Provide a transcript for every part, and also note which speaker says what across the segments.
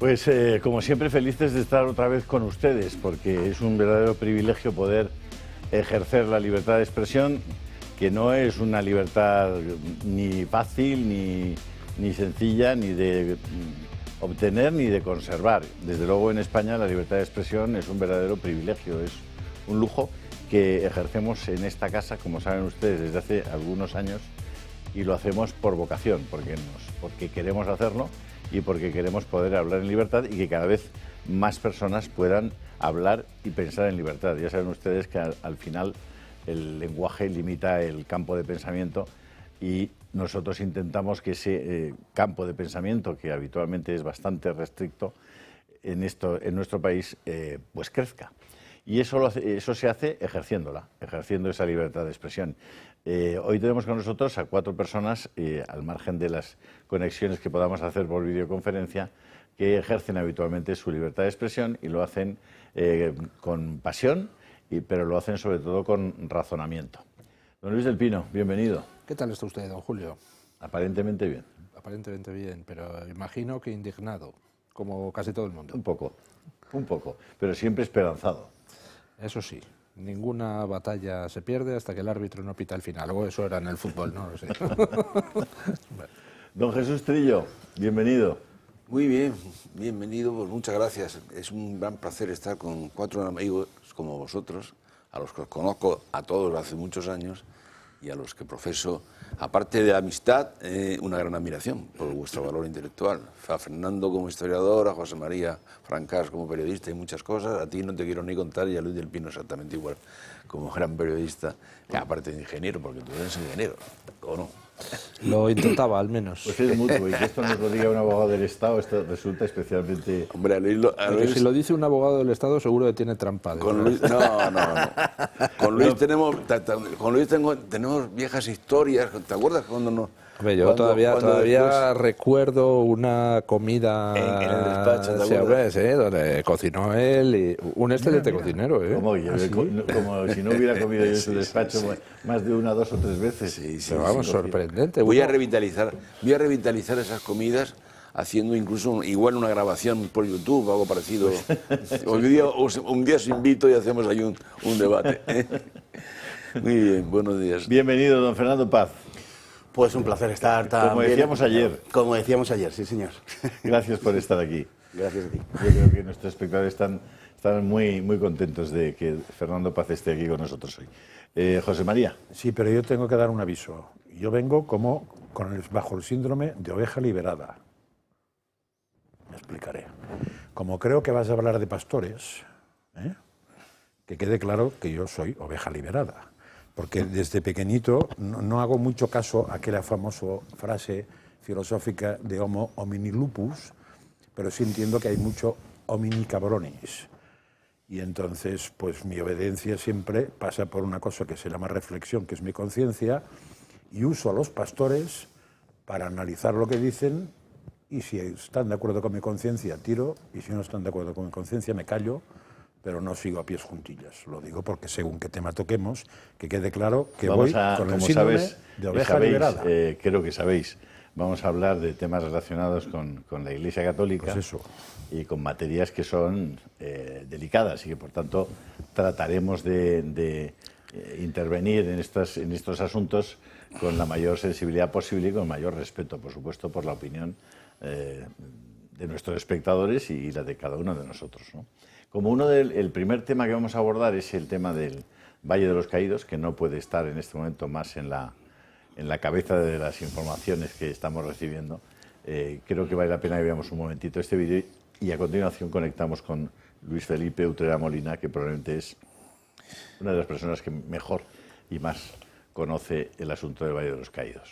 Speaker 1: Pues como siempre, felices de estar otra vez con ustedes, porque es un verdadero privilegio poder ejercer la libertad de expresión, que no es una libertad ni fácil, ni sencilla, ni de obtener, ni de conservar. Desde luego en España la libertad de expresión es un verdadero privilegio, es un lujo que ejercemos en esta casa, como saben ustedes, desde hace algunos años, y lo hacemos por vocación, porque queremos hacerlo y porque queremos poder hablar en libertad y que cada vez más personas puedan hablar y pensar en libertad. Ya saben ustedes que al final el lenguaje limita el campo de pensamiento y nosotros intentamos que ese campo de pensamiento, que habitualmente es bastante restricto en nuestro país, pues crezca. Y eso se hace ejerciendo esa libertad de expresión. Hoy tenemos con nosotros a 4 personas, al margen de las conexiones que podamos hacer por videoconferencia, que ejercen habitualmente su libertad de expresión y lo hacen con pasión, pero lo hacen sobre todo con razonamiento. Don Luis del Pino, bienvenido.
Speaker 2: ¿Qué tal está usted, don Julio?
Speaker 1: Aparentemente bien.
Speaker 2: Aparentemente bien, pero imagino que indignado, como casi todo el mundo.
Speaker 1: Un poco, pero siempre esperanzado.
Speaker 2: Eso sí, ninguna batalla se pierde hasta que el árbitro no pita el final. O eso era en el fútbol, no lo sé.
Speaker 1: Bueno. Don Jesús Trillo, bienvenido.
Speaker 3: Muy bien, bienvenido, pues muchas gracias. Es un gran placer estar con 4 amigos como vosotros, a los que os conozco a todos hace muchos años y a los que profeso, aparte de amistad, una gran admiración por vuestro valor intelectual. A Fernando como historiador, a José María Francás como periodista y muchas cosas. A ti no te quiero ni contar y a Luis del Pino exactamente igual, como gran periodista, aparte de ingeniero, porque tú eres ingeniero, ¿o no?
Speaker 2: Lo intentaba, al menos.
Speaker 1: Pues es mutuo, y que esto nos lo diga un abogado del Estado, esto resulta especialmente...
Speaker 3: Hombre, a Luis,
Speaker 2: si lo dice un abogado del Estado, seguro que tiene trampa.
Speaker 3: Con Luis, no. Con Luis tenemos viejas historias. ¿Te acuerdas cuando no?
Speaker 2: Hombre, yo todavía recuerdo una comida
Speaker 3: en el despacho, ¿te
Speaker 2: acuerdas? Donde cocinó él, y un excelente cocinero.
Speaker 1: Como si no hubiera comido yo en su despacho más de 1, 2 o 3 veces.
Speaker 3: Sí,
Speaker 2: pero vamos, sorprendente.
Speaker 3: Voy a revitalizar esas comidas haciendo incluso igual una grabación por YouTube, algo parecido. Un día os invito y hacemos ahí un debate. Muy bien, buenos días.
Speaker 1: Bienvenido, don Fernando Paz.
Speaker 4: Pues un placer estar también.
Speaker 1: Como decíamos ayer.
Speaker 4: Como decíamos ayer, sí, señor.
Speaker 1: Gracias por estar aquí.
Speaker 4: Gracias a ti.
Speaker 1: Yo creo que nuestros espectadores están muy, muy contentos de que Fernando Paz esté aquí con nosotros hoy. José María.
Speaker 5: Sí, pero yo tengo que dar un aviso. Yo vengo bajo el síndrome de oveja liberada. Me explicaré. Como creo que vas a hablar de pastores, que quede claro que yo soy oveja liberada. Porque desde pequeñito no hago mucho caso a aquella famosa frase filosófica de homo homini lupus, pero sí entiendo que hay mucho homini cabronis. Y entonces, pues mi obediencia siempre pasa por una cosa que se llama reflexión, que es mi conciencia, y uso a los pastores para analizar lo que dicen, y si están de acuerdo con mi conciencia, tiro, y si no están de acuerdo con mi conciencia, me callo, pero no sigo a pies juntillas. Lo digo porque según qué tema toquemos, que quede claro que voy con el síndrome de oveja liberada.
Speaker 1: Creo que sabéis, vamos a hablar de temas relacionados con la Iglesia Católica.
Speaker 5: Pues eso.
Speaker 1: Y con materias que son delicadas y que por tanto trataremos de intervenir en estos asuntos con la mayor sensibilidad posible y con mayor respeto, por supuesto, por la opinión de nuestros espectadores y la de cada uno de nosotros, ¿no? Como el primer tema que vamos a abordar es el tema del Valle de los Caídos, que no puede estar en este momento más en la cabeza de las informaciones que estamos recibiendo, creo que vale la pena que veamos un momentito este vídeo y a continuación conectamos con Luis Felipe Utrera Molina, que probablemente es una de las personas que mejor y más conoce el asunto del Valle de los Caídos.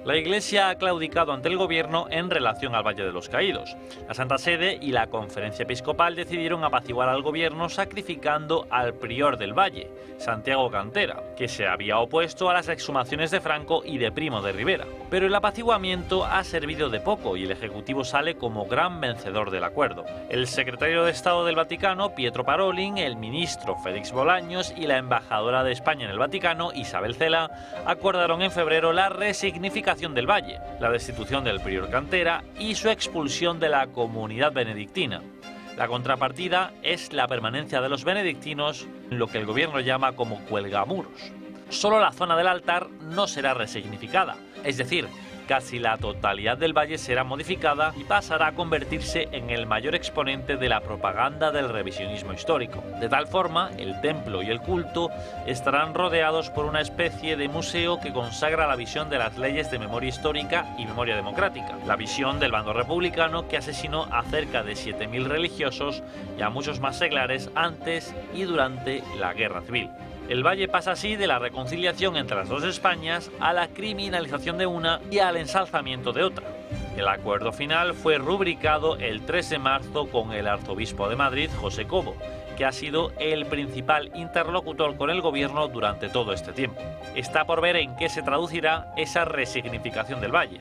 Speaker 6: La Iglesia ha claudicado ante el gobierno en relación al Valle de los Caídos. La Santa Sede y la Conferencia Episcopal decidieron apaciguar al gobierno sacrificando al prior del Valle, Santiago Cantera, que se había opuesto a las exhumaciones de Franco y de Primo de Rivera. Pero el apaciguamiento ha servido de poco y el Ejecutivo sale como gran vencedor del acuerdo. El secretario de Estado del Vaticano, Pietro Parolin, el ministro Félix Bolaños y la embajadora de España en el Vaticano, Isabel Cela, acordaron en febrero la resignificación resignificación del valle, la destitución del prior Cantera y su expulsión de la comunidad benedictina. La contrapartida es la permanencia de los benedictinos en lo que el gobierno llama como cuelgamuros. Solo la zona del altar no será resignificada, es decir, casi la totalidad del valle será modificada y pasará a convertirse en el mayor exponente de la propaganda del revisionismo histórico. De tal forma, el templo y el culto estarán rodeados por una especie de museo que consagra la visión de las leyes de memoria histórica y memoria democrática, la visión del bando republicano que asesinó a cerca de 7.000 religiosos y a muchos más seglares antes y durante la Guerra Civil. El valle pasa así de la reconciliación entre las dos Españas a la criminalización de una y al ensalzamiento de otra. El acuerdo final fue rubricado el 3 de marzo con el arzobispo de Madrid, José Cobo, que ha sido el principal interlocutor con el gobierno durante todo este tiempo. Está por ver en qué se traducirá esa resignificación del valle.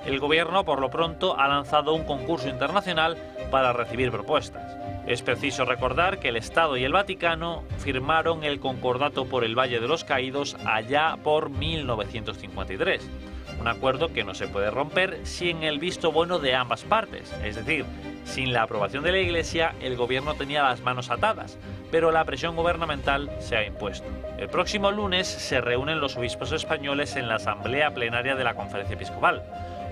Speaker 6: El gobierno, por lo pronto, ha lanzado un concurso internacional para recibir propuestas. Es preciso recordar que el Estado y el Vaticano firmaron el Concordato por el Valle de los Caídos allá por 1953. Un acuerdo que no se puede romper sin el visto bueno de ambas partes, es decir, sin la aprobación de la Iglesia el gobierno tenía las manos atadas, pero la presión gubernamental se ha impuesto. El próximo lunes se reúnen los obispos españoles en la Asamblea Plenaria de la Conferencia Episcopal.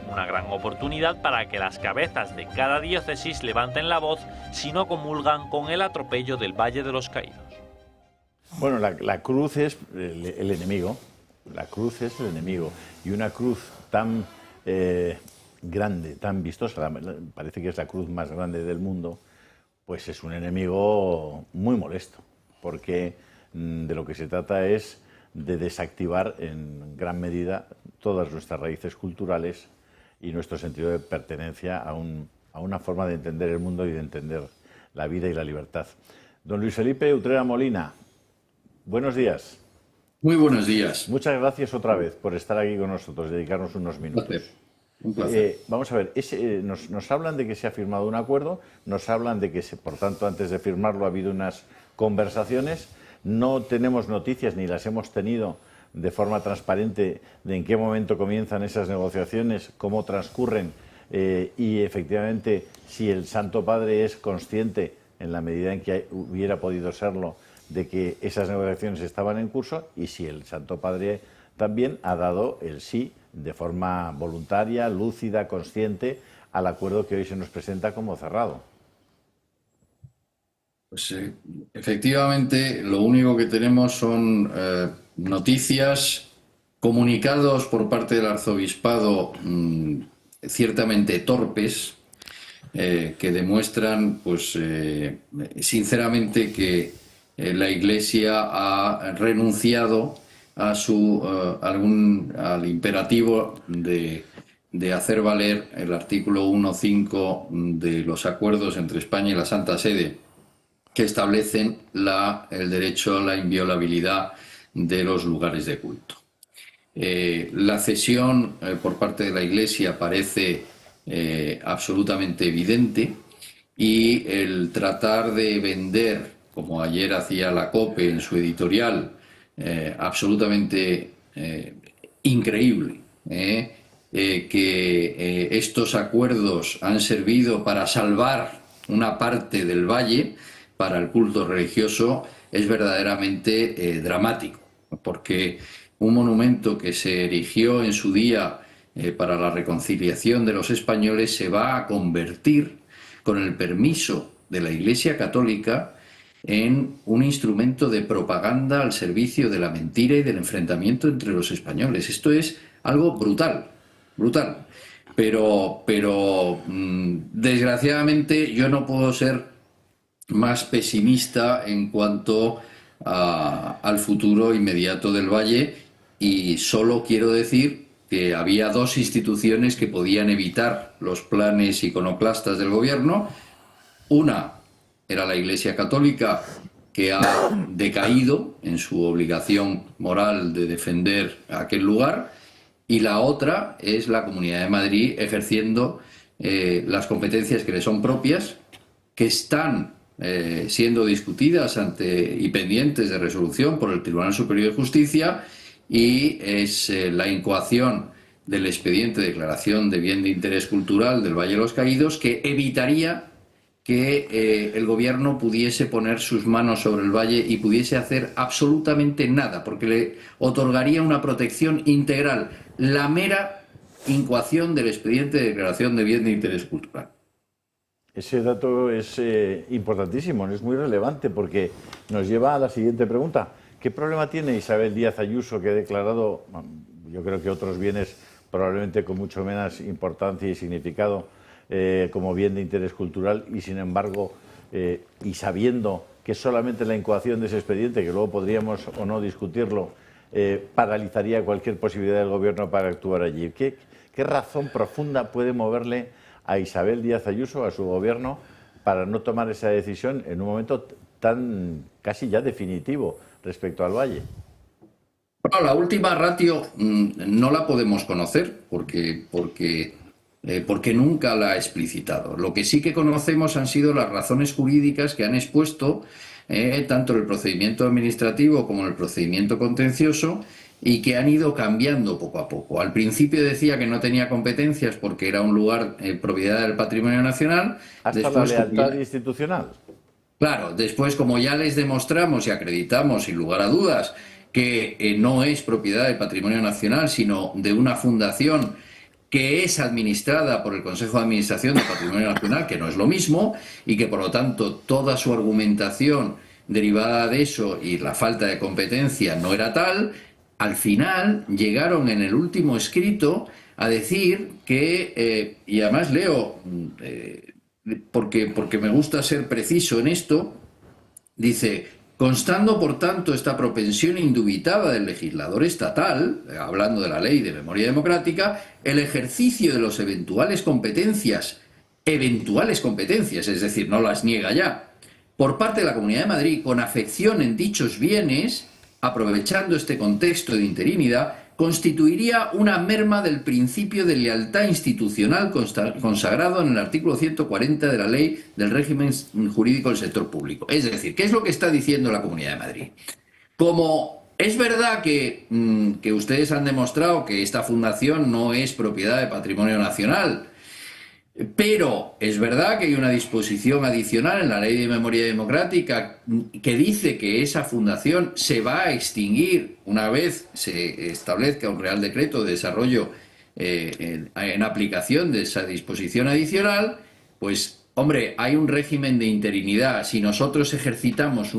Speaker 6: Una gran oportunidad para que las cabezas de cada diócesis levanten la voz si no comulgan con el atropello del Valle de los Caídos.
Speaker 1: Bueno, la cruz es el enemigo. La cruz es el enemigo. Y una cruz tan grande, tan vistosa, parece que es la cruz más grande del mundo, pues es un enemigo muy molesto. Porque de lo que se trata es de desactivar en gran medida todas nuestras raíces culturales y nuestro sentido de pertenencia a una forma de entender el mundo y de entender la vida y la libertad. Don Luis Felipe Utrera Molina, buenos días.
Speaker 7: Muy buenos días.
Speaker 1: Muchas gracias otra vez por estar aquí con nosotros, dedicarnos unos minutos.
Speaker 7: Un placer.
Speaker 1: Vamos a ver, nos hablan de que se ha firmado un acuerdo, nos hablan de que, por tanto, antes de firmarlo ha habido unas conversaciones. No tenemos noticias ni las hemos tenido de forma transparente de en qué momento comienzan esas negociaciones, cómo transcurren y efectivamente si el Santo Padre es consciente, en la medida en que hubiera podido serlo, de que esas negociaciones estaban en curso y si el Santo Padre también ha dado el sí de forma voluntaria, lúcida, consciente al acuerdo que hoy se nos presenta como cerrado.
Speaker 7: Pues efectivamente, lo único que tenemos son noticias, comunicados por parte del arzobispado ciertamente torpes, que demuestran, pues, sinceramente, que la Iglesia ha renunciado a al imperativo de hacer valer el artículo 1.5 de los acuerdos entre España y la Santa Sede, que establecen el derecho a la inviolabilidad de los lugares de culto. La cesión por parte de la Iglesia parece absolutamente evidente y el tratar de vender, como ayer hacía la COPE en su editorial, absolutamente increíble, que estos acuerdos han servido para salvar una parte del valle para el culto religioso, es verdaderamente dramático, porque un monumento que se erigió en su día para la reconciliación de los españoles se va a convertir, con el permiso de la Iglesia Católica, en un instrumento de propaganda al servicio de la mentira y del enfrentamiento entre los españoles. Esto es algo brutal, brutal. Pero desgraciadamente yo no puedo ser más pesimista en cuanto al futuro inmediato del Valle, y solo quiero decir que había dos instituciones que podían evitar los planes iconoclastas del gobierno. Una era la Iglesia Católica, que ha decaído en su obligación moral de defender aquel lugar, y la otra es la Comunidad de Madrid, ejerciendo las competencias que le son propias, que están siendo discutidas y pendientes de resolución por el Tribunal Superior de Justicia, y es la incoación del expediente de declaración de bien de interés cultural del Valle de los Caídos que evitaría que el gobierno pudiese poner sus manos sobre el valle y pudiese hacer absolutamente nada, porque le otorgaría una protección integral, la mera incoación del expediente de declaración de bien de interés cultural.
Speaker 1: Ese dato es importantísimo, es muy relevante porque nos lleva a la siguiente pregunta. ¿Qué problema tiene Isabel Díaz Ayuso, que ha declarado, yo creo que otros bienes probablemente con mucho menos importancia y significado, como bien de interés cultural, y sin embargo, y sabiendo que solamente la incoación de ese expediente, que luego podríamos o no discutirlo, paralizaría cualquier posibilidad del gobierno para actuar allí? ¿Qué razón profunda puede moverle a Isabel Díaz Ayuso, a su gobierno, para no tomar esa decisión en un momento tan casi ya definitivo respecto al Valle?
Speaker 7: Bueno, la última ratio no la podemos conocer porque nunca la ha explicitado. Lo que sí que conocemos han sido las razones jurídicas que han expuesto tanto en el procedimiento administrativo como en el procedimiento contencioso, y que han ido cambiando poco a poco. Al principio decía que no tenía competencias porque era un lugar propiedad del Patrimonio Nacional.
Speaker 1: Hasta
Speaker 7: después,
Speaker 1: la lealtad institucional.
Speaker 7: Claro, después, como ya les demostramos y acreditamos sin lugar a dudas que no es propiedad del Patrimonio Nacional, sino de una fundación que es administrada por el Consejo de Administración del Patrimonio Nacional, que no es lo mismo, y que por lo tanto toda su argumentación derivada de eso y la falta de competencia no era tal. Al final llegaron en el último escrito a decir que, y además leo, porque me gusta ser preciso en esto, dice: constando por tanto esta propensión indubitada del legislador estatal, hablando de la Ley de Memoria Democrática, el ejercicio de las eventuales competencias, es decir, no las niega ya, por parte de la Comunidad de Madrid con afección en dichos bienes, aprovechando este contexto de interinidad, constituiría una merma del principio de lealtad institucional consagrado en el artículo 140 de la Ley del Régimen Jurídico del Sector Público. Es decir, ¿qué es lo que está diciendo la Comunidad de Madrid? Como es verdad que ustedes han demostrado que esta fundación no es propiedad de Patrimonio Nacional, pero es verdad que hay una disposición adicional en la Ley de Memoria Democrática que dice que esa fundación se va a extinguir una vez se establezca un Real Decreto de desarrollo en aplicación de esa disposición adicional. Pues, hombre, hay un régimen de interinidad. Si nosotros ejercemos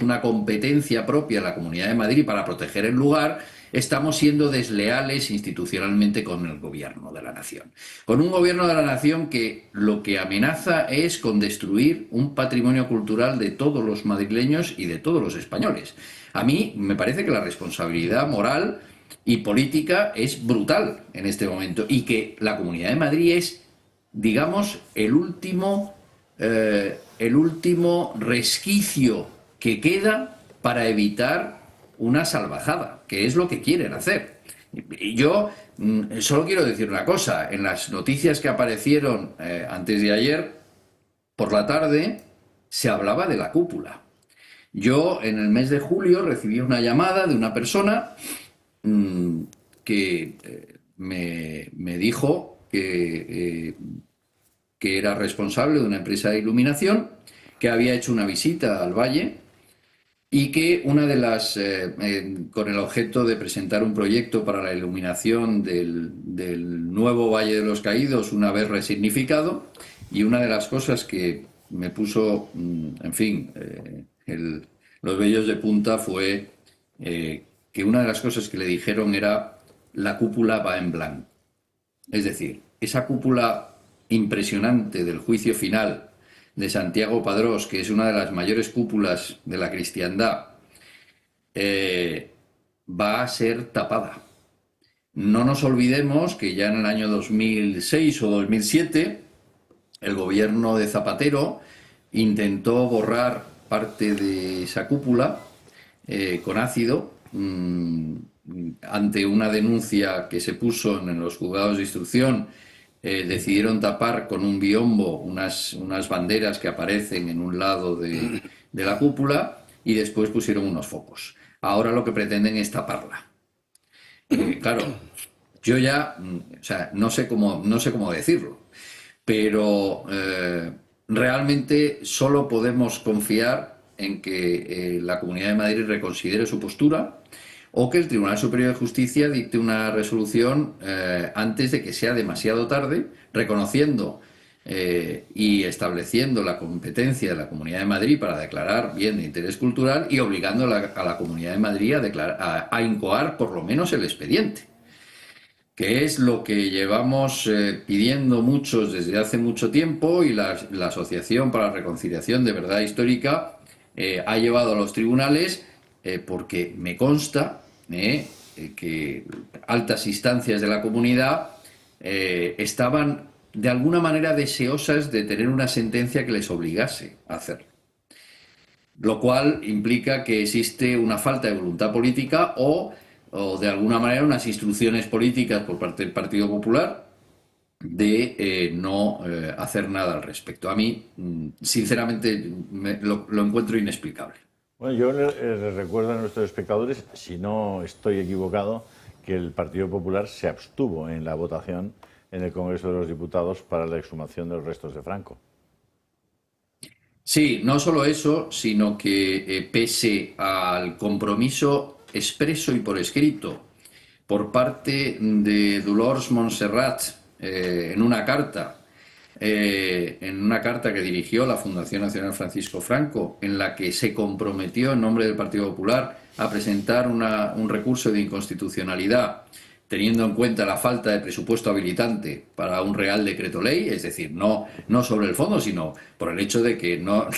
Speaker 7: una competencia propia en la Comunidad de Madrid para proteger el lugar, estamos siendo desleales institucionalmente con el gobierno de la nación. Con un gobierno de la nación que lo que amenaza es con destruir un patrimonio cultural de todos los madrileños y de todos los españoles. A mí me parece que la responsabilidad moral y política es brutal en este momento, y que la Comunidad de Madrid es, digamos, el último resquicio que queda para evitar una salvajada, que es lo que quieren hacer. Y yo solo quiero decir una cosa: en las noticias que aparecieron antes de ayer por la tarde se hablaba de la cúpula. Yo en el mes de julio recibí una llamada de una persona que me dijo que era responsable de una empresa de iluminación, que había hecho una visita al valle y que una de las, con el objeto de presentar un proyecto para la iluminación del nuevo Valle de los Caídos una vez resignificado, y una de las cosas que me puso, en fin, los vellos de punta fue que una de las cosas que le dijeron era: la cúpula va en blanco. Es decir, esa cúpula impresionante del juicio final de Santiago Padrós, que es una de las mayores cúpulas de la cristiandad, va a ser tapada. No nos olvidemos que ya en el año 2006 o 2007 el gobierno de Zapatero intentó borrar parte de esa cúpula con ácido ante una denuncia que se puso en los juzgados de instrucción. Decidieron tapar con un biombo unas banderas que aparecen en un lado de la cúpula, y después pusieron unos focos. Ahora lo que pretenden es taparla. Claro, yo ya, o sea, no sé cómo decirlo, pero realmente solo podemos confiar en que la Comunidad de Madrid reconsidere su postura o que el Tribunal Superior de Justicia dicte una resolución antes de que sea demasiado tarde, reconociendo y estableciendo la competencia de la Comunidad de Madrid para declarar bien de interés cultural y obligando a la Comunidad de Madrid a incoar por lo menos el expediente, que es lo que llevamos pidiendo muchos desde hace mucho tiempo, y la Asociación para la Reconciliación de Verdad Histórica ha llevado a los tribunales, porque me consta que altas instancias de la comunidad estaban de alguna manera deseosas de tener una sentencia que les obligase a hacerlo. Lo cual implica que existe una falta de voluntad política o de alguna manera unas instrucciones políticas por parte del Partido Popular de no hacer nada al respecto. A mí, sinceramente, lo encuentro inexplicable.
Speaker 1: Bueno, yo les recuerdo a nuestros espectadores, si no estoy equivocado, que el Partido Popular se abstuvo en la votación en el Congreso de los Diputados para la exhumación de los restos de Franco.
Speaker 7: Sí, no solo eso, sino que pese al compromiso expreso y por escrito por parte de Dolors Montserrat en una carta que dirigió la Fundación Nacional Francisco Franco, en la que se comprometió en nombre del Partido Popular a presentar un recurso de inconstitucionalidad teniendo en cuenta la falta de presupuesto habilitante para un Real Decreto Ley, es decir, no sobre el fondo, sino por el hecho de que no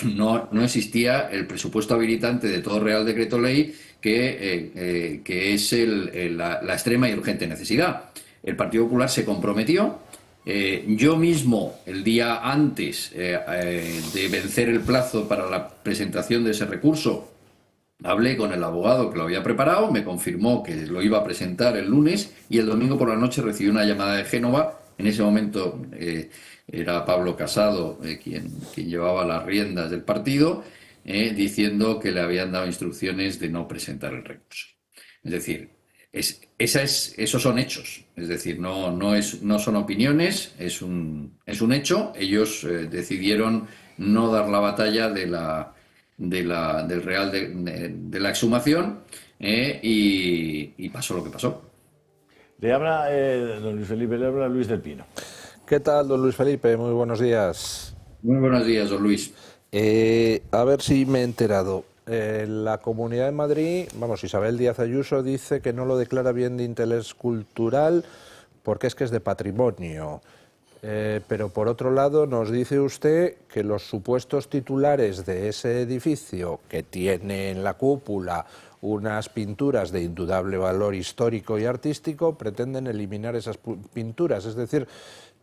Speaker 7: existía el presupuesto habilitante de todo Real Decreto Ley, que es la extrema y urgente necesidad. El Partido Popular se comprometió. Yo mismo, el día antes de vencer el plazo para la presentación de ese recurso, hablé con el abogado que lo había preparado, me confirmó que lo iba a presentar el lunes, y el domingo por la noche recibí una llamada de Génova. En ese momento era Pablo Casado quien llevaba las riendas del partido, diciendo que le habían dado instrucciones de no presentar el recurso. Es decir, esos son hechos, es decir, no son opiniones, es un hecho. Ellos decidieron no dar la batalla de la exhumación, y pasó lo que pasó.
Speaker 1: Le habla don Luis Felipe, le habla Luis del Pino.
Speaker 2: ¿Qué tal, don Luis Felipe? Muy buenos días.
Speaker 7: Muy buenos días, don Luis.
Speaker 2: A ver si me he enterado. La Comunidad de Madrid, Isabel Díaz Ayuso dice que no lo declara bien de interés cultural porque es de patrimonio. Pero por otro lado nos dice usted que los supuestos titulares de ese edificio, que tiene en la cúpula unas pinturas de indudable valor histórico y artístico, pretenden eliminar esas pinturas. Es decir,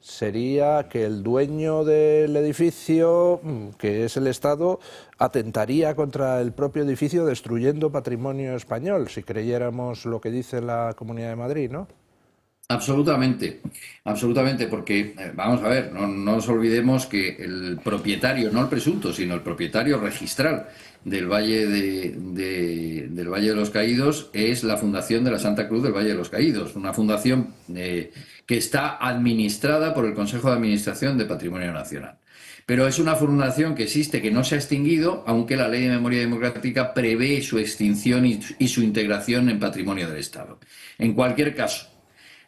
Speaker 2: sería que el dueño del edificio, que es el Estado, atentaría contra el propio edificio destruyendo patrimonio español, si creyéramos lo que dice la Comunidad de Madrid, ¿no?
Speaker 7: Absolutamente, porque vamos a ver, no nos olvidemos que el propietario, no el presunto, sino el propietario registral del Valle del Valle de los Caídos es la Fundación de la Santa Cruz del Valle de los Caídos, una fundación que está administrada por el Consejo de Administración de Patrimonio Nacional. Pero es una fundación que existe, que no se ha extinguido, aunque la Ley de Memoria Democrática prevé su extinción y su integración en patrimonio del Estado. En cualquier caso,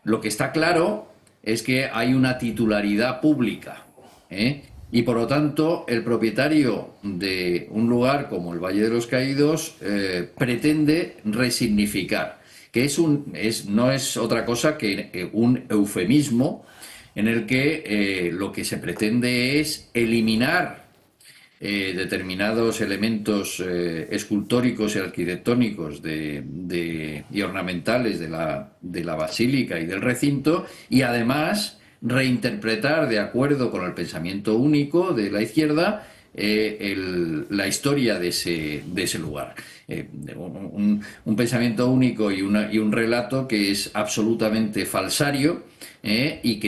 Speaker 7: lo que está claro es que hay una titularidad pública, y por lo tanto el propietario de un lugar como el Valle de los Caídos pretende resignificar, que no es otra cosa que un eufemismo en el que lo que se pretende es eliminar determinados elementos escultóricos y arquitectónicos y ornamentales de la basílica y del recinto, y además reinterpretar, de acuerdo con el pensamiento único de la izquierda, la historia de ese lugar. Un pensamiento único y un relato que es absolutamente falsario, y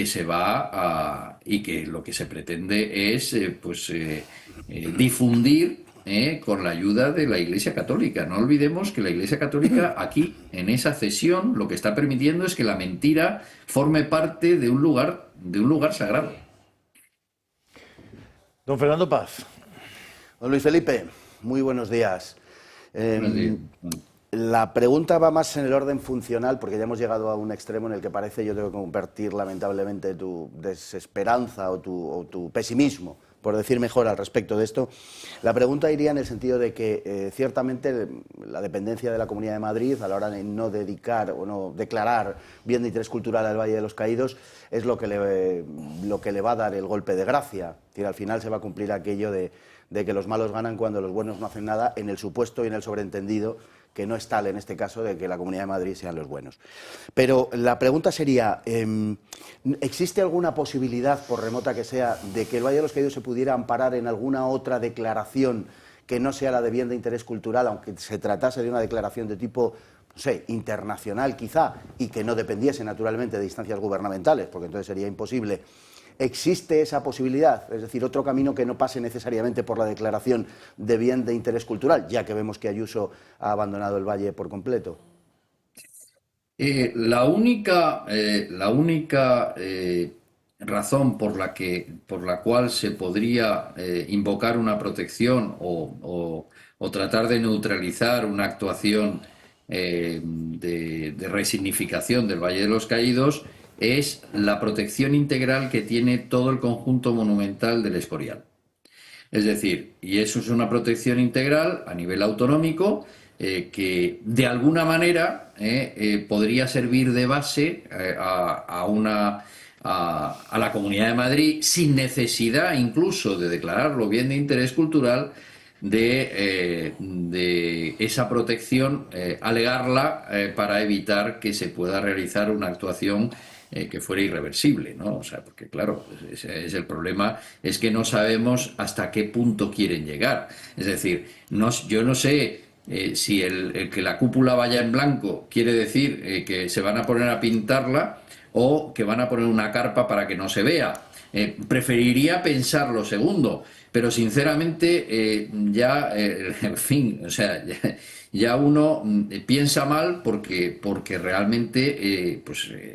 Speaker 7: que lo que se pretende es difundir con la ayuda de la Iglesia Católica. No olvidemos que la Iglesia Católica aquí, en esa cesión, lo que está permitiendo es que la mentira forme parte de un lugar sagrado.
Speaker 1: Don Fernando Paz.
Speaker 4: Don Luis Felipe, muy buenos días.
Speaker 7: Buenos días.
Speaker 4: La pregunta va más en el orden funcional, porque ya hemos llegado a un extremo en el que parece yo tengo que compartir lamentablemente tu desesperanza o tu pesimismo, por decir mejor al respecto de esto. La pregunta iría en el sentido de que ciertamente la dependencia de la Comunidad de Madrid a la hora de no dedicar o no declarar bien de interés cultural al Valle de los Caídos es lo que le va a dar el golpe de gracia. Es decir, al final se va a cumplir aquello de que los malos ganan cuando los buenos no hacen nada, en el supuesto y en el sobreentendido que no es tal en este caso de que la Comunidad de Madrid sean los buenos. Pero la pregunta sería, ¿existe alguna posibilidad, por remota que sea, de que el Valle de los Caídos se pudiera amparar en alguna otra declaración que no sea la de bien de interés cultural, aunque se tratase de una declaración de tipo, no sé, internacional quizá, y que no dependiese naturalmente de instancias gubernamentales, porque entonces sería imposible? ¿Existe esa posibilidad? Es decir, otro camino que no pase necesariamente por la declaración de bien de interés cultural, ya que vemos que Ayuso ha abandonado el Valle por completo.
Speaker 7: La única razón por la cual se podría invocar una protección o tratar de neutralizar una actuación de resignificación del Valle de los Caídos es la protección integral que tiene todo el conjunto monumental del Escorial. Es decir, y eso es una protección integral a nivel autonómico que de alguna manera podría servir de base a la Comunidad de Madrid, sin necesidad incluso de declararlo bien de interés cultural, de esa protección, alegarla para evitar que se pueda realizar una actuación que fuera irreversible, ¿no? O sea, porque claro, ese es el problema, es que no sabemos hasta qué punto quieren llegar. Es decir, yo no sé si el que la cúpula vaya en blanco quiere decir que se van a poner a pintarla o que van a poner una carpa para que no se vea. Preferiría pensar lo segundo, pero sinceramente en fin, o sea, ya uno piensa mal porque realmente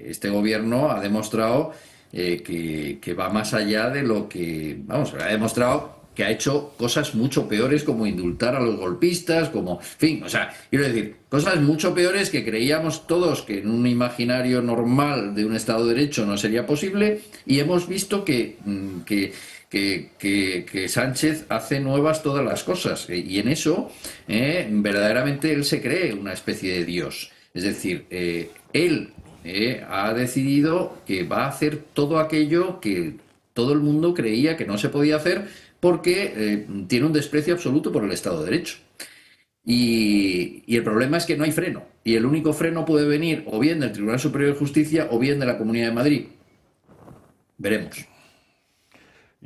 Speaker 7: este gobierno ha demostrado que va más allá de lo que, vamos, ha demostrado que ha hecho cosas mucho peores, como indultar a los golpistas, como, en fin, o sea, quiero decir, cosas mucho peores que creíamos todos que en un imaginario normal de un Estado de Derecho no sería posible, y hemos visto que Sánchez hace nuevas todas las cosas, y en eso verdaderamente él se cree una especie de Dios. Es decir, él ha decidido que va a hacer todo aquello que todo el mundo creía que no se podía hacer, porque tiene un desprecio absoluto por el Estado de Derecho. Y el problema es que no hay freno. Y el único freno puede venir o bien del Tribunal Superior de Justicia o bien de la Comunidad de Madrid. Veremos.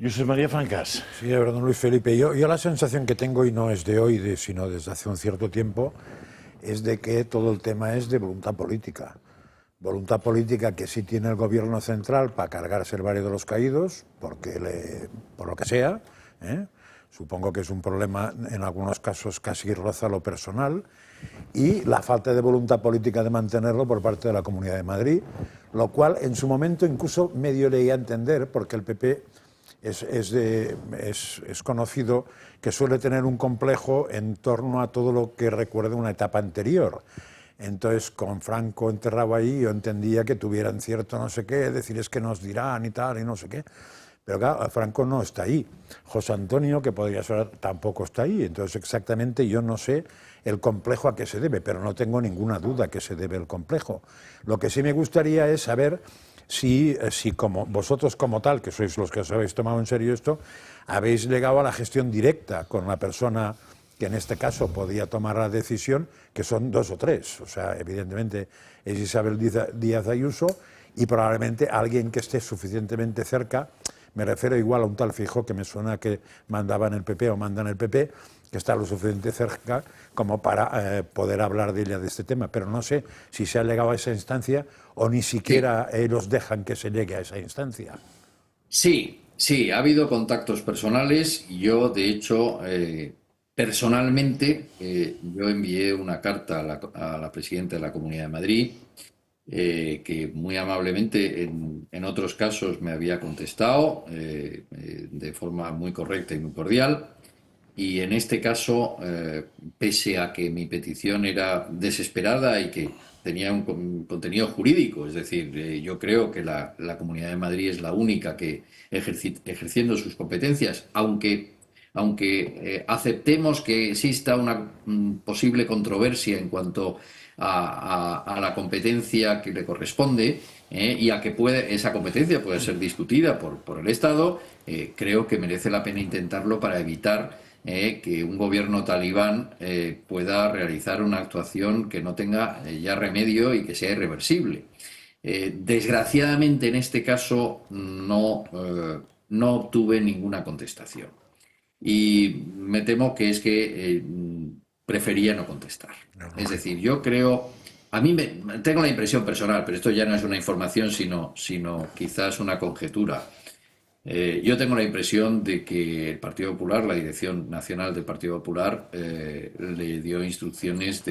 Speaker 1: Josep María Francas.
Speaker 5: Sí, de verdad, don Luis Felipe. Yo la sensación que tengo, y no es de hoy, sino desde hace un cierto tiempo, es de que todo el tema es de voluntad política. Voluntad política que sí tiene el gobierno central para cargarse el Valle de los Caídos, por lo que sea. Supongo que es un problema, en algunos casos casi roza lo personal, y la falta de voluntad política de mantenerlo por parte de la Comunidad de Madrid, lo cual en su momento incluso medio leía a entender, porque el PP es conocido que suele tener un complejo en torno a todo lo que recuerde una etapa anterior. Entonces, con Franco enterrado ahí, yo entendía que tuvieran cierto no sé qué, decir es que nos dirán y tal, y no sé qué. Pero claro, Franco no está ahí. José Antonio, que podría ser, tampoco está ahí. Entonces, exactamente yo no sé el complejo a qué se debe, pero no tengo ninguna duda que se debe el complejo. Lo que sí me gustaría es saber si como vosotros como tal, que sois los que os habéis tomado en serio esto, habéis llegado a la gestión directa con la persona que en este caso podía tomar la decisión, que son 2 o 3. O sea, evidentemente es Isabel Díaz Ayuso y probablemente alguien que esté suficientemente cerca. Me refiero igual a un tal Feijóo, que me suena que mandaba en el PP o manda en el PP, que está lo suficiente cerca como para poder hablar de ella, de este tema. Pero no sé si se ha llegado a esa instancia o ni siquiera ellos dejan que se llegue a esa instancia.
Speaker 7: Sí, ha habido contactos personales. Yo, de hecho, Personalmente, yo envié una carta a la presidenta de la Comunidad de Madrid, que muy amablemente en otros casos me había contestado de forma muy correcta y muy cordial. Y en este caso, pese a que mi petición era desesperada y que tenía un contenido jurídico, es decir, yo creo que la Comunidad de Madrid es la única que, ejerciendo sus competencias, aunque aceptemos que exista una posible controversia en cuanto a la competencia que le corresponde, y a que esa competencia puede ser discutida por el Estado, creo que merece la pena intentarlo para evitar que un gobierno talibán pueda realizar una actuación que no tenga ya remedio y que sea irreversible. Desgraciadamente, en este caso, no obtuve ninguna contestación. Y me temo que es que prefería no contestar. Es decir, yo creo... tengo la impresión personal, pero esto ya no es una información, sino quizás una conjetura. Yo tengo la impresión de que el Partido Popular, la Dirección Nacional del Partido Popular, le dio instrucciones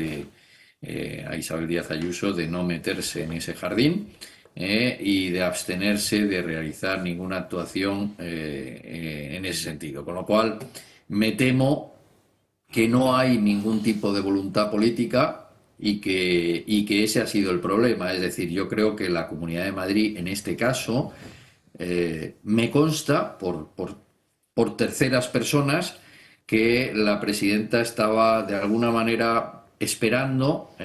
Speaker 7: a Isabel Díaz Ayuso de no meterse en ese jardín y de abstenerse de realizar ninguna actuación en ese sentido. Con lo cual, me temo que no hay ningún tipo de voluntad política y que ese ha sido el problema. Es decir, yo creo que la Comunidad de Madrid, en este caso... me consta por terceras personas que la presidenta estaba de alguna manera esperando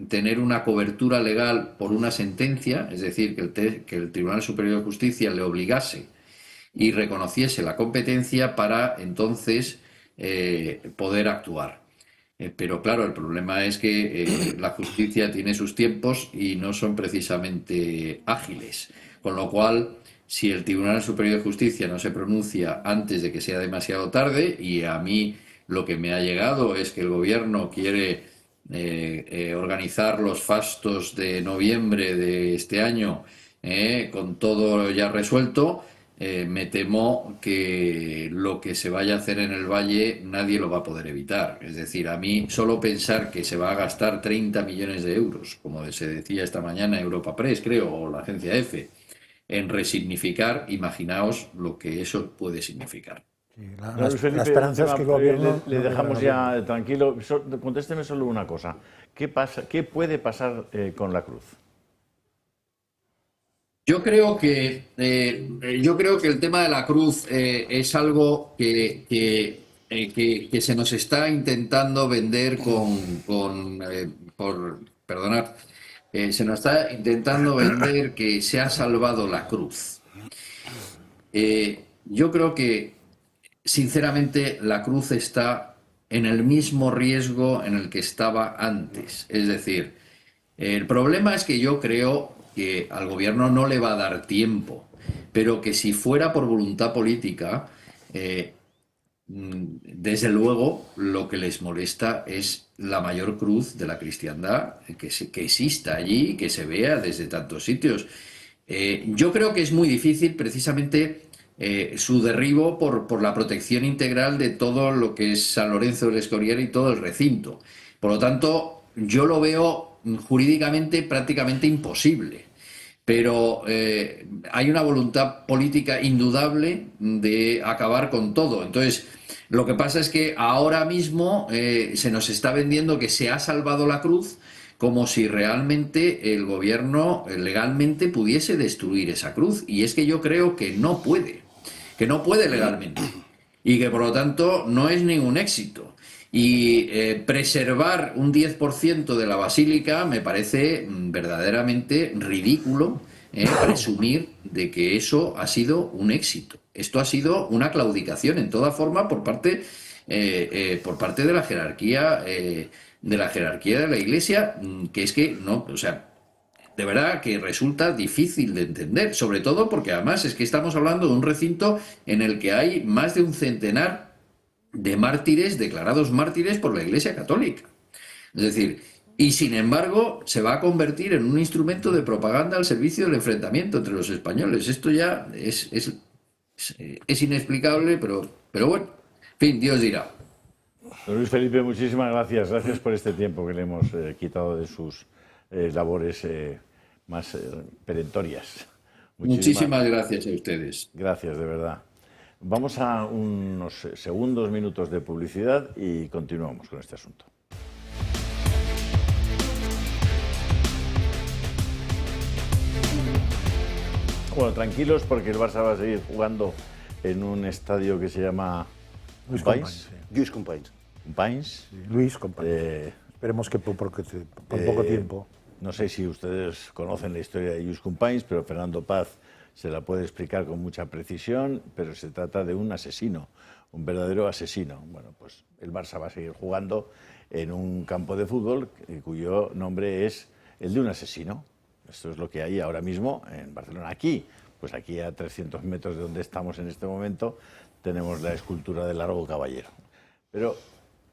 Speaker 7: tener una cobertura legal por una sentencia, es decir, que el Tribunal Superior de Justicia le obligase y reconociese la competencia para entonces poder actuar. Pero claro, el problema es que la justicia tiene sus tiempos y no son precisamente ágiles, con lo cual... Si el Tribunal Superior de Justicia no se pronuncia antes de que sea demasiado tarde, y a mí lo que me ha llegado es que el Gobierno quiere organizar los fastos de noviembre de este año con todo ya resuelto, me temo que lo que se vaya a hacer en el Valle nadie lo va a poder evitar. Es decir, a mí solo pensar que se va a gastar 30 millones de euros, como se decía esta mañana Europa Press, creo, o la agencia EFE, en resignificar, imaginaos lo que eso puede significar.
Speaker 5: Sí, la esperanza es que el gobierno...
Speaker 1: Le dejamos ya tranquilo. Contésteme solo una cosa. ¿Qué puede pasar con la cruz?
Speaker 7: Yo creo que el tema de la cruz es algo que se nos está intentando vender perdonad, se nos está intentando vender que se ha salvado la cruz. Yo creo que, sinceramente, la cruz está en el mismo riesgo en el que estaba antes. Es decir, el problema es que yo creo que al gobierno no le va a dar tiempo, pero que si fuera por voluntad política, desde luego lo que les molesta es la mayor cruz de la cristiandad que exista allí, que se vea desde tantos sitios. Yo creo que es muy difícil precisamente su derribo por la protección integral de todo lo que es San Lorenzo del Escorial y todo el recinto. Por lo tanto, yo lo veo jurídicamente prácticamente imposible. Pero hay una voluntad política indudable de acabar con todo. Entonces, lo que pasa es que ahora mismo se nos está vendiendo que se ha salvado la cruz como si realmente el gobierno legalmente pudiese destruir esa cruz. Y es que yo creo que no puede legalmente. Y que por lo tanto no es ningún éxito. Y preservar un 10% de la basílica me parece verdaderamente ridículo presumir de que eso ha sido un éxito. Esto ha sido una claudicación en toda forma por parte de la jerarquía de la Iglesia, que es que no, o sea, de verdad que resulta difícil de entender, sobre todo porque además es que estamos hablando de un recinto en el que hay más de un centenar de mártires, declarados mártires por la Iglesia Católica. Es decir, y sin embargo se va a convertir en un instrumento de propaganda al servicio del enfrentamiento entre los españoles. Esto ya es inexplicable, pero bueno, en fin, Dios dirá.
Speaker 1: Don Luis Felipe, muchísimas gracias. Gracias por este tiempo que le hemos quitado de sus labores más perentorias.
Speaker 7: Muchísimas gracias a ustedes.
Speaker 1: Gracias, de verdad. Vamos a unos segundos, minutos de publicidad y continuamos con este asunto. Bueno, tranquilos porque el Barça va a seguir jugando en un estadio que se llama
Speaker 5: Luis
Speaker 1: Companys.
Speaker 4: Lluís Companys.
Speaker 1: Companys.
Speaker 5: Luis Companys. Esperemos que por poco tiempo.
Speaker 1: No sé si ustedes conocen la historia de Lluís Companys, pero Fernando Paz se la puede explicar con mucha precisión, pero se trata de un asesino, un verdadero asesino. Bueno, pues el Barça va a seguir jugando en un campo de fútbol cuyo nombre es el de un asesino. Esto es lo que hay ahora mismo en Barcelona. Aquí, pues aquí a 300 metros de donde estamos en este momento, tenemos la escultura del Largo Caballero. Pero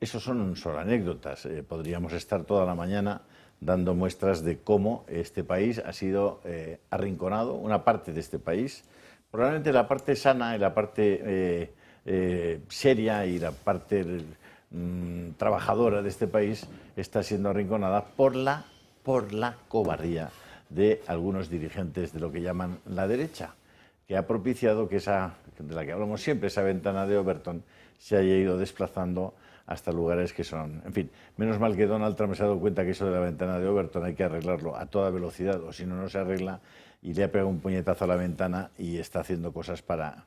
Speaker 1: eso son solo anécdotas. Podríamos estar toda la mañana dando muestras de cómo este país ha sido arrinconado, una parte de este país. Probablemente la parte sana y la parte seria y la parte trabajadora de este país está siendo arrinconada por la cobardía de algunos dirigentes de lo que llaman la derecha, que ha propiciado que esa, de la que hablamos siempre, esa ventana de Overton, se haya ido desplazando hasta lugares que son... En fin, menos mal que Donald Trump se ha dado cuenta que eso de la ventana de Overton hay que arreglarlo a toda velocidad, o si no, no se arregla, y le ha pegado un puñetazo a la ventana y está haciendo cosas para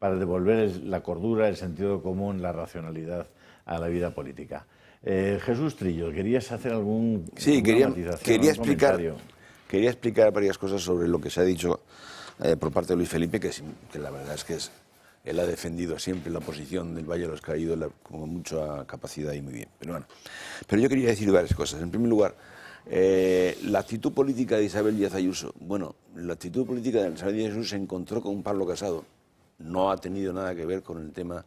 Speaker 1: devolver la cordura, el sentido común, la racionalidad a la vida política. Jesús Trillo, ¿querías hacer algún
Speaker 3: quería explicar varias cosas sobre lo que se ha dicho por parte de Luis Felipe, que la verdad es que él ha defendido siempre la posición del Valle de los Caídos con mucha capacidad y muy bien. Pero yo quería decir varias cosas. En primer lugar, la actitud política de Isabel Díaz Ayuso. Bueno, la actitud política de Isabel Díaz Ayuso se encontró con Pablo Casado. No ha tenido nada que ver con el tema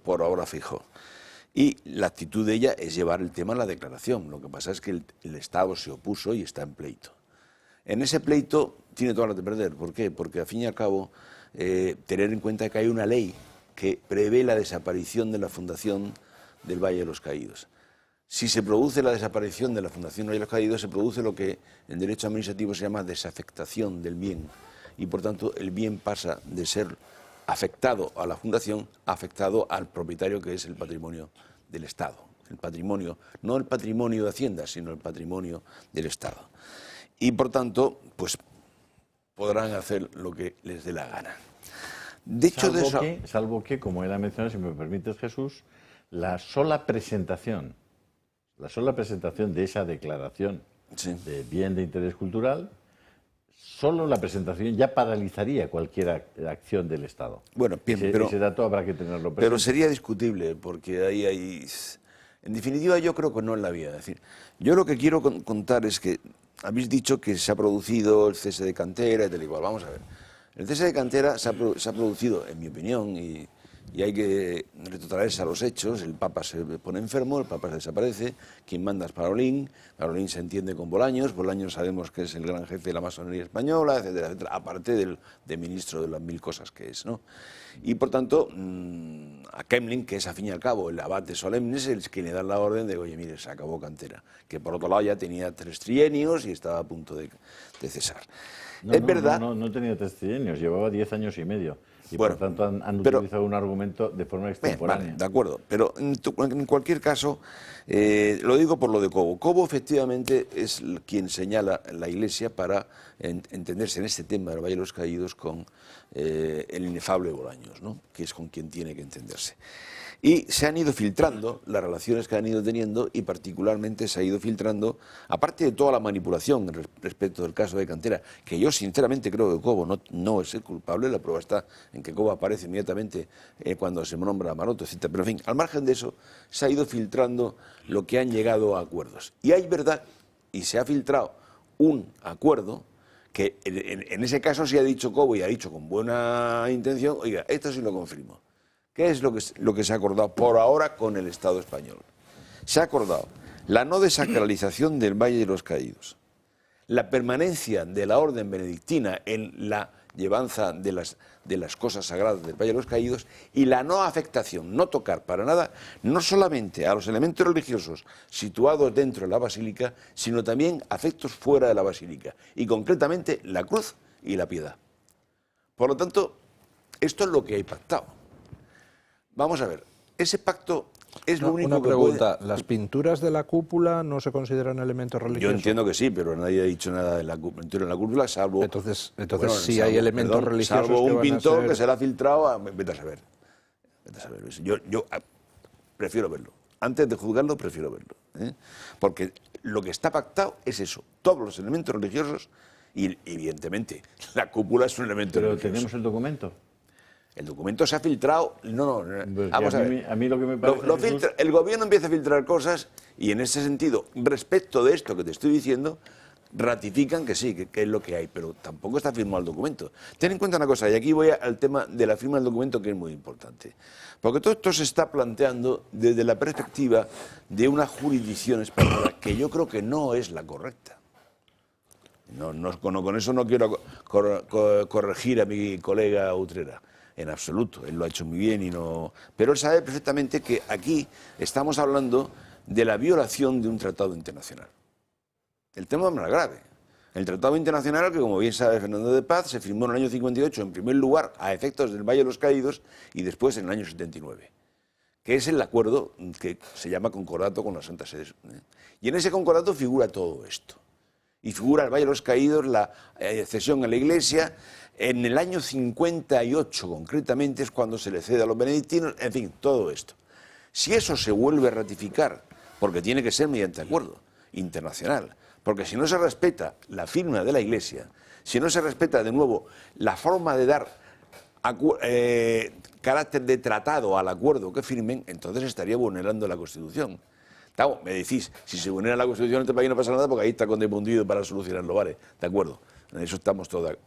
Speaker 3: por ahora Feijóo. Y la actitud de ella es llevar el tema a la declaración. Lo que pasa es que el Estado se opuso y está en pleito. En ese pleito tiene todas las de perder. ¿Por qué? Porque al fin y al cabo, tener en cuenta que hay una ley que prevé la desaparición de la Fundación del Valle de los Caídos. Si se produce la desaparición de la Fundación del Valle de los Caídos, se produce lo que en derecho administrativo se llama desafectación del bien. Y por tanto, el bien pasa de ser afectado a la Fundación, afectado al propietario, que es el patrimonio del Estado. El patrimonio, no el patrimonio de Hacienda, sino el patrimonio del Estado. Y por tanto, pues podrán hacer lo que les dé la gana. Dicho de eso,
Speaker 1: salvo que, como él ha mencionado, si me permites, Jesús, la sola presentación de esa declaración de bien de interés cultural, solo la presentación ya paralizaría cualquier acción del Estado.
Speaker 3: Bueno, pero
Speaker 1: ese dato habrá que tenerlo presente.
Speaker 3: Pero sería discutible, porque ahí hay... En definitiva, yo creo que no es la vía. Es decir, yo lo que quiero contar es que habéis dicho que se ha producido el cese de cantera y tal igual. Vamos a ver. El cese de cantera se ha producido, en mi opinión, y hay que retrotraerse a los hechos. El Papa se pone enfermo, el Papa se desaparece. Quien manda es Parolín. Parolín se entiende con Bolaños. Bolaños sabemos que es el gran jefe de la masonería española, etcétera, etcétera. Aparte de ministro de las mil cosas que es, ¿no? Y por tanto, a Kemlin, que es al fin y al cabo el abate solemne, es el que le da la orden de, oye, mire, se acabó cantera. Que por otro lado ya tenía 3 trienios y estaba a punto de cesar. Es verdad.
Speaker 1: No tenía 3 trienios, llevaba 10 años y medio. Y por tanto han utilizado un argumento de forma extemporánea.
Speaker 3: Vale, de acuerdo, pero en cualquier caso, lo digo por lo de Cobo. Cobo efectivamente es quien señala la Iglesia para entenderse en este tema del Valle de los Caídos con el inefable Bolaños, ¿no? Que es con quien tiene que entenderse. Y se han ido filtrando las relaciones que han ido teniendo y particularmente se ha ido filtrando, aparte de toda la manipulación respecto del caso de Cantera, que yo sinceramente creo que Cobo no es el culpable, la prueba está en que Cobo aparece inmediatamente cuando se nombra a Maroto, etc. Pero en fin, al margen de eso, se ha ido filtrando lo que han llegado a acuerdos. Y hay verdad, y se ha filtrado un acuerdo que en ese caso se ha dicho Cobo y ha dicho con buena intención, oiga, esto sí lo confirmo. ¿Qué es lo que se ha acordado por ahora con el Estado español? Se ha acordado la no desacralización del Valle de los Caídos, la permanencia de la orden benedictina en la llevanza de las cosas sagradas del Valle de los Caídos y la no afectación, no tocar para nada, no solamente a los elementos religiosos situados dentro de la basílica, sino también a efectos fuera de la basílica, y concretamente la cruz y la piedad. Por lo tanto, esto es lo que hay pactado. Vamos a ver, ese pacto es lo único
Speaker 2: una
Speaker 3: que
Speaker 2: pregunta,
Speaker 3: puede...
Speaker 2: ¿las pinturas de la cúpula no se consideran elementos religiosos?
Speaker 3: Yo entiendo que sí, pero nadie ha dicho nada de la pintura en la cúpula, salvo...
Speaker 2: Entonces
Speaker 3: bueno,
Speaker 2: sí hay elementos religiosos
Speaker 3: salvo
Speaker 2: que
Speaker 3: un
Speaker 2: van a
Speaker 3: pintor
Speaker 2: ser...
Speaker 3: que se le ha filtrado, vete a saber. Vete a saber. Yo prefiero verlo. Antes de juzgarlo, prefiero verlo. Porque lo que está pactado es eso, todos los elementos religiosos, y evidentemente la cúpula es un elemento religioso.
Speaker 1: Pero tenemos el documento.
Speaker 3: El documento se ha filtrado. No,
Speaker 1: Pues
Speaker 3: vamos a ver.
Speaker 1: A mí lo que me parece.
Speaker 3: El gobierno empieza a filtrar cosas y en ese sentido, respecto de esto que te estoy diciendo, ratifican que sí, que es lo que hay, pero tampoco está firmado el documento. Ten en cuenta una cosa, y aquí voy al tema de la firma del documento, que es muy importante. Porque todo esto se está planteando desde la perspectiva de una jurisdicción española que yo creo que no es la correcta. Con eso no quiero corregir a mi colega Utrera. En absoluto, él lo ha hecho muy bien pero él sabe perfectamente que aquí estamos hablando de la violación de un tratado internacional. El tema es más grave. El tratado internacional, que como bien sabe Fernando de Paz, se firmó en el año 58, en primer lugar, a efectos del Valle de los Caídos, y después en el año 79, que es el acuerdo que se llama concordato con la Santa Sede. Y en ese concordato figura todo esto. Y figura el Valle de los Caídos, la cesión a la Iglesia. En el año 58, concretamente, es cuando se le cede a los benedictinos, en fin, todo esto. Si eso se vuelve a ratificar, porque tiene que ser mediante acuerdo internacional, porque si no se respeta la firma de la Iglesia, si no se respeta de nuevo la forma de dar carácter de tratado al acuerdo que firmen, entonces estaría vulnerando la Constitución. Me decís, si se vulnera la Constitución en este país no pasa nada porque ahí está condepundido para solucionarlo, vale, de acuerdo. En eso estamos todos,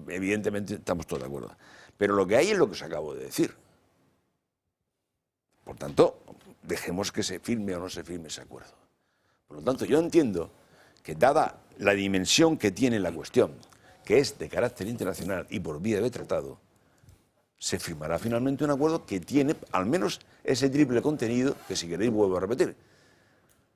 Speaker 3: evidentemente estamos todos de acuerdo. Pero lo que hay es lo que os acabo de decir. Por tanto, dejemos que se firme o no se firme ese acuerdo. Por lo tanto, yo entiendo que dada la dimensión que tiene la cuestión, que es de carácter internacional y por vía de tratado, se firmará finalmente un acuerdo que tiene al menos ese triple contenido que, si queréis, vuelvo a repetir.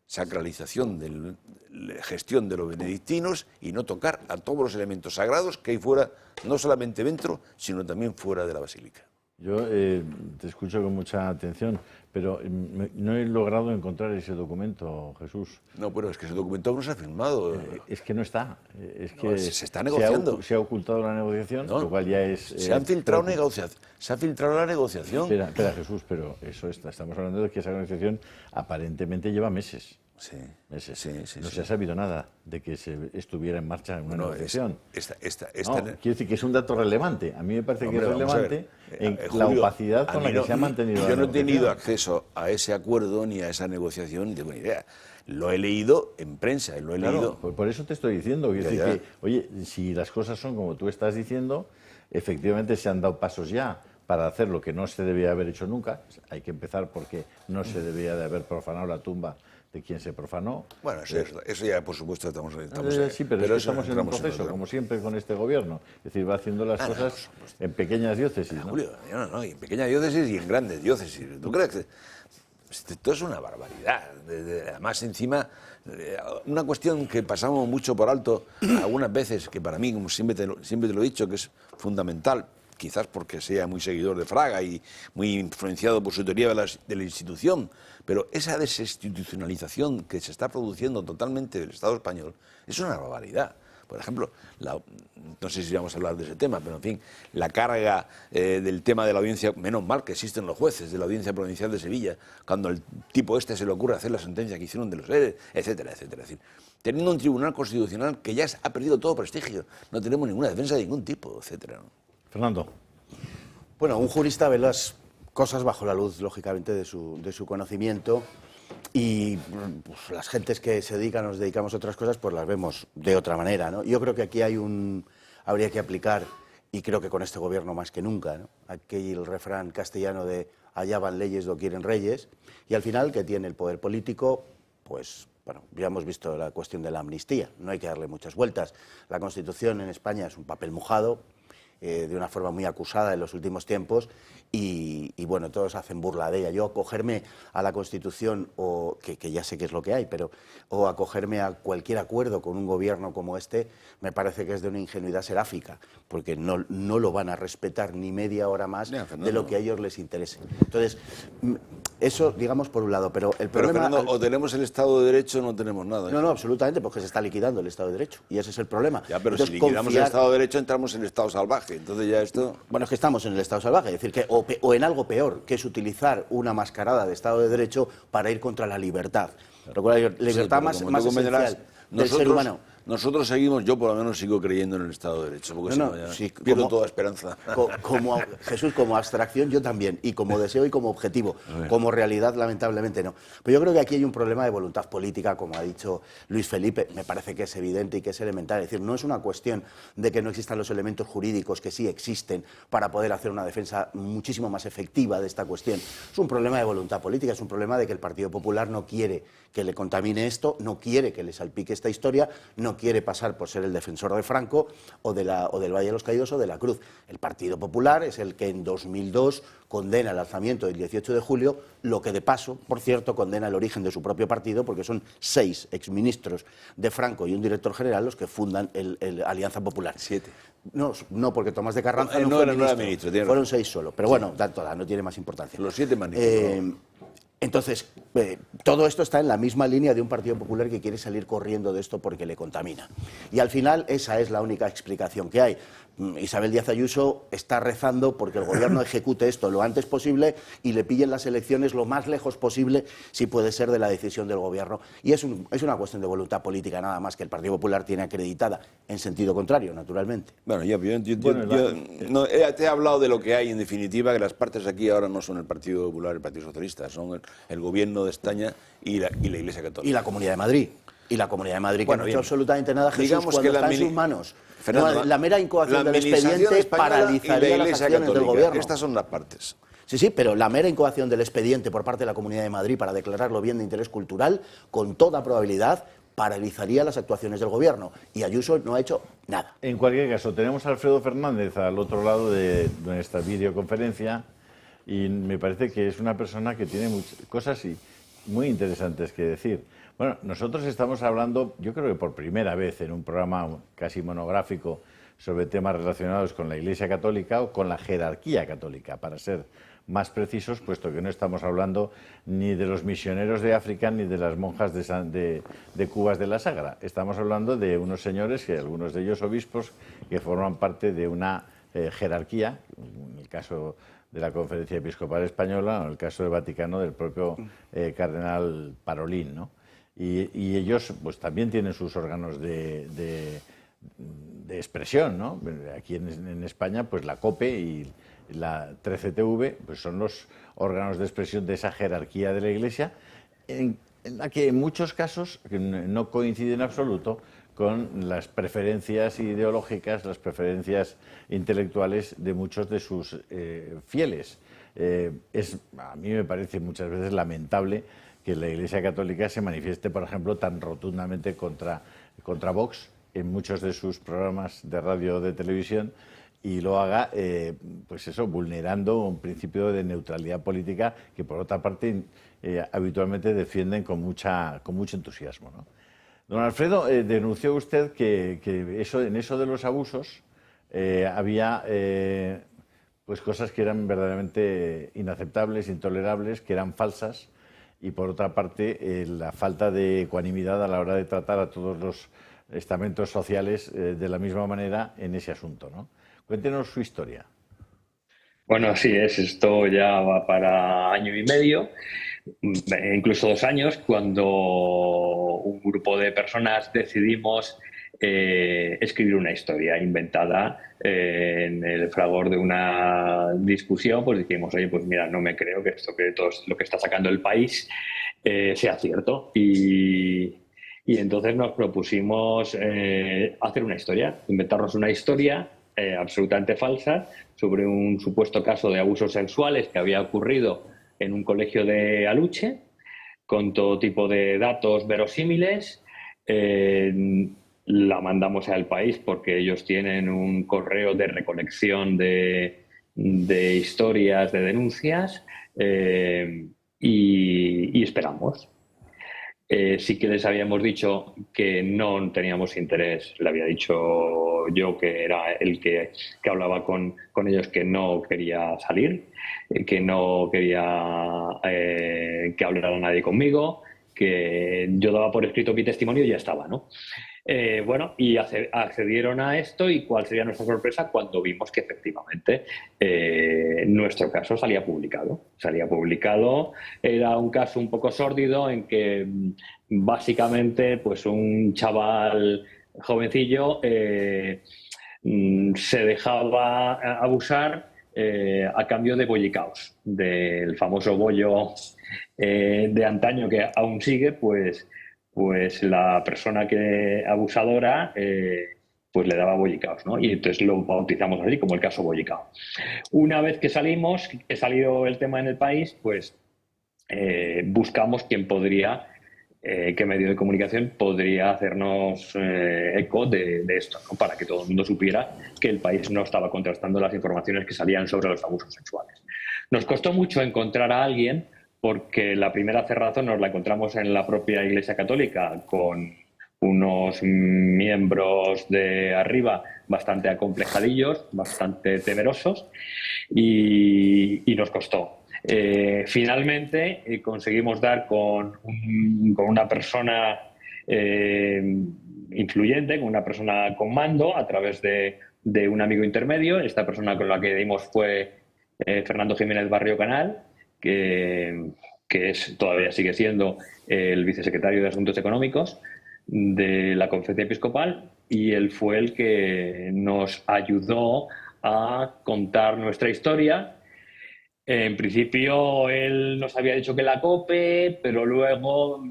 Speaker 3: Sacralización de la gestión de los benedictinos y no tocar a todos los elementos sagrados que hay fuera, no solamente dentro, sino también fuera de la basílica.
Speaker 1: Yo te escucho con mucha atención, pero no he logrado encontrar ese documento, Jesús.
Speaker 3: No, pero es que ese documento no se ha firmado.
Speaker 1: Es que no está. Es que
Speaker 3: no, se está negociando.
Speaker 1: Se ha ocultado la negociación, lo cual ya es...
Speaker 3: Se ha filtrado la negociación.
Speaker 1: Espera, Jesús, pero eso estamos hablando de que esa negociación aparentemente lleva meses.
Speaker 3: Sí,
Speaker 1: meses.
Speaker 3: Sí,
Speaker 1: no se ha sabido nada de que se estuviera en marcha una negociación.
Speaker 3: Quiero
Speaker 1: decir que es un dato relevante. A mí me parece que es relevante en la opacidad con la que se ha mantenido.
Speaker 3: Yo no he tenido acceso a ese acuerdo ni a esa negociación, ni tengo ni idea. Lo he leído en prensa, lo he leído.
Speaker 1: Por eso te estoy diciendo. Quiero decir que, oye, si las cosas son como tú estás diciendo, efectivamente se han dado pasos ya para hacer lo que no se debía haber hecho nunca. Hay que empezar porque no se debía de haber profanado la tumba de quien se profanó.
Speaker 3: Bueno, eso ya, por supuesto, estamos
Speaker 1: sí, pero estamos en un proceso, como siempre con este gobierno. Es decir, va haciendo las cosas en pequeñas diócesis. ¿no?
Speaker 3: Julio, no, en pequeñas diócesis y en grandes diócesis. ¿Tú crees que esto es una barbaridad? Además, encima, una cuestión que pasamos mucho por alto algunas veces, que para mí, como siempre te lo he dicho, que es fundamental, quizás porque sea muy seguidor de Fraga y muy influenciado por su teoría de la institución, pero esa desinstitucionalización que se está produciendo totalmente del Estado español es una barbaridad. Por ejemplo, no sé si vamos a hablar de ese tema, pero en fin, la carga del tema de la audiencia, menos mal que existen los jueces de la Audiencia Provincial de Sevilla, cuando el tipo se le ocurre hacer la sentencia que hicieron de los ERE, etcétera, etcétera. Es decir, teniendo un tribunal constitucional que ya ha perdido todo prestigio, no tenemos ninguna defensa de ningún tipo, etcétera, ¿no?
Speaker 1: Fernando.
Speaker 4: Bueno, un jurista ve las cosas bajo la luz, lógicamente, de su conocimiento, y pues, las gentes que se dedican, nos dedicamos a otras cosas, pues las vemos de otra manera, ¿no? Yo creo que aquí habría que aplicar, y creo que con este gobierno más que nunca, ¿no? Aquí el refrán castellano de allá van leyes, lo quieren reyes, y al final, que tiene el poder político, pues bueno, ya hemos visto la cuestión de la amnistía, no hay que darle muchas vueltas. La Constitución en España es un papel mojado. de una forma muy acusada en los últimos tiempos y bueno, todos hacen burla de ella. Yo acogerme a la Constitución, o que ya sé que es lo que hay, pero o acogerme a cualquier acuerdo con un gobierno como este, me parece que es de una ingenuidad seráfica, porque no lo van a respetar ni media hora más de lo que a ellos les interese. Entonces, eso, digamos, por un lado, pero el problema...
Speaker 3: Fernando, o tenemos el Estado de Derecho o no tenemos nada.
Speaker 4: No, absolutamente, porque se está liquidando el Estado de Derecho, y ese es el problema.
Speaker 3: Ya, pero
Speaker 4: entonces,
Speaker 3: si liquidamos el Estado de Derecho, entramos en el Estado salvaje, entonces ya esto...
Speaker 4: Bueno, es que estamos en el Estado salvaje, es decir, que o en algo peor, que es utilizar una mascarada de Estado de Derecho para ir contra la libertad. La libertad más esencial del ser humano.
Speaker 3: Nosotros seguimos, yo por lo menos sigo creyendo en el Estado de Derecho, porque pierdo toda esperanza.
Speaker 4: Jesús, como abstracción yo también, y como deseo y como objetivo, como realidad lamentablemente no. Pero yo creo que aquí hay un problema de voluntad política, como ha dicho Luis Felipe, me parece que es evidente y que es elemental. Es decir, no es una cuestión de que no existan los elementos jurídicos que sí existen para poder hacer una defensa muchísimo más efectiva de esta cuestión. Es un problema de voluntad política, es un problema de que el Partido Popular no quiere que le contamine esto, no quiere que le salpique esta historia, no quiere pasar por ser el defensor de Franco o del Valle de los Caídos o de la Cruz. El Partido Popular es el que en 2002 condena el alzamiento del 18 de julio, lo que de paso, por cierto, condena el origen de su propio partido, porque son 6 exministros de Franco y un director general los que fundan el Alianza Popular.
Speaker 3: 7.
Speaker 4: No, porque Tomás de Carranza
Speaker 3: no era ministro.
Speaker 4: Fueron 6 solo, pero bueno, no tiene más importancia.
Speaker 3: Los 7 ministros.
Speaker 4: Entonces, todo esto está en la misma línea de un Partido Popular que quiere salir corriendo de esto porque le contamina. Y al final esa es la única explicación que hay. Isabel Díaz Ayuso está rezando porque el gobierno ejecute esto lo antes posible y le pillen las elecciones lo más lejos posible, si puede ser, de la decisión del gobierno. Y es una cuestión de voluntad política nada más, que el Partido Popular tiene acreditada, en sentido contrario, naturalmente.
Speaker 3: Bueno, yo te he hablado de lo que hay, en definitiva, que las partes aquí ahora no son el Partido Popular y el Partido Socialista, son el gobierno de España y la Iglesia Católica.
Speaker 4: Y la Comunidad de Madrid. Y la Comunidad de Madrid, que no ha hecho absolutamente nada, Jesús,
Speaker 3: digamos
Speaker 4: cuando
Speaker 3: que
Speaker 4: está en sus manos.
Speaker 3: Fernando,
Speaker 4: la mera incoación del expediente paralizaría las acciones del gobierno.
Speaker 3: Estas son las partes.
Speaker 4: Sí, pero la mera incoación del expediente por parte de la Comunidad de Madrid para declararlo bien de interés cultural, con toda probabilidad, paralizaría las actuaciones del gobierno. Y Ayuso no ha hecho nada.
Speaker 1: En cualquier caso, tenemos a Alfredo Fernández al otro lado de nuestra videoconferencia y me parece que es una persona que tiene muchas cosas muy interesantes que decir. Bueno, nosotros estamos hablando, yo creo que por primera vez en un programa casi monográfico sobre temas relacionados con la Iglesia Católica o con la jerarquía católica, para ser más precisos, puesto que no estamos hablando ni de los misioneros de África ni de las monjas de Cubas de la Sagra. Estamos hablando de unos señores, que algunos de ellos obispos, que forman parte de una jerarquía, en el caso de la Conferencia Episcopal Española o en el caso del Vaticano del propio cardenal Parolín, ¿no? Y ellos pues también tienen sus órganos de expresión, ¿no? Aquí en España pues la COPE y la 13TV pues son los órganos de expresión de esa jerarquía de la Iglesia, en la que en muchos casos no coincide en absoluto con las preferencias ideológicas, las preferencias intelectuales de muchos de sus fieles. A mí me parece muchas veces lamentable que la Iglesia Católica se manifieste, por ejemplo, tan rotundamente contra Vox en muchos de sus programas de radio o de televisión, y lo haga, pues eso, vulnerando un principio de neutralidad política que, por otra parte, habitualmente defienden con mucho entusiasmo, ¿no? Don Alfredo, denunció usted que en eso de los abusos había pues cosas que eran verdaderamente inaceptables, intolerables, que eran falsas, y por otra parte la falta de ecuanimidad a la hora de tratar a todos los estamentos sociales de la misma manera en ese asunto, ¿no? Cuéntenos su historia.
Speaker 8: Bueno, así es, esto ya va para año y medio, incluso 2 años, cuando un grupo de personas decidimos escribir una historia inventada en el fragor de una discusión. Pues dijimos, oye, pues mira, no me creo que esto, que todo lo que está sacando el país sea cierto. Y entonces nos propusimos hacer una historia, inventarnos una historia absolutamente falsa sobre un supuesto caso de abusos sexuales que había ocurrido en un colegio de Aluche, con todo tipo de datos verosímiles. la mandamos al país porque ellos tienen un correo de recolección de historias, de denuncias, y esperamos. Sí que les habíamos dicho que no teníamos interés. Le había dicho yo, que era el que hablaba con ellos, que no quería salir, que no quería que hablara nadie conmigo, que yo daba por escrito mi testimonio y ya estaba, ¿no? Bueno, y accedieron a esto. ¿Y cuál sería nuestra sorpresa cuando vimos que efectivamente nuestro caso salía publicado? Salía publicado. Era un caso un poco sórdido en que básicamente pues un chaval jovencillo se dejaba abusar a cambio de bollicaos, del famoso bollo de antaño que aún sigue. Pues la persona abusadora pues le daba bollicaos, ¿no? Y entonces lo bautizamos así como el caso bollicao. Una vez que salió el tema en el país, pues buscamos quién podría, qué medio de comunicación podría hacernos eco de esto, ¿no? Para que todo el mundo supiera que el país no estaba contrastando las informaciones que salían sobre los abusos sexuales. Nos costó mucho encontrar a alguien, porque la primera cerrazón nos la encontramos en la propia Iglesia Católica, con unos miembros de arriba bastante acomplejadillos, bastante temerosos, y nos costó. Finalmente conseguimos dar con una persona influyente, con una persona con mando, a través de un amigo intermedio. Esta persona con la que dimos fue Fernando Jiménez Barrio Canal, que todavía sigue siendo el vicesecretario de Asuntos Económicos de la Conferencia Episcopal, y él fue el que nos ayudó a contar nuestra historia. En principio él nos había dicho que la COPE, pero luego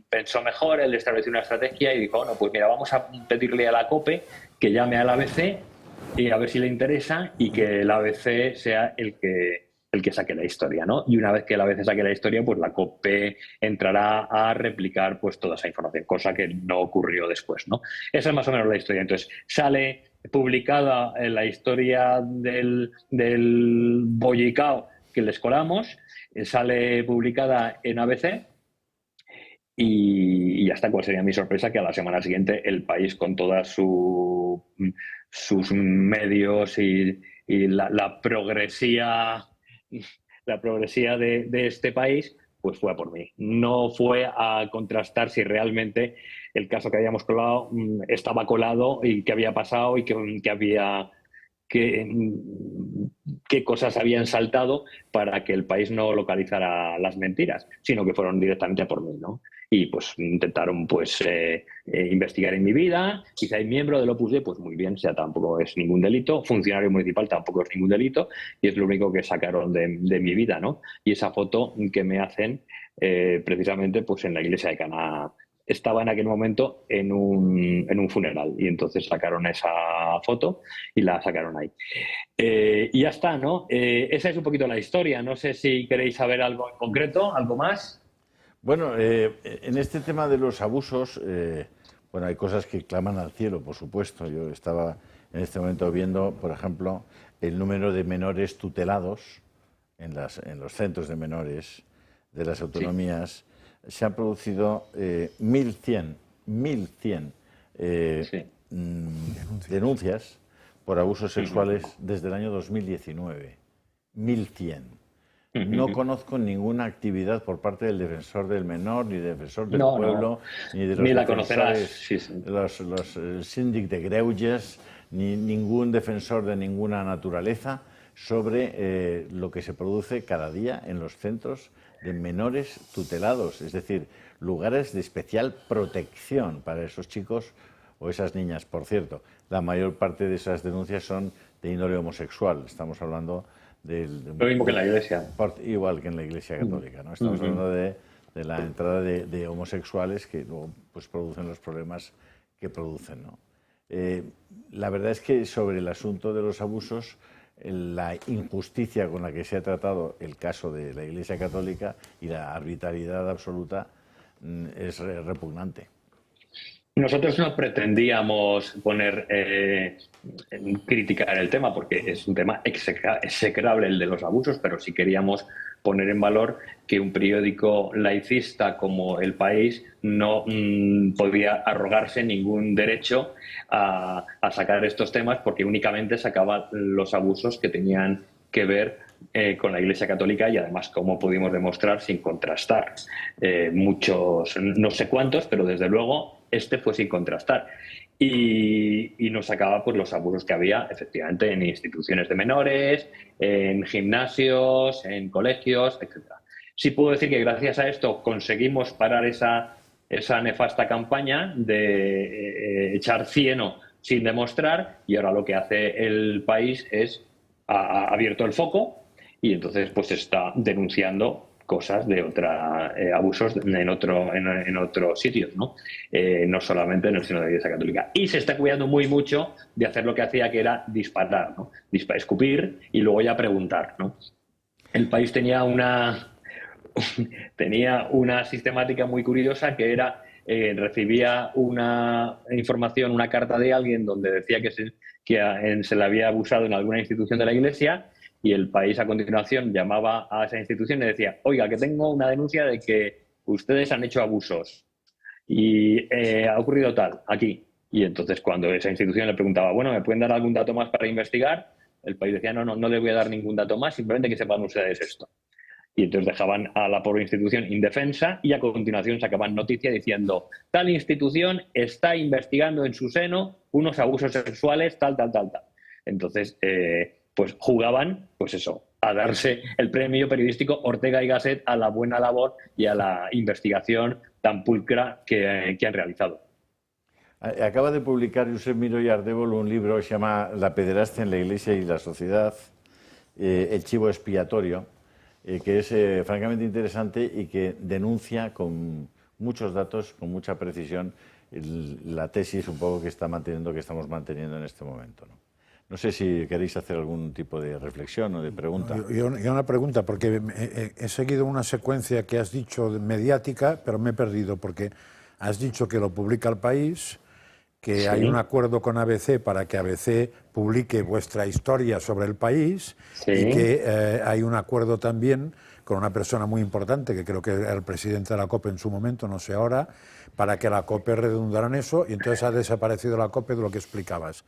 Speaker 8: pensó mejor, él estableció una estrategia y dijo, bueno, pues mira, vamos a pedirle a la COPE que llame al ABC y a ver si le interesa, y que el ABC sea el que saque la historia, ¿no? Y una vez que el ABC saque la historia, pues la COPE entrará a replicar pues toda esa información, cosa que no ocurrió después, ¿no? Esa es más o menos la historia. Entonces sale publicada la historia del bollicao que les colamos, sale publicada en ABC, y hasta cuál sería mi sorpresa, que a la semana siguiente el país, con todas sus medios y la progresía de este país, pues fue a por mí. No fue a contrastar si realmente el caso que habíamos colado estaba colado, y qué había pasado, y qué cosas habían saltado para que el país no localizara las mentiras, sino que fueron directamente a por mí, ¿no? Y pues intentaron pues investigar en mi vida. Quizá hay miembro del Opus Dei, pues muy bien, o sea, tampoco es ningún delito. Funcionario municipal tampoco es ningún delito, y es lo único que sacaron de mi vida, ¿no? Y esa foto que me hacen precisamente pues en la iglesia de Caná. Estaba en aquel momento en un funeral, y entonces sacaron esa foto y la sacaron ahí. Y ya está, ¿no? Esa es un poquito la historia. No sé si queréis saber algo en concreto, algo más.
Speaker 1: Bueno, en este tema de los abusos, bueno, hay cosas que claman al cielo, por supuesto. Yo estaba en este momento viendo, por ejemplo, el número de menores tutelados en los centros de menores de las autonomías. Sí. Se han producido 1.100 denuncias por abusos sexuales desde el año 2019. 1.100. No conozco ninguna actividad por parte del defensor del menor, ni del defensor del pueblo, ni de los
Speaker 8: ni la
Speaker 1: defensores,
Speaker 8: sí.
Speaker 1: el síndic de greuges, ni ningún defensor de ninguna naturaleza sobre lo que se produce cada día en los centros de menores tutelados, es decir, lugares de especial protección para esos chicos o esas niñas. Por cierto, la mayor parte de esas denuncias son de índole homosexual. Estamos hablando
Speaker 8: lo mismo que en la Iglesia.
Speaker 1: Igual que en la Iglesia Católica, ¿no? Estamos hablando de la entrada de homosexuales que luego pues producen los problemas que producen, ¿no? La verdad es que sobre el asunto de los abusos, la injusticia con la que se ha tratado el caso de la Iglesia Católica y la arbitrariedad absoluta es repugnante.
Speaker 8: Nosotros no pretendíamos criticar el tema, porque es un tema execrable el de los abusos, pero sí queríamos poner en valor que un periódico laicista como El País no podía arrogarse ningún derecho a sacar estos temas, porque únicamente sacaba los abusos que tenían que ver con la Iglesia Católica, y además, como pudimos demostrar, sin contrastar. Muchos, no sé cuántos, pero desde luego este fue sin contrastar. Y nos sacaba pues los abusos que había efectivamente en instituciones de menores, en gimnasios, en colegios, etc. Sí puedo decir que gracias a esto conseguimos parar esa nefasta campaña de echar cieno sin demostrar, y ahora lo que hace El País es ha abierto el foco, y entonces pues está denunciando cosas de abusos en otros sitios, ¿no? No solamente en el seno de la Iglesia Católica. Y se está cuidando mucho de hacer lo que hacía, que era disparar, ¿no? Escupir y luego ya preguntar, ¿no? El País tenía una sistemática muy curiosa, que era recibía una información, una carta de alguien donde decía que se le había abusado en alguna institución de la Iglesia, y El País a continuación llamaba a esa institución y decía: oiga, que tengo una denuncia de que ustedes han hecho abusos y ha ocurrido tal aquí. Y entonces, cuando esa institución le preguntaba: bueno, ¿me pueden dar algún dato más para investigar?, El País decía: no le voy a dar ningún dato más, simplemente que sepan ustedes esto. Y entonces dejaban a la pobre institución indefensa, y a continuación sacaban noticia diciendo: tal institución está investigando en su seno unos abusos sexuales, tal. Entonces, pues jugaban, pues eso, a darse el premio periodístico Ortega y Gasset a la buena labor y a la investigación tan pulcra que han realizado.
Speaker 1: Acaba de publicar Josep Miró y Ardèvol un libro que se llama La pederastia en la Iglesia y la sociedad, el chivo expiatorio, que es francamente interesante y que denuncia con muchos datos, con mucha precisión, la tesis un poco que estamos manteniendo en este momento, ¿no? No sé si queréis hacer algún tipo de reflexión o de pregunta.
Speaker 5: Yo una pregunta, porque he seguido una secuencia que has dicho mediática, pero me he perdido, porque has dicho que lo publica El País, que sí, hay un acuerdo con ABC para que ABC publique vuestra historia sobre El País, sí, y que hay un acuerdo también con una persona muy importante, que creo que era el presidente de la COPE en su momento, no sé ahora, para que la COPE redundara en eso, y entonces ha desaparecido la COPE de lo que explicabas.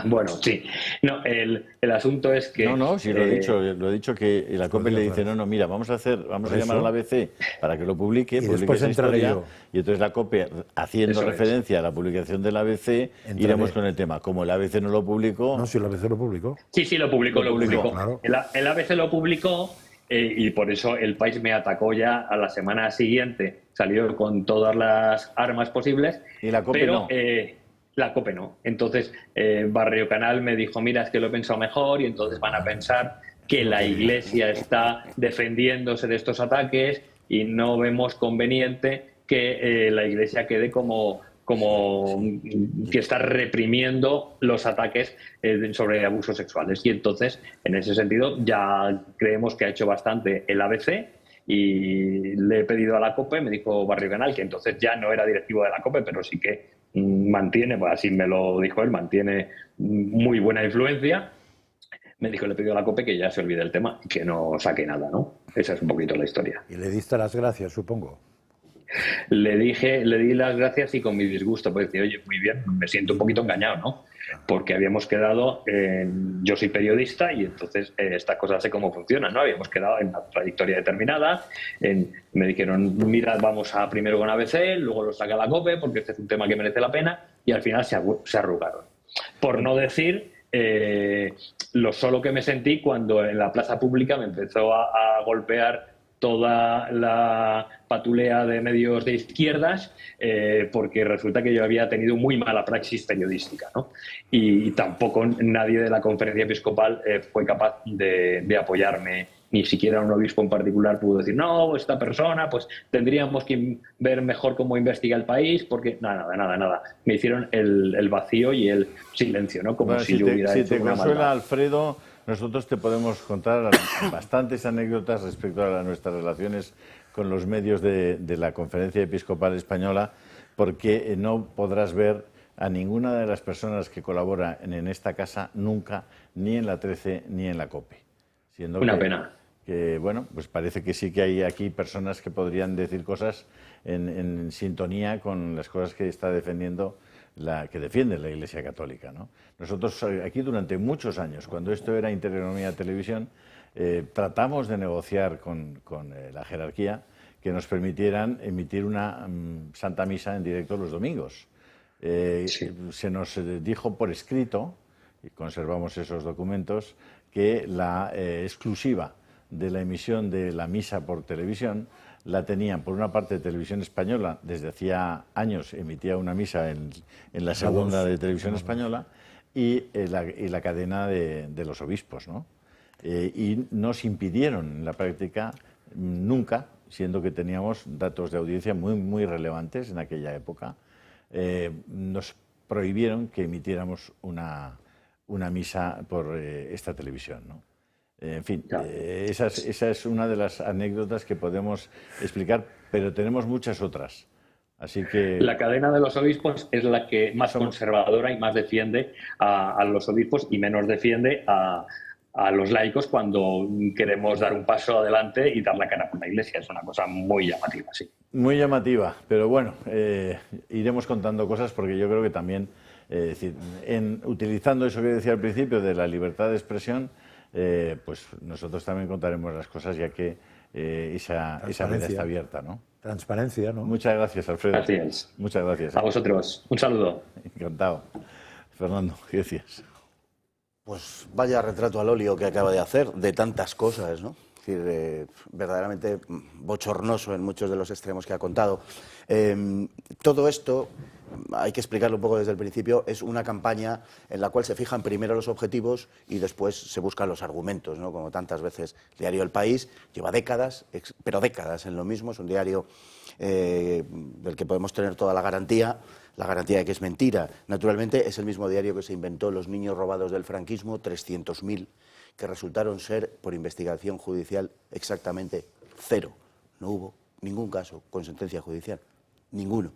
Speaker 8: Bueno, sí. No, el asunto es que...
Speaker 1: No, sí, lo he dicho que la COPE le dice: no, mira, vamos a llamar a la ABC para que lo publique,
Speaker 5: después entraré yo.
Speaker 1: Y entonces la COPE, haciendo referencia a la publicación del ABC, iremos con el tema. Como el ABC no lo publicó...
Speaker 5: No, si el ABC lo publicó.
Speaker 8: Sí, lo publicó.
Speaker 5: Claro.
Speaker 8: El ABC lo publicó, y por eso El País me atacó ya a la semana siguiente. Salió con todas las armas posibles.
Speaker 1: Y la COPE
Speaker 8: pero,
Speaker 1: no.
Speaker 8: La COPE no. Entonces, Barrio Canal me dijo: mira, es que lo he pensado mejor, y entonces van a pensar que la Iglesia está defendiéndose de estos ataques, y no vemos conveniente que la Iglesia quede como que está reprimiendo los ataques sobre abusos sexuales. Y entonces, en ese sentido, ya creemos que ha hecho bastante el ABC, y le he pedido a la COPE, me dijo Barrio Canal, que entonces ya no era directivo de la COPE, pero sí que mantiene, pues así me lo dijo él, mantiene muy buena influencia. Me dijo, le he pedido a la COPE que ya se olvide el tema y que no saque nada, ¿no? Esa es un poquito la historia.
Speaker 5: Y le diste las gracias, supongo.
Speaker 8: Le di las gracias, y con mi disgusto, pues decir: oye, muy bien, me siento un poquito engañado, ¿no? Porque habíamos quedado yo soy periodista, y entonces estas cosas sé cómo funcionan, ¿no? Habíamos quedado en una trayectoria determinada, me dijeron: mira, vamos a primero con ABC, luego lo saca la COPE, porque este es un tema que merece la pena, y al final se arrugaron. Por no decir lo solo que me sentí cuando en la plaza pública me empezó a golpear toda la patulea de medios de izquierdas, porque resulta que yo había tenido muy mala praxis periodística, ¿no? Y tampoco nadie de la conferencia episcopal fue capaz de apoyarme, ni siquiera un obispo en particular pudo decir: no, esta persona, pues tendríamos que ver mejor cómo investiga El País, porque nada. Me hicieron el vacío y el silencio, ¿no? Como si yo hubiera hecho una maldad.
Speaker 1: Si te consuela, Alfredo, nosotros te podemos contar bastantes anécdotas respecto a nuestras relaciones con los medios de la Conferencia Episcopal Española, porque no podrás ver a ninguna de las personas que colaboran en esta casa nunca, ni en la 13 ni en la COPE. Siendo
Speaker 8: Una pena.
Speaker 1: Que, bueno, pues parece que sí que hay aquí personas que podrían decir cosas en sintonía con las cosas que está defendiendo que defiende la Iglesia Católica, ¿no? Nosotros aquí durante muchos años, cuando esto era Intereconomía Televisión, tratamos de negociar con la jerarquía que nos permitieran emitir una Santa Misa en directo los domingos.
Speaker 8: Sí.
Speaker 1: Se nos dijo por escrito, y conservamos esos documentos, que la exclusiva de la emisión de la misa por televisión la tenían, por una parte, Televisión Española, desde hacía años emitía una misa en la segunda de Televisión Española, y la cadena de los obispos, ¿no? Y nos impidieron en la práctica nunca, siendo que teníamos datos de audiencia muy, muy relevantes en aquella época, nos prohibieron que emitiéramos una misa por esta televisión, ¿no? En fin, esa es una de las anécdotas que podemos explicar, pero tenemos muchas otras. Así que
Speaker 8: la cadena de los obispos es la que más conservadora y más defiende a los obispos y menos defiende a los laicos cuando queremos dar un paso adelante y dar la cara por la Iglesia. Es una cosa muy llamativa, sí.
Speaker 1: Muy llamativa, pero bueno, iremos contando cosas porque yo creo que también, decir, utilizando eso que decía al principio de la libertad de expresión, pues nosotros también contaremos las cosas, ya que esa veda está abierta, ¿no?
Speaker 5: Transparencia, ¿no?
Speaker 1: Muchas gracias, Alfredo.
Speaker 8: Así es.
Speaker 1: Muchas gracias.
Speaker 8: A vosotros. Un saludo.
Speaker 1: Encantado. Fernando, ¿qué decías?
Speaker 4: Pues vaya retrato al óleo que acaba de hacer de tantas cosas, ¿no? Es decir, verdaderamente bochornoso en muchos de los extremos que ha contado. Todo esto, hay que explicarlo un poco desde el principio, es una campaña en la cual se fijan primero los objetivos y después se buscan los argumentos, ¿no? Como tantas veces. El diario El País lleva décadas, pero décadas en lo mismo, es un diario del que podemos tener toda la garantía de que es mentira. Naturalmente es el mismo diario que se inventó los niños robados del franquismo, 300.000, que resultaron ser, por investigación judicial, exactamente 0. No hubo ningún caso con sentencia judicial, ninguno.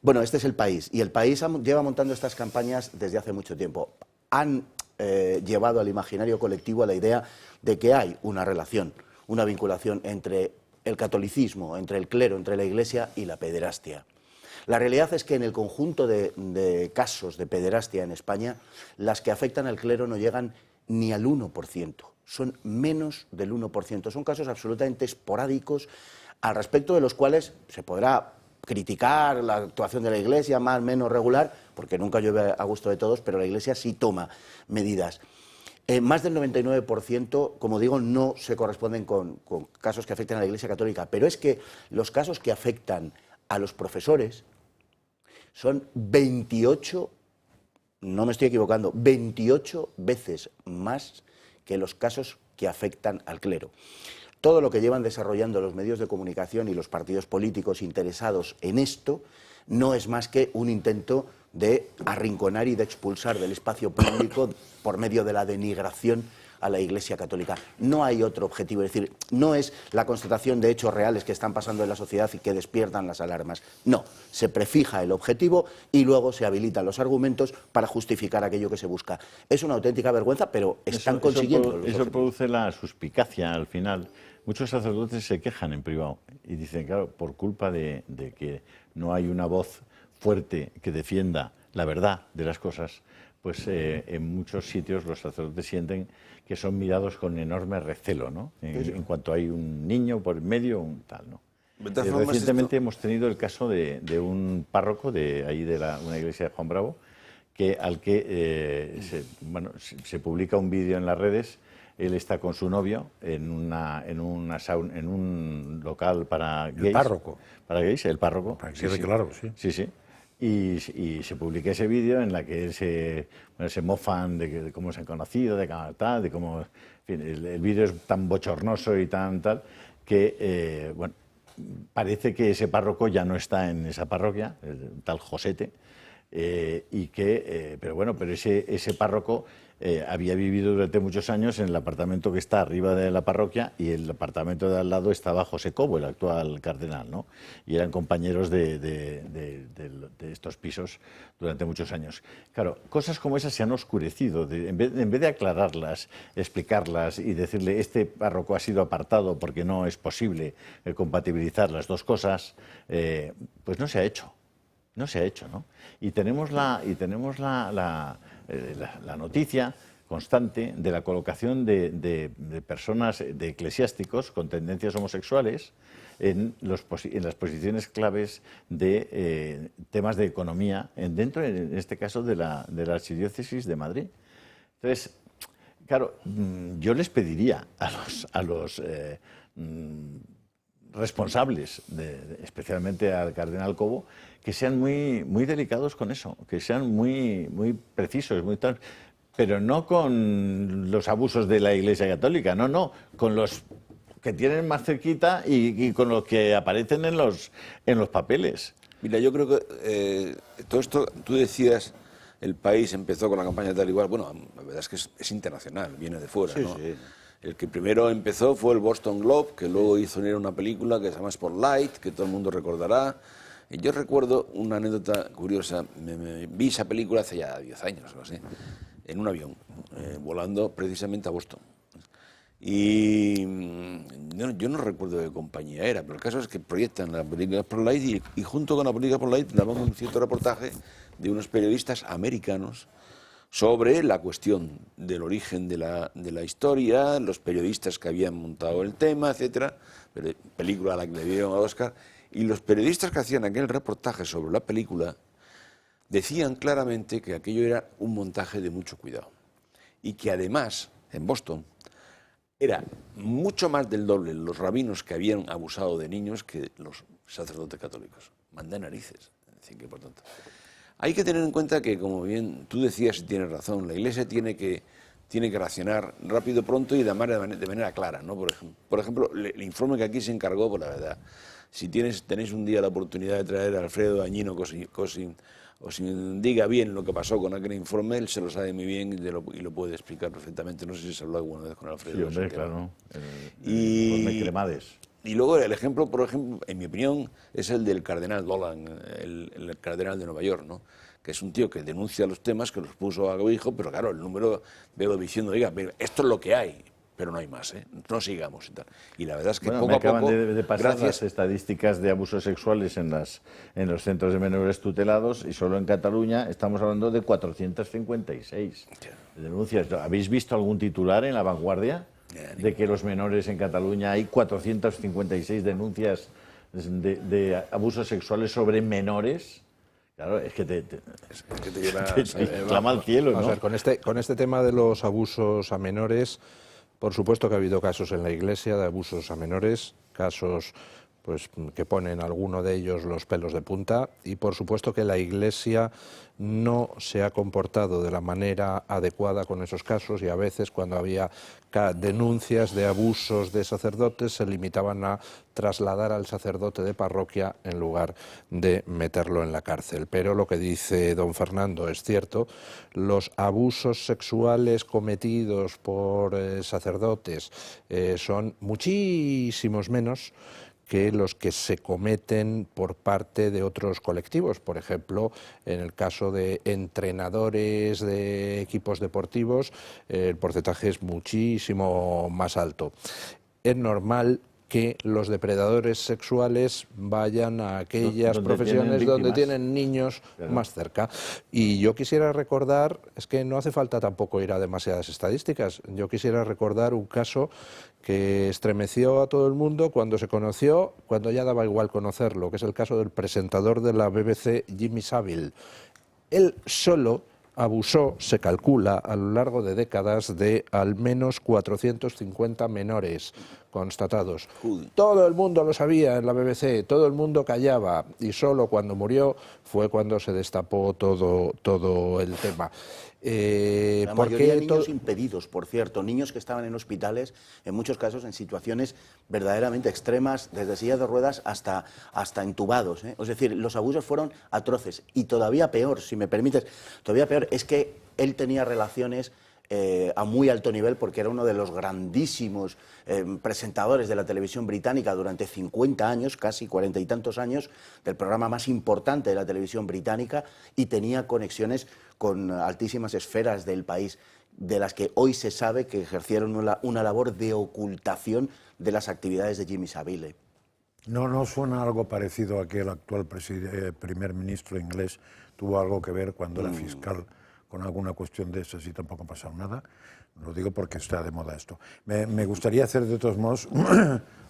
Speaker 4: Bueno, este es El País, y El País lleva montando estas campañas desde hace mucho tiempo. Han llevado al imaginario colectivo a la idea de que hay una relación, una vinculación entre el catolicismo, entre el clero, entre la Iglesia y la pederastia. La realidad es que en el conjunto de casos de pederastia en España, las que afectan al clero no llegan ni al 1%, son menos del 1%. Son casos absolutamente esporádicos, al respecto de los cuales se podrá criticar la actuación de la Iglesia, más o menos regular, porque nunca llueve a gusto de todos, pero la Iglesia sí toma medidas. Más del 99%, como digo, no se corresponden con casos que afectan a la Iglesia Católica, pero es que los casos que afectan a los profesores son 28, no me estoy equivocando, 28 veces más que los casos que afectan al clero. Todo lo que llevan desarrollando los medios de comunicación y los partidos políticos interesados en esto no es más que un intento de arrinconar y de expulsar del espacio público por medio de la denigración a la Iglesia Católica. No hay otro objetivo, es decir, no es la constatación de hechos reales que están pasando en la sociedad y que despiertan las alarmas. No, se prefija el objetivo y luego se habilitan los argumentos para justificar aquello que se busca. Es una auténtica vergüenza, pero están consiguiendo.
Speaker 1: Eso produce la suspicacia al final. Muchos sacerdotes se quejan en privado y dicen, claro, por culpa de que no hay una voz fuerte que defienda la verdad de las cosas, pues en muchos sitios los sacerdotes sienten que son mirados con enorme recelo, ¿no? En cuanto hay un niño por medio, un tal, ¿no? Recientemente hemos tenido el caso de un párroco de ahí de una iglesia de Juan Bravo, al que se publica un vídeo en las redes. Él está con su novio en un local para gays.
Speaker 5: El párroco.
Speaker 1: Para gays, el párroco.
Speaker 5: Para que quede claro, sí.
Speaker 1: Sí, sí. Y se publica ese vídeo en la que se mofan de cómo se han conocido, de tal, de cómo... En fin, el vídeo es tan bochornoso y tan tal que, parece que ese párroco ya no está en esa parroquia, el tal Josete, Pero ese párroco había vivido durante muchos años en el apartamento que está arriba de la parroquia, y el apartamento de al lado estaba José Cobo, el actual cardenal, ¿no? Y eran compañeros de estos pisos durante muchos años. Claro, cosas como esas se han oscurecido. En vez de aclararlas, explicarlas y decirle este párroco ha sido apartado porque no es posible compatibilizar las dos cosas, pues no se ha hecho. No se ha hecho, ¿no? Y tenemos la noticia constante de la colocación de personas, de eclesiásticos con tendencias homosexuales en las posiciones claves de temas de economía, dentro, en este caso, de la Archidiócesis de Madrid. Entonces, claro, yo les pediría a los responsables, especialmente al cardenal Cobo, que sean muy delicados con eso, que sean muy precisos, pero no con los abusos de la Iglesia Católica, no, con los que tienen más cerquita y con los que aparecen en los papeles.
Speaker 3: Mira, yo creo que todo esto, tú decías, el país empezó con la campaña de tal igual, bueno, la verdad es que es internacional, viene de fuera, ¿no?
Speaker 4: Sí.
Speaker 3: El que primero empezó fue el Boston Globe, que luego hizo una película que se llama Spotlight, que todo el mundo recordará. Y yo recuerdo una anécdota curiosa, vi esa película hace ya 10 años o así, en un avión, volando precisamente a Boston. Y yo no recuerdo de qué compañía era, pero el caso es que proyectan la película Spotlight y junto con la película Spotlight daban un cierto reportaje de unos periodistas americanos sobre la cuestión del origen de la historia, los periodistas que habían montado el tema, etcétera, película a la que le dieron a Oscar, y los periodistas que hacían aquel reportaje sobre la película decían claramente que aquello era un montaje de mucho cuidado y que además en Boston era mucho más del doble los rabinos que habían abusado de niños que los sacerdotes católicos. Manda narices, es decir, que por tanto hay que tener en cuenta que, como bien tú decías y tienes razón, la Iglesia tiene que reaccionar rápido, pronto y de manera clara, ¿no? Por ejemplo, el informe que aquí se encargó, por la verdad, si tenéis un día la oportunidad de traer a Alfredo Dañino Cosin, os diga bien lo que pasó con aquel informe, él se lo sabe muy bien y lo puede explicar perfectamente. No sé si se habló alguna vez con Alfredo.
Speaker 1: Sí, hombre, claro.
Speaker 3: El
Speaker 1: informe Cremades.
Speaker 3: Y luego el ejemplo, por ejemplo, en mi opinión, es el del cardenal Dolan, el cardenal de Nueva York, ¿no? Que es un tío que denuncia los temas, que los puso a cobijo, pero claro, el número veo diciendo, oiga, esto es lo que hay, pero no hay más, no sigamos y tal. Y la verdad es que poco a poco,
Speaker 1: de pasar las estadísticas de abusos sexuales en los centros de menores tutelados, y solo en Cataluña estamos hablando de 456 denuncias. ¿Habéis visto algún titular en La Vanguardia de que los menores en Cataluña hay 456 denuncias de abusos sexuales sobre menores? Claro, es que te clama al cielo, ¿no?
Speaker 2: Vamos a ver, con este tema de los abusos a menores, por supuesto que ha habido casos en la Iglesia de abusos a menores, casos pues que ponen alguno de ellos los pelos de punta, y por supuesto que la Iglesia no se ha comportado de la manera adecuada con esos casos, y a veces cuando había denuncias de abusos de sacerdotes se limitaban a trasladar al sacerdote de parroquia en lugar de meterlo en la cárcel. Pero lo que dice don Fernando es cierto, los abusos sexuales cometidos por sacerdotes son muchísimos menos que los que se cometen por parte de otros colectivos. Por ejemplo, en el caso de entrenadores de equipos deportivos, el porcentaje es muchísimo más alto. Es normal que los depredadores sexuales vayan a aquellas profesiones donde tienen niños más cerca. Y yo quisiera recordar, es que no hace falta tampoco ir a demasiadas estadísticas, yo quisiera recordar un caso que estremeció a todo el mundo cuando se conoció, cuando ya daba igual conocerlo, que es el caso del presentador de la BBC, Jimmy Savile. Él solo abusó, se calcula, a lo largo de décadas de al menos 450 menores, constatados. Todo el mundo lo sabía en la BBC, todo el mundo callaba, y solo cuando murió fue cuando se destapó todo el tema.
Speaker 4: La mayoría de niños impedidos, por cierto, niños que estaban en hospitales, en muchos casos en situaciones verdaderamente extremas, desde silla de ruedas hasta entubados, ¿eh? Es decir, los abusos fueron atroces. Y todavía peor, si me permites, todavía peor, es que él tenía relaciones a muy alto nivel, porque era uno de los grandísimos presentadores de la televisión británica durante 50 años, casi 40 y tantos años, del programa más importante de la televisión británica, y tenía conexiones con altísimas esferas del país, de las que hoy se sabe que ejercieron una labor de ocultación de las actividades de Jimmy Savile.
Speaker 5: ¿No suena algo parecido a que el actual primer ministro inglés tuvo algo que ver cuando era fiscal con alguna cuestión de esas y tampoco ha pasado nada? Lo digo porque está de moda esto. Me gustaría hacer de todos modos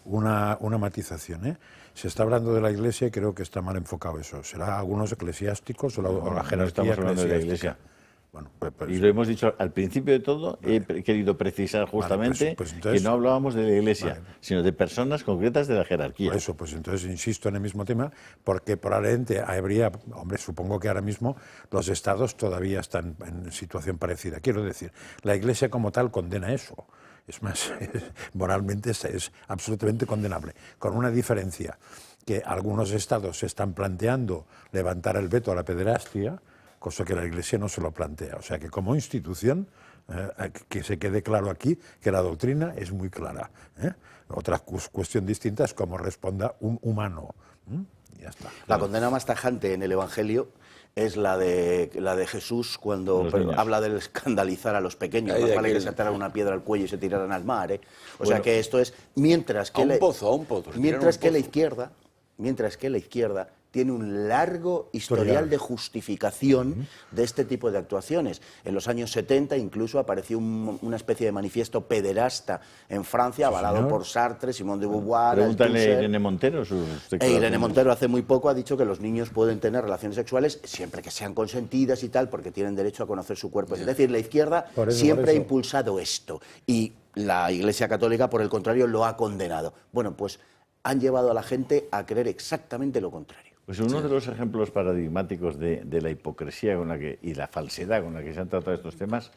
Speaker 5: una matización, ¿eh? Se está hablando de la Iglesia y creo que está mal enfocado eso. ¿Será algunos eclesiásticos o la jerarquía
Speaker 1: estamos hablando de la Iglesia.
Speaker 5: Bueno,
Speaker 1: y lo hemos dicho al principio de todo, he querido precisar justamente
Speaker 5: pues entonces,
Speaker 1: que no hablábamos de la Iglesia, sino de personas concretas de la jerarquía.
Speaker 5: Por eso, pues entonces insisto en el mismo tema, porque probablemente habría, hombre, supongo que ahora mismo los estados todavía están en situación parecida. Quiero decir, la Iglesia como tal condena eso. Es más, moralmente es absolutamente condenable, con una diferencia, que algunos estados se están planteando levantar el veto a la pederastia, cosa que la Iglesia no se lo plantea. O sea que como institución, que se quede claro aquí que la doctrina es muy clara, ¿eh? Otra cuestión distinta es cómo responda un humano. Ya está.
Speaker 4: La condena más tajante en el Evangelio es la de Jesús cuando habla del escandalizar a los pequeños. Más vale que se ataran una piedra al cuello y se tiraran al mar, ¿eh? O sea que esto es mientras que la izquierda tiene un largo historial de justificación de este tipo de actuaciones. En los años 70 incluso apareció una especie de manifiesto pederasta en Francia, avalado por Sartre, Simone de Beauvoir.
Speaker 1: Pregúntale a Irene Montero.
Speaker 4: Irene Montero hace muy poco ha dicho que los niños pueden tener relaciones sexuales siempre que sean consentidas y tal, porque tienen derecho a conocer su cuerpo. Es decir, la izquierda siempre ha impulsado esto, y la Iglesia Católica, por el contrario, lo ha condenado. Bueno, pues han llevado a la gente a creer exactamente lo contrario.
Speaker 1: Pues uno de los ejemplos paradigmáticos de la hipocresía y la falsedad con la que se han tratado estos temas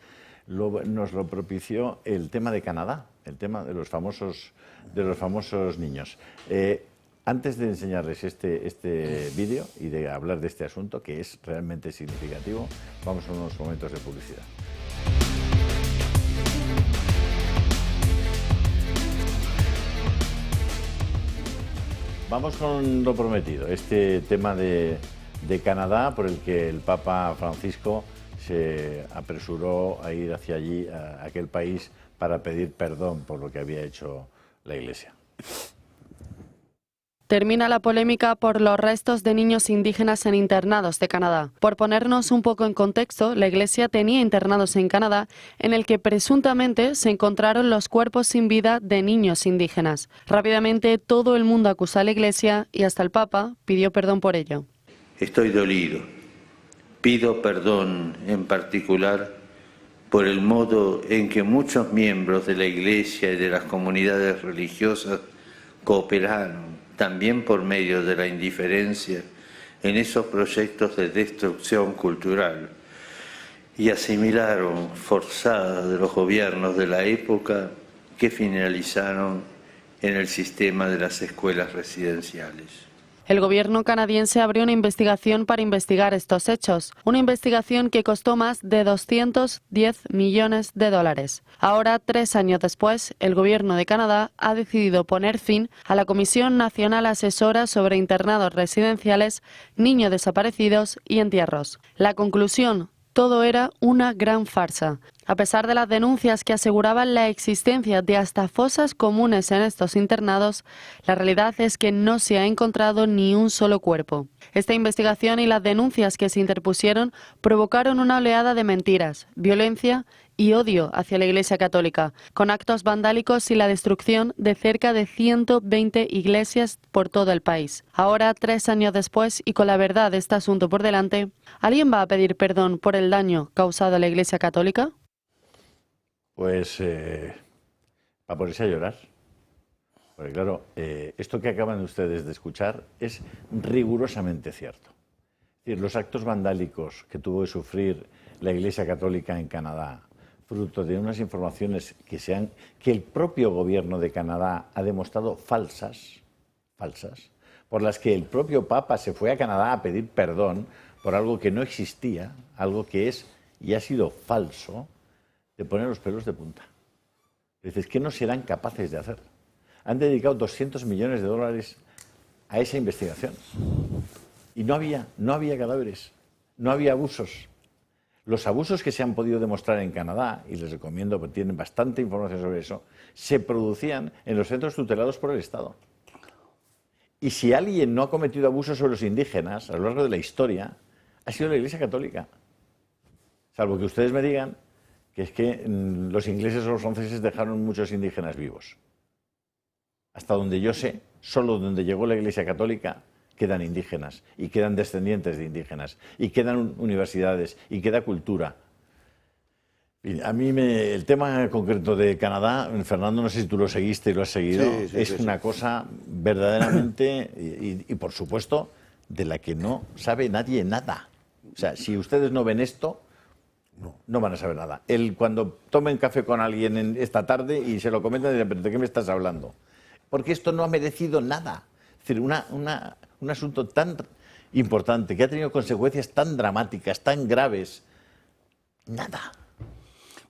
Speaker 1: nos lo propició el tema de Canadá, el tema de los famosos niños. Antes de enseñarles este vídeo y de hablar de este asunto, que es realmente significativo, vamos a unos momentos de publicidad. Vamos con lo prometido, este tema de Canadá, por el que el Papa Francisco se apresuró a ir hacia allí, a aquel país, para pedir perdón por lo que había hecho la Iglesia.
Speaker 9: Termina la polémica por los restos de niños indígenas en internados de Canadá. Por ponernos un poco en contexto, la Iglesia tenía internados en Canadá en el que presuntamente se encontraron los cuerpos sin vida de niños indígenas. Rápidamente todo el mundo acusó a la Iglesia y hasta el Papa pidió perdón por ello.
Speaker 10: Estoy dolido. Pido perdón en particular por el modo en que muchos miembros de la Iglesia y de las comunidades religiosas cooperaron, también por medio de la indiferencia, en esos proyectos de destrucción cultural, y asimilaron forzadas de los gobiernos de la época que finalizaron en el sistema de las escuelas residenciales.
Speaker 9: El gobierno canadiense abrió una investigación para investigar estos hechos, una investigación que costó más de 210 millones de dólares. Ahora, 3 años después, el gobierno de Canadá ha decidido poner fin a la Comisión Nacional Asesora sobre Internados Residenciales, Niños Desaparecidos y Entierros. La conclusión: todo era una gran farsa. A pesar de las denuncias que aseguraban la existencia de hasta fosas comunes en estos internados, la realidad es que no se ha encontrado ni un solo cuerpo. Esta investigación y las denuncias que se interpusieron provocaron una oleada de mentiras, violencia y odio hacia la Iglesia Católica, con actos vandálicos y la destrucción de cerca de 120 iglesias por todo el país. Ahora, 3 años después y con la verdad de este asunto por delante, ¿alguien va a pedir perdón por el daño causado a la Iglesia Católica?
Speaker 1: Pues va a ponerse a llorar. Porque claro, esto que acaban ustedes de escuchar es rigurosamente cierto. Es decir, los actos vandálicos que tuvo que sufrir la Iglesia Católica en Canadá, fruto de unas informaciones que el propio gobierno de Canadá ha demostrado falsas, por las que el propio Papa se fue a Canadá a pedir perdón por algo que no existía, algo que es y ha sido falso, de poner los pelos de punta. Dices, ¿qué no serán capaces de hacer? Han dedicado 200 millones de dólares a esa investigación. Y no había cadáveres, no había abusos. Los abusos que se han podido demostrar en Canadá, y les recomiendo porque tienen bastante información sobre eso, se producían en los centros tutelados por el Estado. Y si alguien no ha cometido abusos sobre los indígenas a lo largo de la historia, ha sido la Iglesia Católica. Salvo que ustedes me digan que es que los ingleses o los franceses dejaron muchos indígenas vivos. Hasta donde yo sé, solo donde llegó la Iglesia Católica quedan indígenas y quedan descendientes de indígenas y quedan universidades y queda cultura. A mí el tema concreto de Canadá, Fernando, no sé si tú lo seguiste y lo has seguido, es una cosa verdaderamente y por supuesto de la que no sabe nadie nada. O sea, si ustedes no ven esto, no van a saber nada. Cuando tomen café con alguien esta tarde y se lo comentan, dirán, ¿pero de qué me estás hablando? Porque esto no ha merecido nada. Es decir, un asunto tan importante, que ha tenido consecuencias tan dramáticas, tan graves, nada.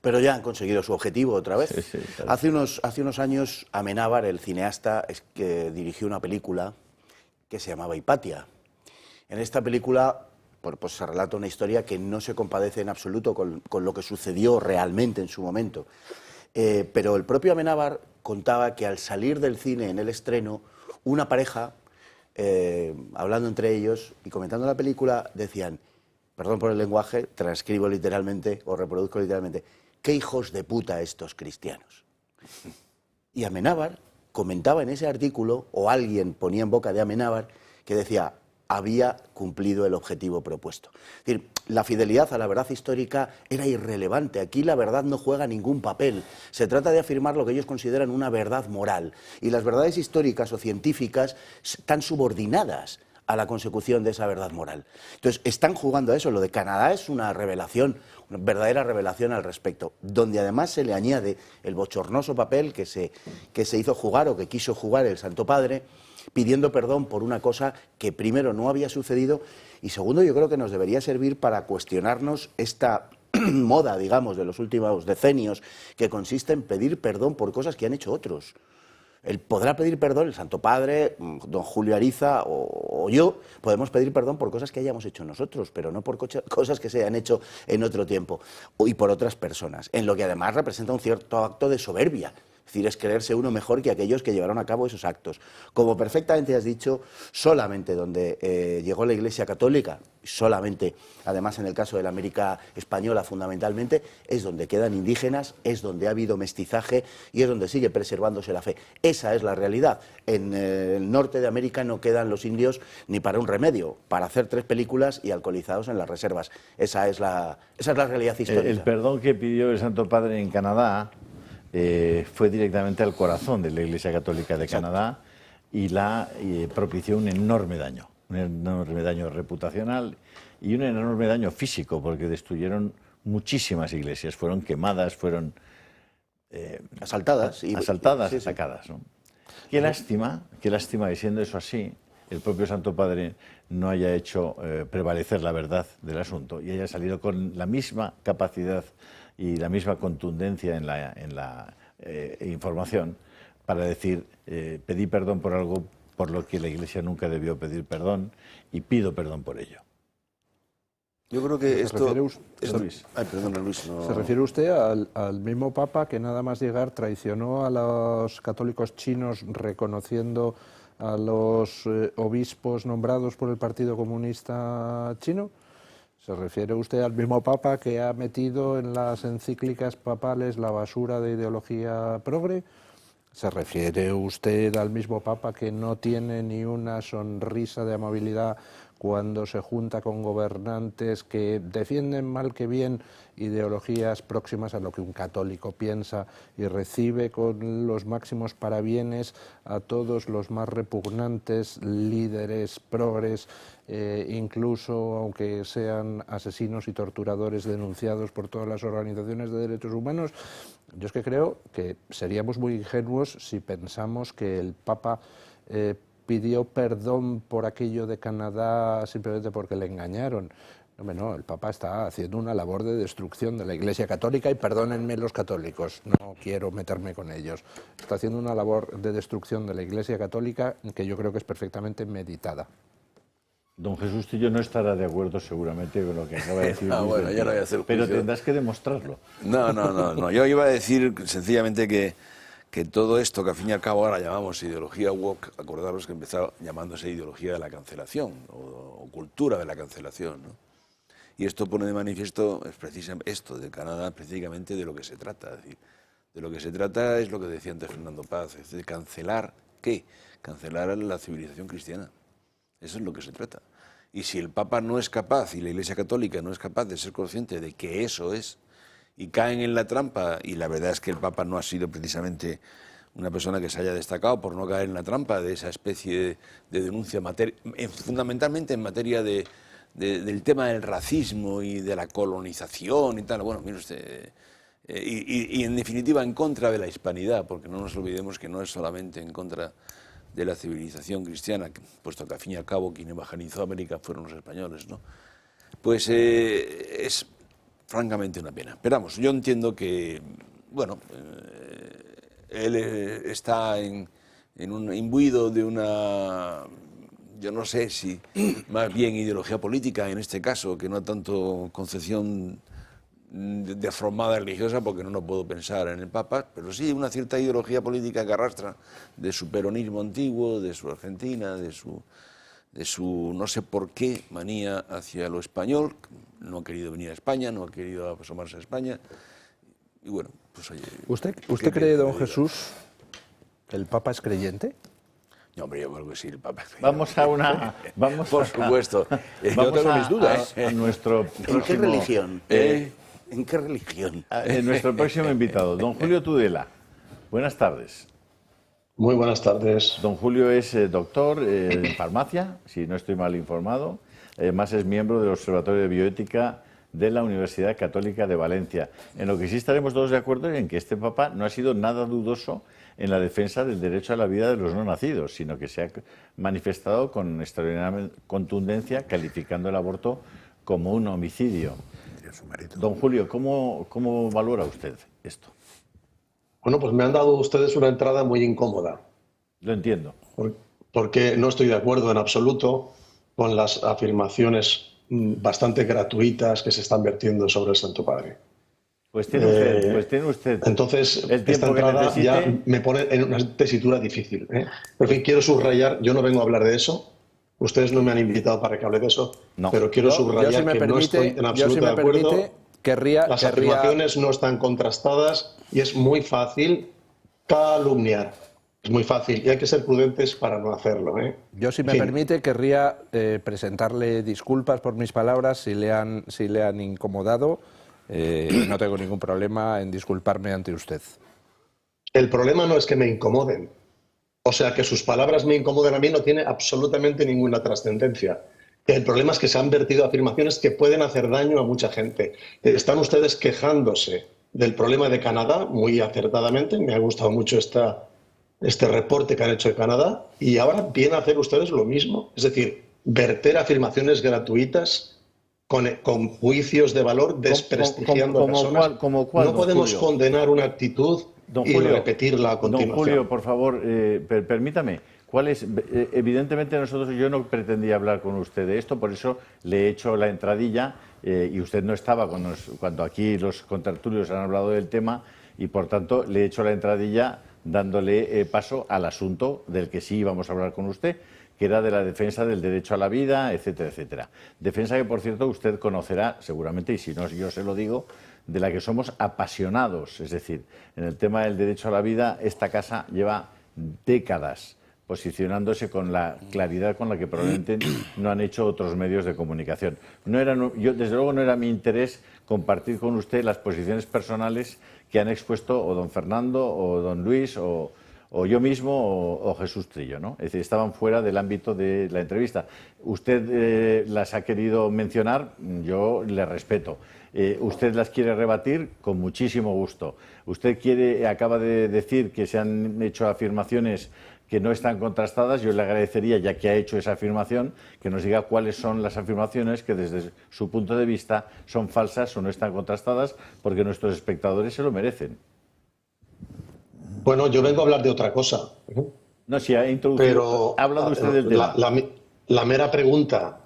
Speaker 4: Pero ya han conseguido su objetivo otra vez.
Speaker 1: Sí, claro.
Speaker 4: Hace unos años, Amenábar, el cineasta, que dirigió una película que se llamaba Hipatia. En esta película pues se relata una historia que no se compadece en absoluto con lo que sucedió realmente en su momento. Pero el propio Amenábar contaba que al salir del cine en el estreno, una pareja, hablando entre ellos y comentando la película, decían, perdón por el lenguaje, transcribo literalmente o reproduzco literalmente, ¡qué hijos de puta estos cristianos! Y Amenábar comentaba en ese artículo, o alguien ponía en boca de Amenábar, que decía, había cumplido el objetivo propuesto. Es decir, la fidelidad a la verdad histórica era irrelevante. Aquí la verdad no juega ningún papel. Se trata de afirmar lo que ellos consideran una verdad moral. Y las verdades históricas o científicas están subordinadas a la consecución de esa verdad moral. Entonces, están jugando a eso. Lo de Canadá es una revelación, una verdadera revelación al respecto, donde además se le añade el bochornoso papel que se hizo jugar o que quiso jugar el Santo Padre, pidiendo perdón por una cosa que primero no había sucedido y segundo yo creo que nos debería servir para cuestionarnos esta moda, digamos, de los últimos decenios que consiste en pedir perdón por cosas que han hecho otros. Él podrá pedir perdón, el Santo Padre, don Julio Ariza o yo, podemos pedir perdón por cosas que hayamos hecho nosotros, pero no por cosas que se hayan hecho en otro tiempo y por otras personas, en lo que además representa un cierto acto de soberbia. Es decir, es creerse uno mejor que aquellos que llevaron a cabo esos actos. Como perfectamente has dicho, solamente donde llegó la Iglesia Católica, solamente, además en el caso de la América española fundamentalmente, es donde quedan indígenas, es donde ha habido mestizaje y es donde sigue preservándose la fe. Esa es la realidad. En el norte de América no quedan los indios ni para un remedio, para hacer 3 películas y alcoholizados en las reservas. Esa es la realidad histórica.
Speaker 1: El perdón que pidió el Santo Padre en Canadá fue directamente al corazón de la Iglesia Católica de Canadá y propició un enorme daño reputacional y un enorme daño físico, porque destruyeron muchísimas iglesias, fueron quemadas, fueron
Speaker 4: asaltadas,
Speaker 1: sacadas, ¿no? Qué lástima que siendo eso así, el propio Santo Padre no haya hecho prevalecer la verdad del asunto y haya salido con la misma capacidad y la misma contundencia en la información para decir, pedí perdón por algo por lo que la Iglesia nunca debió pedir perdón y pido perdón por ello.
Speaker 3: Yo creo que
Speaker 2: ¿Se refiere usted al mismo Papa que nada más llegar traicionó a los católicos chinos reconociendo a los obispos nombrados por el Partido Comunista Chino? ¿Se refiere usted al mismo Papa que ha metido en las encíclicas papales la basura de ideología progre? ¿Se refiere usted al mismo Papa que no tiene ni una sonrisa de amabilidad cuando se junta con gobernantes que defienden mal que bien ideologías próximas a lo que un católico piensa y recibe con los máximos parabienes a todos los más repugnantes líderes progres, incluso aunque sean asesinos y torturadores denunciados por todas las organizaciones de derechos humanos. Yo es que creo que seríamos muy ingenuos si pensamos que el Papa pidió perdón por aquello de Canadá simplemente porque le engañaron. No, el Papa está haciendo una labor de destrucción de la Iglesia Católica y perdónenme los católicos, no quiero meterme con ellos. Está haciendo una labor de destrucción de la Iglesia Católica que yo creo que es perfectamente meditada.
Speaker 1: Don Jesús Trillo no estará de acuerdo seguramente con lo que acaba de decir.
Speaker 3: Bueno, ya no voy a hacer
Speaker 1: pero
Speaker 3: juicio.
Speaker 1: tendrás que demostrarlo.
Speaker 3: No. Yo iba a decir sencillamente que todo esto que al fin y al cabo ahora llamamos ideología woke, acordaros que empezó llamándose ideología de la cancelación o cultura de la cancelación, ¿no? Y esto pone de manifiesto esto de Canadá, precisamente de lo que se trata. Es decir, de lo que se trata es lo que decía antes Fernando Paz, es de cancelar, ¿qué? Cancelar la civilización cristiana. Eso es lo que se trata. Y si el Papa no es capaz, y la Iglesia Católica no es capaz de ser consciente de que eso es, y caen en la trampa, y la verdad es que el Papa no ha sido precisamente una persona que se haya destacado por no caer en la trampa de esa especie de denuncia, fundamentalmente en materia del tema del racismo y de la colonización y tal. Bueno, mire usted, y en definitiva en contra de la hispanidad, porque no nos olvidemos que no es solamente en contra de la civilización cristiana, puesto que al fin y al cabo quien evangelizó América fueron los españoles, ¿no? Pues es francamente una pena. Pero vamos, yo entiendo que, bueno, él está imbuido de una, yo no sé si más bien ideología política en este caso, que no tanto concepción deformada religiosa, porque no puedo pensar en el Papa, pero sí una cierta ideología política que arrastra de su peronismo antiguo, de su Argentina, de su no sé por qué manía hacia lo español. No ha querido venir a España, no ha querido asomarse a España. Y bueno, pues oye...
Speaker 2: ¿Usted cree, don Jesús, que el Papa es creyente?
Speaker 3: No, hombre, yo creo que sí, el Papa es creyente.
Speaker 1: Vamos a una...
Speaker 3: Por supuesto.
Speaker 1: Yo
Speaker 3: tengo mis dudas.
Speaker 1: A nuestro próximo,
Speaker 4: ¿En qué religión? ¿En qué religión?
Speaker 1: Nuestro próximo invitado, don Julio Tudela. Buenas tardes.
Speaker 11: Muy buenas tardes.
Speaker 1: Don Julio es doctor en farmacia, si no estoy mal informado. Además es miembro del Observatorio de Bioética de la Universidad Católica de Valencia. En lo que sí estaremos todos de acuerdo es en que este Papa no ha sido nada dudoso en la defensa del derecho a la vida de los no nacidos, sino que se ha manifestado con extraordinaria contundencia, calificando el aborto como un homicidio. Don Julio, ¿cómo valora usted esto?
Speaker 11: Bueno, pues me han dado ustedes una entrada muy incómoda.
Speaker 1: Lo entiendo.
Speaker 11: Porque no estoy de acuerdo en absoluto con las afirmaciones bastante gratuitas que se están vertiendo sobre el Santo Padre.
Speaker 1: Pues tiene usted.
Speaker 11: Entonces, esta entrada ya me pone en una tesitura difícil. Pero en fin, quiero subrayar, yo no vengo a hablar de eso. Ustedes no me han invitado para que hable de eso, pero quiero subrayar que no estoy en absoluto de acuerdo. Las afirmaciones no están contrastadas y es muy fácil calumniar. Es muy fácil y hay que ser prudentes para no hacerlo.
Speaker 2: Yo, si me permite, querría presentarle disculpas por mis palabras si le han incomodado. No tengo ningún problema en disculparme ante usted.
Speaker 11: El problema no es que me incomoden. O sea, que sus palabras me incomoden a mí no tiene absolutamente ninguna trascendencia. El problema es que se han vertido afirmaciones que pueden hacer daño a mucha gente. Están ustedes quejándose del problema de Canadá, muy acertadamente. Me ha gustado mucho este reporte que han hecho de Canadá. Y ahora vienen a hacer ustedes lo mismo. Es decir, verter afirmaciones gratuitas con juicios de valor desprestigiando a personas.
Speaker 1: ¿Cómo cuál,
Speaker 11: no podemos condenar una actitud y repetirla a continuación.
Speaker 1: Don Julio, por favor, permítame. ¿Cuál es? Evidentemente yo no pretendía hablar con usted de esto, por eso le he hecho la entradilla y usted no estaba cuando aquí los contertulios han hablado del tema y por tanto le he hecho la entradilla dándole paso al asunto del que sí íbamos a hablar con usted, que era de la defensa del derecho a la vida, etcétera, etcétera. Defensa que, por cierto, usted conocerá seguramente, y si no yo se lo digo, de la que somos apasionados. Es decir, en el tema del derecho a la vida, esta casa lleva décadas posicionándose con la claridad con la que probablemente no han hecho otros medios de comunicación. Yo, desde luego, no era mi interés compartir con usted las posiciones personales que han expuesto o don Fernando o don Luis o yo mismo o Jesús Trillo, ¿no? Es decir, estaban fuera del ámbito de la entrevista. Usted las ha querido mencionar, yo le respeto. Usted las quiere rebatir con muchísimo gusto. Usted acaba de decir que se han hecho afirmaciones que no están contrastadas. Yo le agradecería, ya que ha hecho esa afirmación, que nos diga cuáles son las afirmaciones que desde su punto de vista son falsas o no están contrastadas, porque nuestros espectadores se lo merecen.
Speaker 11: Bueno, yo vengo a hablar de otra cosa.
Speaker 1: No, si ha introducido,
Speaker 11: pero
Speaker 1: ha hablado usted del tema.
Speaker 11: La mera pregunta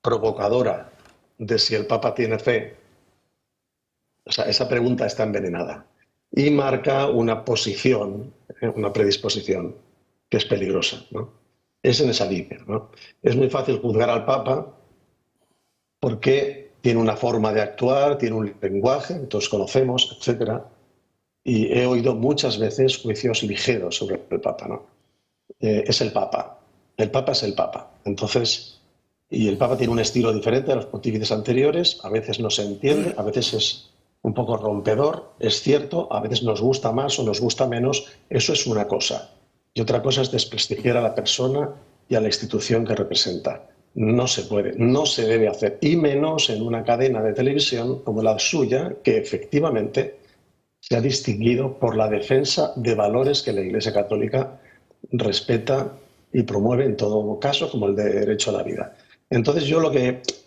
Speaker 11: provocadora de si el Papa tiene fe, o sea, esa pregunta está envenenada y marca una posición, una predisposición que es peligrosa, ¿no? Es en esa línea, ¿no? Es muy fácil juzgar al Papa porque tiene una forma de actuar, tiene un lenguaje que todos conocemos, etcétera. Y he oído muchas veces juicios ligeros sobre el Papa, ¿no? Es el Papa es el Papa. Entonces, y el Papa tiene un estilo diferente a los pontífices anteriores, a veces no se entiende, a veces es un poco rompedor, es cierto, a veces nos gusta más o nos gusta menos, eso es una cosa. Y otra cosa es desprestigiar a la persona y a la institución que representa. No se puede, no se debe hacer, y menos en una cadena de televisión como la suya, que efectivamente se ha distinguido por la defensa de valores que la Iglesia Católica respeta y promueve en todo caso, como el de derecho a la vida. Entonces yo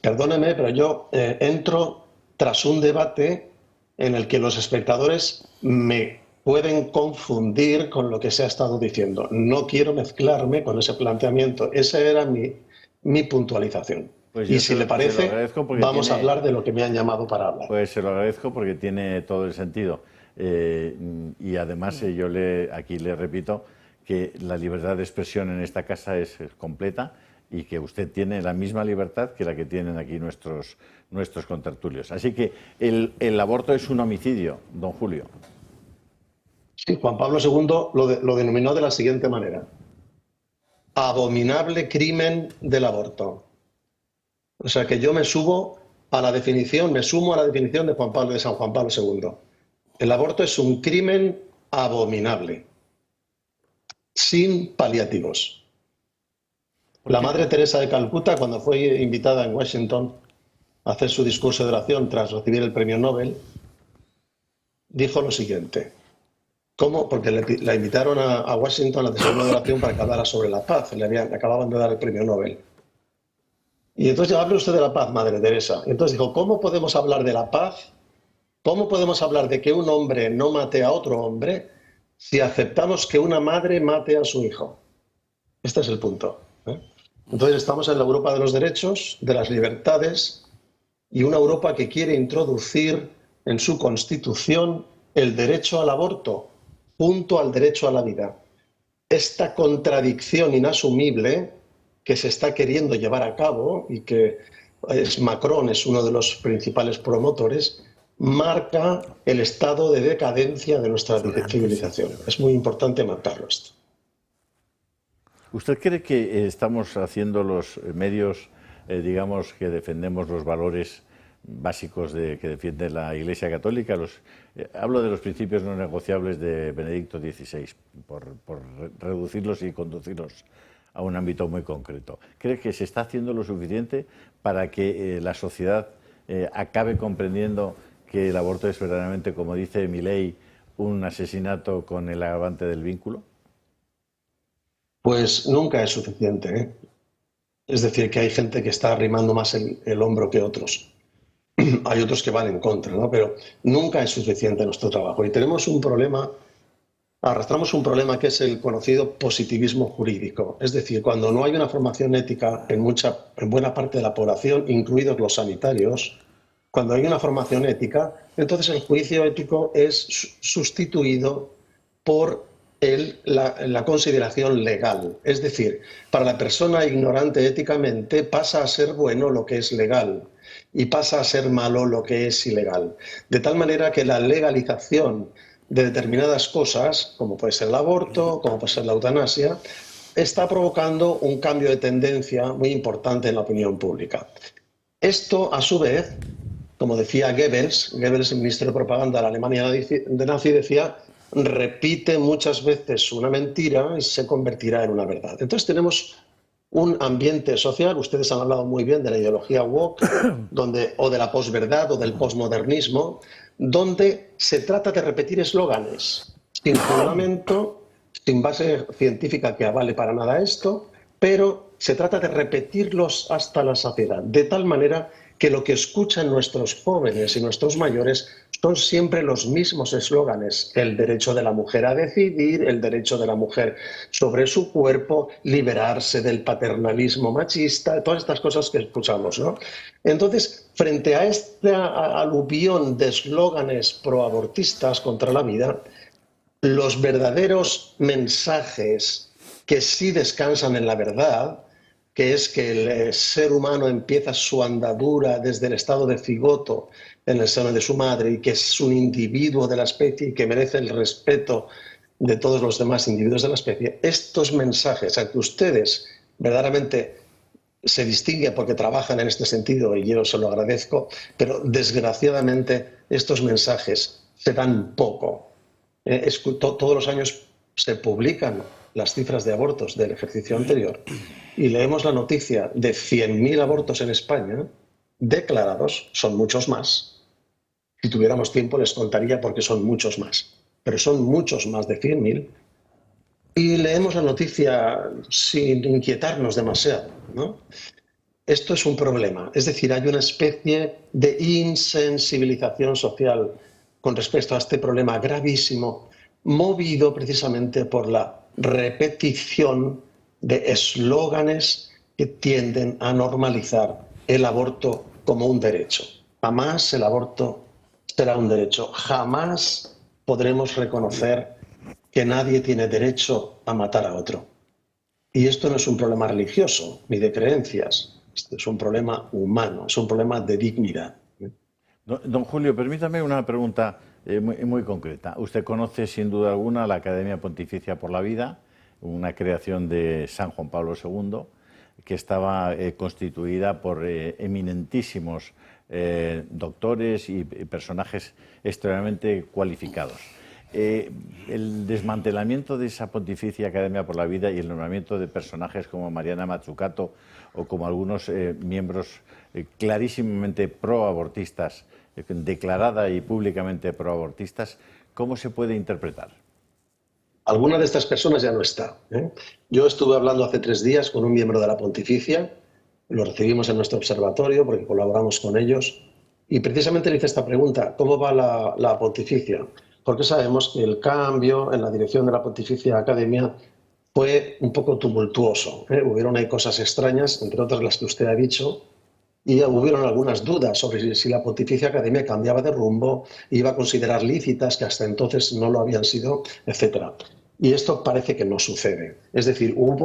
Speaker 11: perdóneme, pero yo entro tras un debate en el que los espectadores me pueden confundir con lo que se ha estado diciendo. No quiero mezclarme con ese planteamiento. Esa era mi puntualización.
Speaker 1: Pues
Speaker 11: y si le parece, vamos a hablar de lo que me han llamado para hablar.
Speaker 1: Pues se lo agradezco porque tiene todo el sentido. Y además aquí le repito que la libertad de expresión en esta casa es completa y que usted tiene la misma libertad que la que tienen aquí nuestros contertulios. Así que el aborto es un homicidio, don Julio.
Speaker 11: Sí, Juan Pablo II lo denominó de la siguiente manera: abominable crimen del aborto. O sea que yo me sumo a la definición de San Juan Pablo II. El aborto es un crimen abominable, sin paliativos. La Madre Teresa de Calcuta, cuando fue invitada en Washington a hacer su discurso de oración tras recibir el premio Nobel, dijo lo siguiente. ¿Cómo? Porque la invitaron a Washington a hacer una oración para que hablara sobre la paz. Le acababan de dar el premio Nobel. Y entonces, hable usted de la paz, Madre Teresa. Y entonces dijo, ¿cómo podemos hablar de la paz? ¿Cómo podemos hablar de que un hombre no mate a otro hombre si aceptamos que una madre mate a su hijo? Este es el punto. Entonces estamos en la Europa de los derechos, de las libertades, y una Europa que quiere introducir en su constitución el derecho al aborto junto al derecho a la vida. Esta contradicción inasumible que se está queriendo llevar a cabo y que Macron es uno de los principales promotores, marca el estado de decadencia de nuestra civilización. Es muy importante marcarlo esto.
Speaker 1: ¿Usted cree que estamos haciendo los medios, digamos, que defendemos los valores básicos que defiende la Iglesia Católica? Hablo de los principios no negociables de Benedicto XVI, por reducirlos y conducirlos a un ámbito muy concreto. ¿Cree que se está haciendo lo suficiente para que la sociedad acabe comprendiendo que el aborto es verdaderamente, como dice Milei, un asesinato con el agravante del vínculo?
Speaker 11: Pues nunca es suficiente, ¿eh? Es decir, que hay gente que está arrimando más el hombro que otros. Hay otros que van en contra, ¿no? Pero nunca es suficiente nuestro trabajo. Y tenemos un problema, arrastramos un problema que es el conocido positivismo jurídico. Es decir, cuando no hay una formación ética en buena parte de la población, incluidos los sanitarios, cuando hay una formación ética, entonces el juicio ético es sustituido por la consideración legal. Es decir, para la persona ignorante éticamente pasa a ser bueno lo que es legal y pasa a ser malo lo que es ilegal. De tal manera que la legalización de determinadas cosas, como puede ser el aborto, como puede ser la eutanasia, está provocando un cambio de tendencia muy importante en la opinión pública. Esto, a su vez, como decía Goebbels, el ministro de propaganda de la Alemania nazi, decía: repite muchas veces una mentira y se convertirá en una verdad. Entonces tenemos un ambiente social, ustedes han hablado muy bien de la ideología woke, o de la posverdad o del posmodernismo, donde se trata de repetir eslóganes sin fundamento, sin base científica que avale para nada esto, pero se trata de repetirlos hasta la saciedad, de tal manera que lo que escuchan nuestros jóvenes y nuestros mayores son siempre los mismos eslóganes: el derecho de la mujer a decidir, el derecho de la mujer sobre su cuerpo, liberarse del paternalismo machista, todas estas cosas que escuchamos, ¿no? Entonces, frente a esta aluvión de eslóganes proabortistas contra la vida, los verdaderos mensajes que sí descansan en la verdad, que es que el ser humano empieza su andadura desde el estado de cigoto en el seno de su madre y que es un individuo de la especie y que merece el respeto de todos los demás individuos de la especie, estos mensajes, a que ustedes verdaderamente se distinguen porque trabajan en este sentido y yo se lo agradezco, pero desgraciadamente estos mensajes se dan poco. Todos los años se publican las cifras de abortos del ejercicio anterior y leemos la noticia de 100.000 abortos en España declarados. Son muchos más. Si tuviéramos tiempo les contaría porque son muchos más, pero son muchos más de 100.000, y leemos la noticia sin inquietarnos demasiado, ¿no? Esto es un problema, es decir, hay una especie de insensibilización social con respecto a este problema gravísimo, movido precisamente por la repetición de eslóganes que tienden a normalizar el aborto como un derecho. Jamás el aborto será un derecho, jamás podremos reconocer que nadie tiene derecho a matar a otro. Y esto no es un problema religioso ni de creencias, esto es un problema humano, es un problema de dignidad.
Speaker 1: Don Julio, permítame una pregunta muy concreta. Usted conoce sin duda alguna la Academia Pontificia por la Vida, una creación de San Juan Pablo II, que estaba constituida por eminentísimos doctores y personajes extremadamente cualificados. El desmantelamiento de esa Pontificia Academia por la Vida y el nombramiento de personajes como Mariana Mazzucato o como algunos miembros clarísimamente proabortistas, declarada y públicamente proabortistas, ¿cómo se puede interpretar?
Speaker 11: Alguna de estas personas ya no está, ¿eh? Yo estuve hablando hace 3 días con un miembro de la Pontificia, lo recibimos en nuestro observatorio porque colaboramos con ellos, y precisamente le hice esta pregunta: ¿cómo va la Pontificia? Porque sabemos que el cambio en la dirección de la Pontificia Academia fue un poco tumultuoso, ¿eh? Hubieron ahí cosas extrañas, entre otras las que usted ha dicho, y hubieron algunas dudas sobre si la Pontificia Academia cambiaba de rumbo, iba a considerar lícitas que hasta entonces no lo habían sido, etc. Y esto parece que no sucede. Es decir, hubo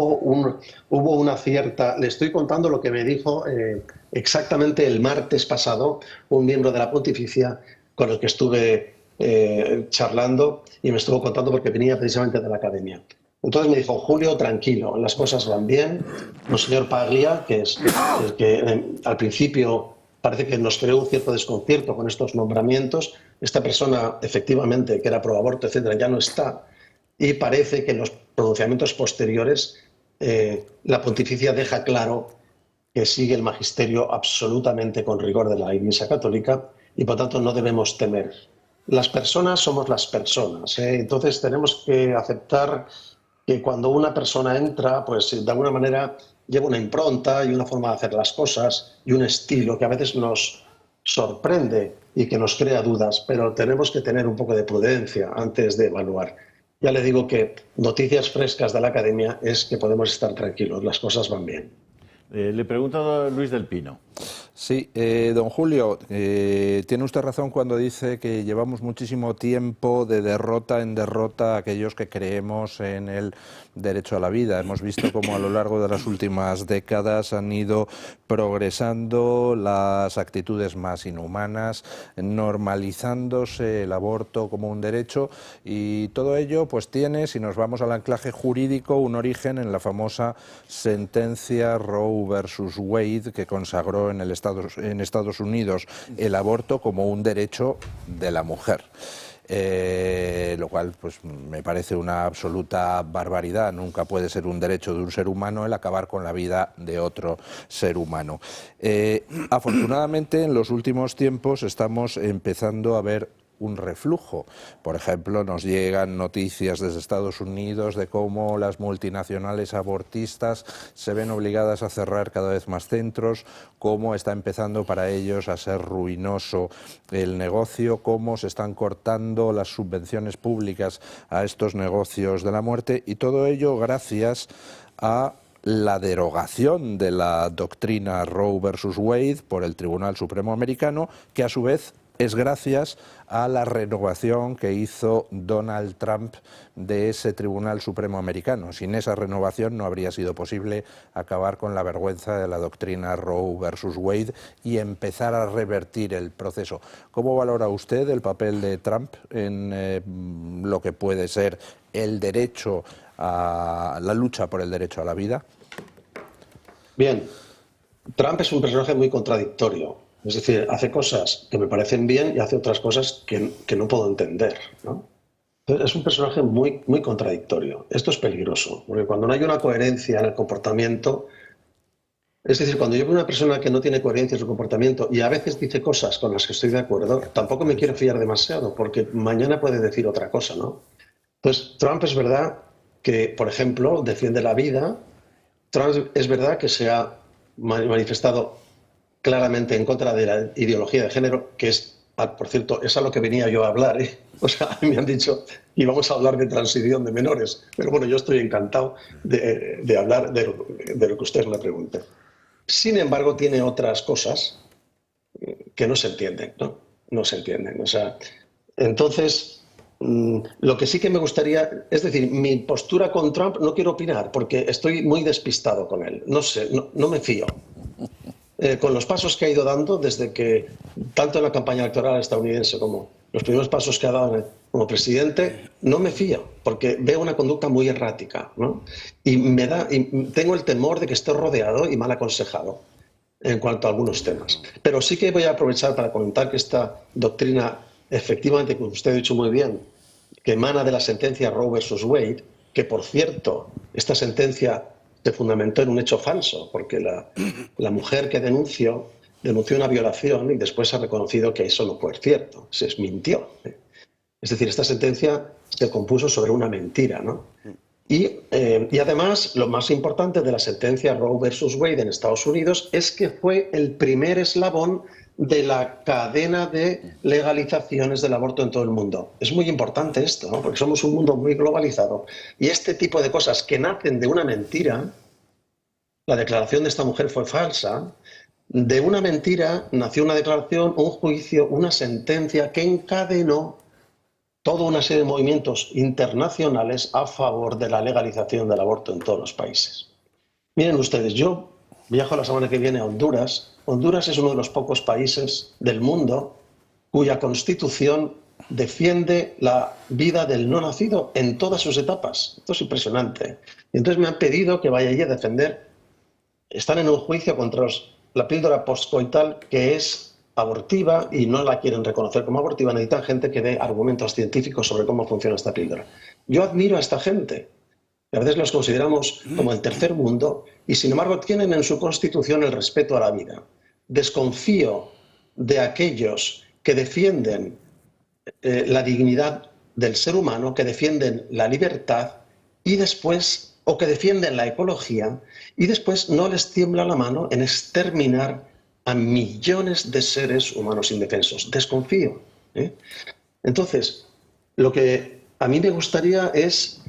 Speaker 11: una cierta... Le estoy contando lo que me dijo exactamente el martes pasado un miembro de la Pontificia con el que estuve charlando, y me estuvo contando porque venía precisamente de la Academia. Entonces me dijo: Julio, tranquilo, las cosas van bien. Monseñor Paglia, que es el que al principio parece que nos creó un cierto desconcierto con estos nombramientos, esta persona efectivamente que era pro aborto, etcétera, ya no está, y parece que en los pronunciamientos posteriores la Pontificia deja claro que sigue el magisterio absolutamente con rigor de la Iglesia Católica y por tanto no debemos temer. Las personas somos las personas, entonces tenemos que aceptar que cuando una persona entra, pues de alguna manera lleva una impronta y una forma de hacer las cosas y un estilo que a veces nos sorprende y que nos crea dudas, pero tenemos que tener un poco de prudencia antes de evaluar. Ya le digo que noticias frescas de la Academia es que podemos estar tranquilos, las cosas van bien.
Speaker 1: Le pregunto a Luis del Pino.
Speaker 2: Sí, don Julio, tiene usted razón cuando dice que llevamos muchísimo tiempo de derrota en derrota aquellos que creemos en el derecho a la vida. Hemos visto cómo a lo largo de las últimas décadas han ido progresando las actitudes más inhumanas, normalizándose el aborto como un derecho, y todo ello pues tiene, si nos vamos al anclaje jurídico, un origen en la famosa sentencia Roe versus Wade, que consagró en Estados Unidos el aborto como un derecho de la mujer. Lo cual pues me parece una absoluta barbaridad. Nunca puede ser un derecho de un ser humano el acabar con la vida de otro ser humano. Afortunadamente, en los últimos tiempos estamos empezando a ver un reflujo. Por ejemplo, nos llegan noticias desde Estados Unidos de cómo las multinacionales abortistas se ven obligadas a cerrar cada vez más centros, cómo está empezando para ellos a ser ruinoso el negocio, cómo se están cortando las subvenciones públicas a estos negocios de la muerte, y todo ello gracias a la derogación de la doctrina Roe versus Wade por el Tribunal Supremo Americano, que a su vez es gracias a la renovación que hizo Donald Trump de ese Tribunal Supremo Americano. Sin esa renovación no habría sido posible acabar con la vergüenza de la doctrina Roe versus Wade y empezar a revertir el proceso. ¿Cómo valora usted el papel de Trump en lo que puede ser el derecho a la lucha por el derecho a la vida?
Speaker 11: Bien, Trump es un personaje muy contradictorio. Es decir, hace cosas que me parecen bien y hace otras cosas que no puedo entender, ¿no? Entonces, es un personaje muy, muy contradictorio. Esto es peligroso, porque cuando no hay una coherencia en el comportamiento, es decir, cuando yo veo una persona que no tiene coherencia en su comportamiento y a veces dice cosas con las que estoy de acuerdo, tampoco me quiero fiar demasiado, porque mañana puede decir otra cosa, ¿no? Entonces, Trump es verdad que, por ejemplo, defiende la vida. Trump es verdad que se ha manifestado claramente en contra de la ideología de género, que es, por cierto, es a lo que venía yo a hablar, ¿eh? O sea, me han dicho que íbamos a hablar de transición de menores, pero bueno, yo estoy encantado de hablar de lo que usted me pregunte. Sin embargo, tiene otras cosas que no se entienden, ¿no? No se entienden. O sea, entonces, lo que sí que me gustaría, es decir, mi postura con Trump no quiero opinar porque estoy muy despistado con él. No sé, no me fío. Con los pasos que ha ido dando desde que, tanto en la campaña electoral estadounidense como los primeros pasos que ha dado como presidente, no me fío, porque veo una conducta muy errática, ¿no? Y tengo el temor de que esté rodeado y mal aconsejado en cuanto a algunos temas. Pero sí que voy a aprovechar para comentar que esta doctrina, efectivamente, como usted ha dicho muy bien, que emana de la sentencia Roe versus Wade, que por cierto, esta sentencia se fundamentó en un hecho falso, porque la mujer que denunció una violación y después ha reconocido que eso no fue cierto, se mintió. Es decir, esta sentencia se compuso sobre una mentira, ¿no? Y además, lo más importante de la sentencia Roe versus Wade en Estados Unidos es que fue el primer eslabón de la cadena de legalizaciones del aborto en todo el mundo. Es muy importante esto, ¿no? Porque somos un mundo muy globalizado. Y este tipo de cosas que nacen de una mentira, la declaración de esta mujer fue falsa, de una mentira nació una declaración, un juicio, una sentencia que encadenó toda una serie de movimientos internacionales a favor de la legalización del aborto en todos los países. Miren ustedes, yo viajo la semana que viene a Honduras. Honduras es uno de los pocos países del mundo cuya constitución defiende la vida del no nacido en todas sus etapas. Esto es impresionante. Y entonces me han pedido que vaya allí a defender. Están en un juicio contra la píldora postcoital, que es abortiva y no la quieren reconocer como abortiva. Necesitan gente que dé argumentos científicos sobre cómo funciona esta píldora. Yo admiro a esta gente. A veces los consideramos como el tercer mundo y sin embargo tienen en su constitución el respeto a la vida. Desconfío de aquellos que defienden la dignidad del ser humano, que defienden la libertad y después, o que defienden la ecología y después no les tiembla la mano en exterminar a millones de seres humanos indefensos. Desconfío, ¿eh? Entonces, lo que a mí me gustaría es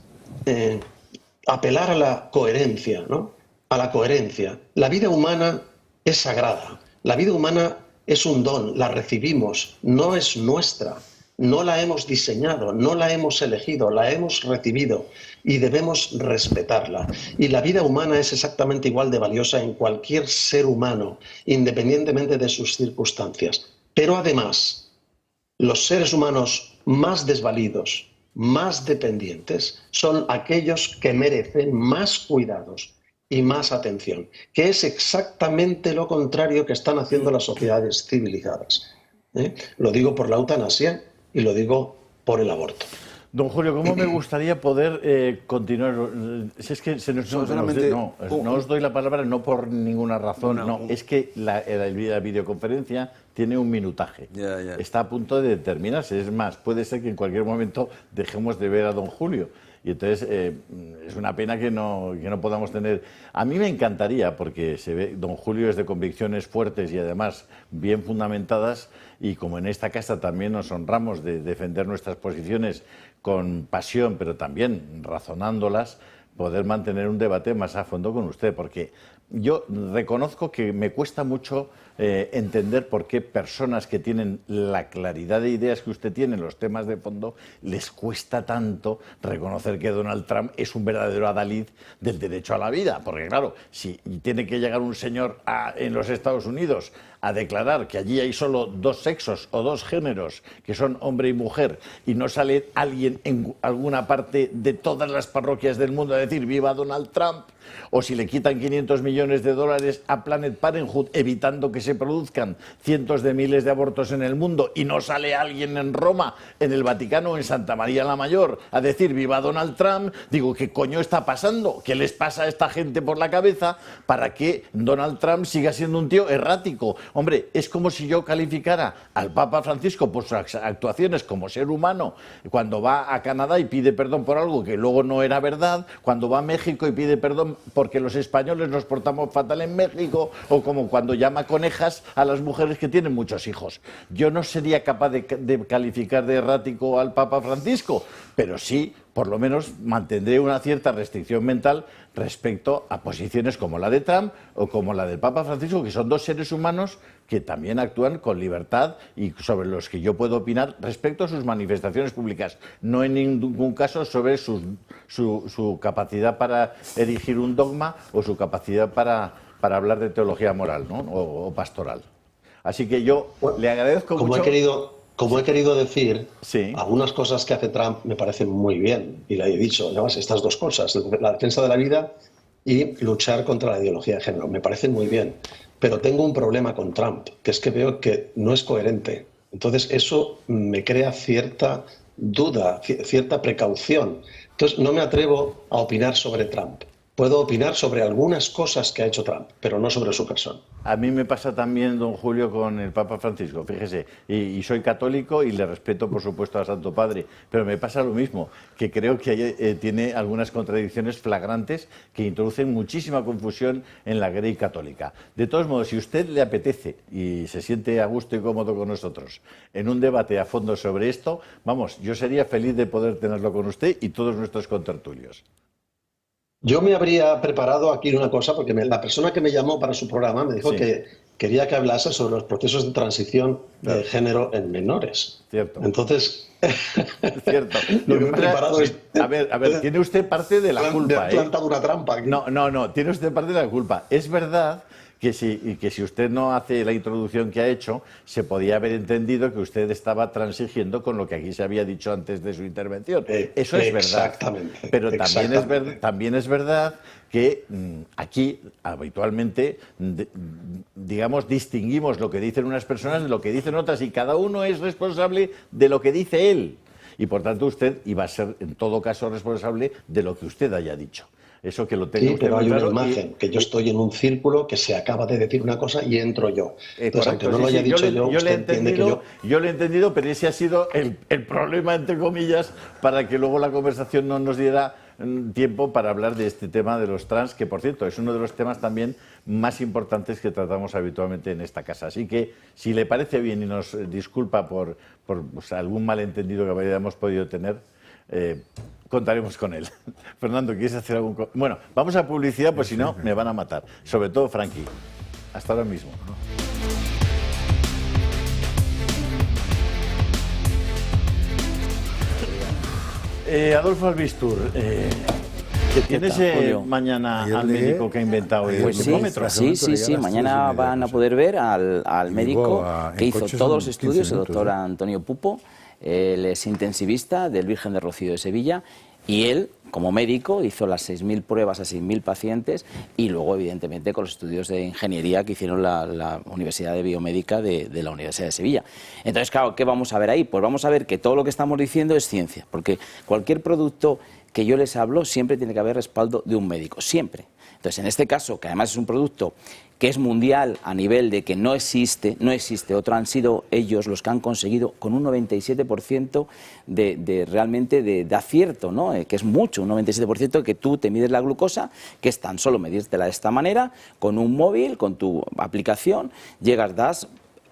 Speaker 11: apelar a la coherencia, ¿no? A la coherencia. La vida humana es sagrada. La vida humana es un don, la recibimos, no es nuestra. No la hemos diseñado, no la hemos elegido, la hemos recibido y debemos respetarla. Y la vida humana es exactamente igual de valiosa en cualquier ser humano, independientemente de sus circunstancias. Pero además, los seres humanos más desvalidos, más dependientes, son aquellos que merecen más cuidados y más atención, que es exactamente lo contrario que están haciendo las sociedades civilizadas. Lo digo por la eutanasia y lo digo por el aborto.
Speaker 1: Don Julio, ¿cómo me gustaría poder continuar? Si es que no os doy la palabra no por ninguna razón, no, es que la videoconferencia tiene un minutaje. Está a punto de terminarse. Es más, puede ser que en cualquier momento dejemos de ver a don Julio. Y entonces es una pena que no podamos tener... A mí me encantaría, porque se ve, don Julio es de convicciones fuertes y además bien fundamentadas, y como en esta casa también nos honramos de defender nuestras posiciones con pasión, pero también razonándolas, poder mantener un debate más a fondo con usted, porque yo reconozco que me cuesta mucho entender por qué personas que tienen la claridad de ideas que usted tiene en los temas de fondo les cuesta tanto reconocer que Donald Trump es un verdadero adalid del derecho a la vida. Porque claro, si tiene que llegar un señor en los Estados Unidos a declarar que allí hay solo dos sexos o dos géneros, que son hombre y mujer, y no sale alguien en alguna parte de todas las parroquias del mundo a decir ¡viva Donald Trump! O si le quitan 500 millones de dólares a Planned Parenthood evitando que se produzcan cientos de miles de abortos en el mundo y no sale alguien en Roma, en el Vaticano o en Santa María la Mayor a decir ¡viva Donald Trump! Digo, ¿qué coño está pasando? ¿Qué les pasa a esta gente por la cabeza para que Donald Trump siga siendo un tío errático? Hombre, es como si yo calificara al Papa Francisco por sus actuaciones como ser humano cuando va a Canadá y pide perdón por algo que luego no era verdad, cuando va a México y pide perdón porque los españoles nos portamos fatal en México, o como cuando llama conejas a las mujeres que tienen muchos hijos. Yo no sería capaz de calificar de errático al Papa Francisco, pero sí, por lo menos, mantendré una cierta restricción mental respecto a posiciones como la de Trump o como la del Papa Francisco, que son dos seres humanos que también actúan con libertad y sobre los que yo puedo opinar respecto a sus manifestaciones públicas, no en ningún caso sobre su capacidad para erigir un dogma o su capacidad para hablar de teología moral, ¿no? o pastoral. Así que yo le agradezco mucho...
Speaker 11: Como he querido decir, algunas cosas que hace Trump me parecen muy bien, y le he dicho, además, estas dos cosas, la defensa de la vida y luchar contra la ideología de género, me parecen muy bien. Pero tengo un problema con Trump, que es que veo que no es coherente. Entonces eso me crea cierta duda, cierta precaución. Entonces no me atrevo a opinar sobre Trump. Puedo opinar sobre algunas cosas que ha hecho Trump, pero no sobre su persona.
Speaker 1: A mí me pasa también, don Julio, con el Papa Francisco, fíjese, y soy católico y le respeto, por supuesto, al Santo Padre, pero me pasa lo mismo, que creo que tiene algunas contradicciones flagrantes que introducen muchísima confusión en la grey católica. De todos modos, si a usted le apetece y se siente a gusto y cómodo con nosotros en un debate a fondo sobre esto, vamos, yo sería feliz de poder tenerlo con usted y todos nuestros contertulios.
Speaker 11: Yo me habría preparado aquí una cosa, porque la persona que me llamó para su programa me dijo que quería que hablase sobre los procesos de transición de género en menores.
Speaker 1: Cierto.
Speaker 11: Entonces,
Speaker 1: cierto. Lo que preparado es... A ver, tiene usted parte de la culpa.
Speaker 11: Me ha plantado una trampa aquí.
Speaker 1: No, tiene usted parte de la culpa. Es verdad que si usted no hace la introducción que ha hecho, se podía haber entendido que usted estaba transigiendo con lo que aquí se había dicho antes de su intervención. Eso es verdad.
Speaker 11: Exactamente.
Speaker 1: Pero también es verdad que aquí habitualmente, digamos, distinguimos lo que dicen unas personas de lo que dicen otras y cada uno es responsable de lo que dice él. Y por tanto usted iba a ser en todo caso responsable de lo que usted haya dicho. Eso que lo tengo.
Speaker 11: Sí, pero hay una imagen, que yo estoy en un círculo que se acaba de decir una cosa y entro yo. Entonces, aunque no lo haya dicho yo, usted entiende que yo...
Speaker 1: Yo lo he entendido, pero ese ha sido el problema, entre comillas, para que luego la conversación no nos diera tiempo para hablar de este tema de los trans, que por cierto es uno de los temas también más importantes que tratamos habitualmente en esta casa. Así que, si le parece bien y nos disculpa por algún malentendido que hayamos podido tener, contaremos con él. Fernando, ¿quieres hacer algún...? Bueno, vamos a publicidad, pues si no, me van a matar. Sobre todo Frankie. Hasta ahora mismo, ¿no? Adolfo Albistur, que tienes mañana al médico que ha inventado el glucómetro.
Speaker 12: Sí, mañana van a poder ver al médico que hizo todos los estudios, el doctor Antonio Pupo. Él es intensivista del Virgen de Rocío de Sevilla y él, como médico, hizo las 6.000 pruebas a 6.000 pacientes y luego, evidentemente, con los estudios de ingeniería que hicieron la Universidad de Biomédica de la Universidad de Sevilla. Entonces, claro, ¿qué vamos a ver ahí? Pues vamos a ver que todo lo que estamos diciendo es ciencia, porque cualquier producto que yo les hablo siempre tiene que haber respaldo de un médico, siempre. Entonces, en este caso, que además es un producto que es mundial a nivel de que no existe otro, han sido ellos los que han conseguido con un 97% realmente de acierto, ¿no? Que es mucho, un 97% que tú te mides la glucosa, que es tan solo medírtela de esta manera, con un móvil, con tu aplicación, llegas,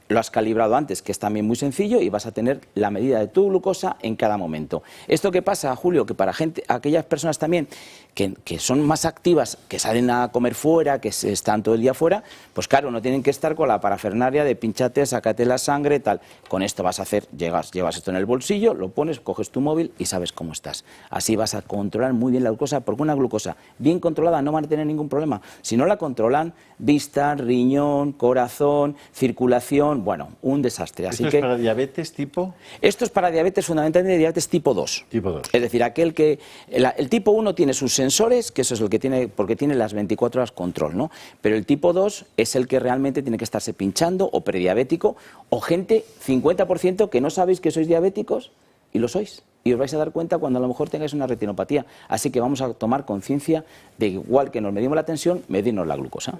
Speaker 12: lo has calibrado antes, que es también muy sencillo, y vas a tener la medida de tu glucosa en cada momento. ¿Esto qué pasa, Julio? Que para aquellas personas también que son más activas, que salen a comer fuera, que están todo el día fuera, pues claro, no tienen que estar con la parafernalia de pinchate, sácate la sangre, tal. Con esto vas a hacer, llevas esto en el bolsillo, lo pones, coges tu móvil y sabes cómo estás. Así vas a controlar muy bien la glucosa, porque una glucosa bien controlada no van a tener ningún problema. Si no la controlan, vista, riñón, corazón, circulación, bueno, un desastre. Así
Speaker 1: ¿Esto es para diabetes tipo?
Speaker 12: Esto es para diabetes, fundamentalmente diabetes tipo 2.
Speaker 1: Tipo 2.
Speaker 12: Es decir, aquel que... El tipo 1 tiene sus sensores, que eso es el que tiene, porque tiene las 24 horas control, ¿no? Pero el tipo 2 es el que realmente tiene que estarse pinchando, o prediabético, o gente, 50% que no sabéis que sois diabéticos y lo sois. Y os vais a dar cuenta cuando a lo mejor tengáis una retinopatía. Así que vamos a tomar conciencia de, igual que nos medimos la tensión, medirnos la glucosa.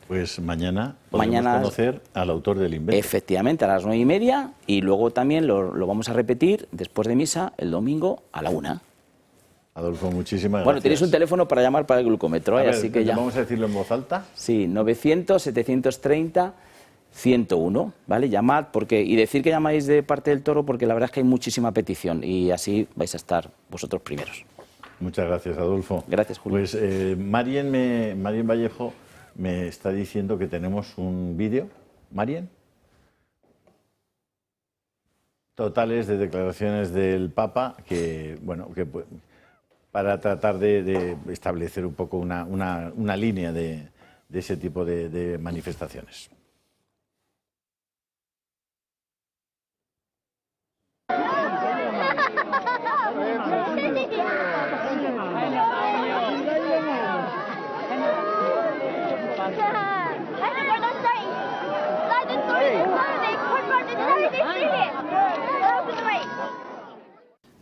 Speaker 1: Pues mañana podemos conocer al autor del invento.
Speaker 12: Efectivamente, a las 9:30, y luego también lo vamos a repetir después de misa el domingo a la 1.
Speaker 1: Adolfo, muchísimas gracias.
Speaker 12: Bueno, tenéis un teléfono para llamar para el glucómetro, así que ya...
Speaker 1: ¿Vamos a decirlo en voz alta?
Speaker 12: Sí, 900-730-101, ¿vale? Llamad y decir que llamáis de parte del Toro, porque la verdad es que hay muchísima petición y así vais a estar vosotros primeros.
Speaker 1: Muchas gracias, Adolfo.
Speaker 12: Gracias, Julio.
Speaker 1: Pues Marien Vallejo me está diciendo que tenemos un vídeo. ¿Marien? Totales de declaraciones del Papa que, bueno, para tratar de establecer un poco una línea de ese tipo de manifestaciones.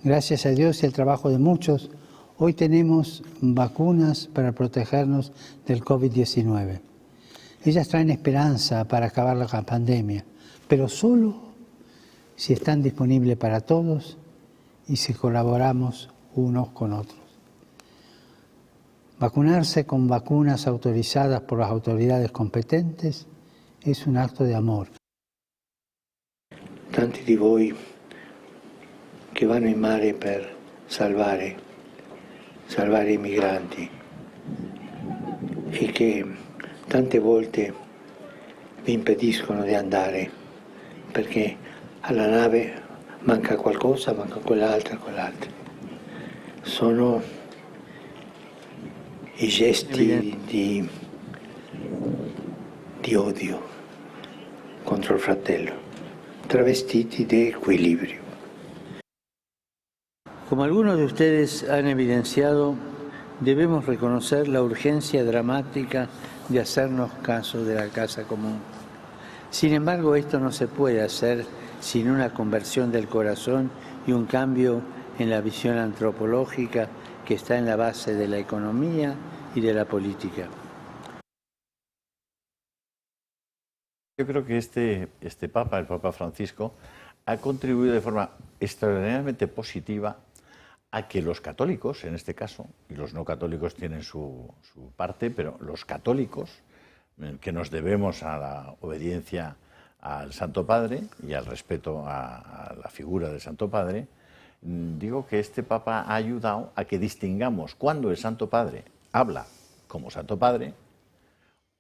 Speaker 13: Gracias a Dios y al trabajo de muchos, hoy tenemos vacunas para protegernos del COVID-19. Ellas traen esperanza para acabar la pandemia, pero solo si están disponibles para todos y si colaboramos unos con otros. Vacunarse con vacunas autorizadas por las autoridades competentes es un acto de amor.
Speaker 14: Tanti di voi che vanno in mare per salvare i migranti e che tante volte vi impediscono di andare perché alla nave manca qualcosa, manca quell'altra. Sono i gesti di odio contro il fratello, travestiti di equilibrio. Como algunos de ustedes han evidenciado, debemos reconocer la urgencia dramática de hacernos caso de la casa común. Sin embargo, esto no se puede hacer sin una conversión del corazón y un cambio en la visión antropológica que está en la base de la economía y de la política.
Speaker 1: Yo creo que este Papa, el Papa Francisco, ha contribuido de forma extraordinariamente positiva a que los católicos, en este caso, y los no católicos tienen su parte, pero los católicos, que nos debemos a la obediencia al Santo Padre y al respeto a la figura del Santo Padre, digo que este Papa ha ayudado a que distingamos cuando el Santo Padre habla como Santo Padre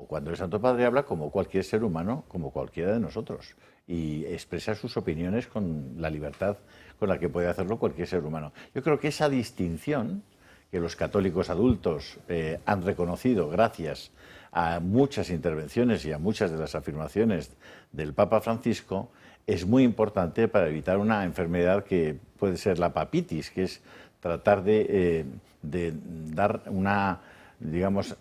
Speaker 1: o cuando el Santo Padre habla como cualquier ser humano, como cualquiera de nosotros, y expresa sus opiniones con la libertad con la que puede hacerlo cualquier ser humano. Yo creo que esa distinción que los católicos adultos han reconocido gracias a muchas intervenciones y a muchas de las afirmaciones del Papa Francisco es muy importante para evitar una enfermedad que puede ser la papitis, que es tratar de dar una, digamos,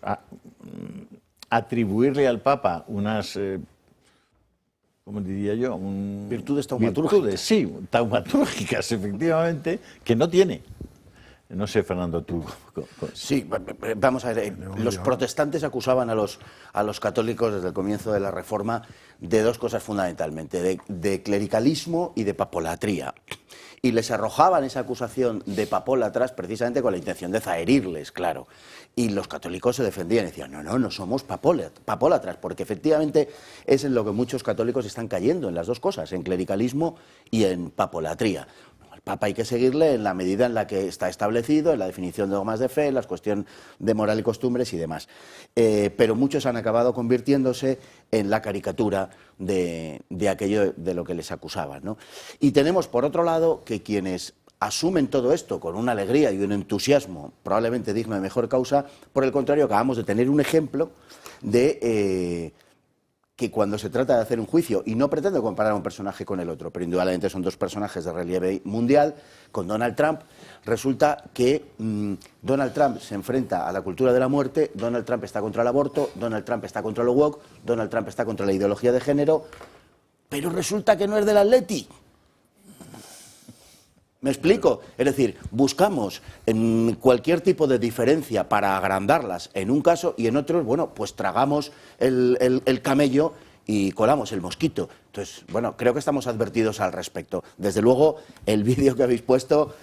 Speaker 1: atribuirle al Papa unas, ¿cómo diría yo?
Speaker 4: Virtudes taumatúrgicas.
Speaker 1: Virtudes, sí, taumatúrgicas, efectivamente, que no tiene. No sé, Fernando, tú...
Speaker 4: Sí, vamos a ver, los protestantes acusaban a los católicos desde el comienzo de la Reforma de dos cosas fundamentalmente, de clericalismo y de papolatría. Y les arrojaban esa acusación de papólatras precisamente con la intención de zaherirles, claro. Y los católicos se defendían y decían, no somos papólatras, porque efectivamente es en lo que muchos católicos están cayendo, en las dos cosas, en clericalismo y en papolatría. Papa hay que seguirle en la medida en la que está establecido, en la definición de dogmas de fe, en la cuestión de moral y costumbres y demás. Pero muchos han acabado convirtiéndose en la caricatura de aquello de lo que les acusaban, ¿no? Y tenemos, por otro lado, que quienes asumen todo esto con una alegría y un entusiasmo probablemente digno de mejor causa, por el contrario, acabamos de tener un ejemplo de... que cuando se trata de hacer un juicio, y no pretendo comparar a un personaje con el otro, pero indudablemente son dos personajes de relieve mundial, con Donald Trump, resulta que Donald Trump se enfrenta a la cultura de la muerte, Donald Trump está contra el aborto, Donald Trump está contra lo woke, Donald Trump está contra la ideología de género, pero resulta que no es del Atleti. ¿Me explico? Es decir, buscamos en cualquier tipo de diferencia para agrandarlas en un caso y en otros, bueno, pues tragamos el camello y colamos el mosquito. Entonces, bueno, creo que estamos advertidos al respecto. Desde luego, el vídeo que habéis puesto,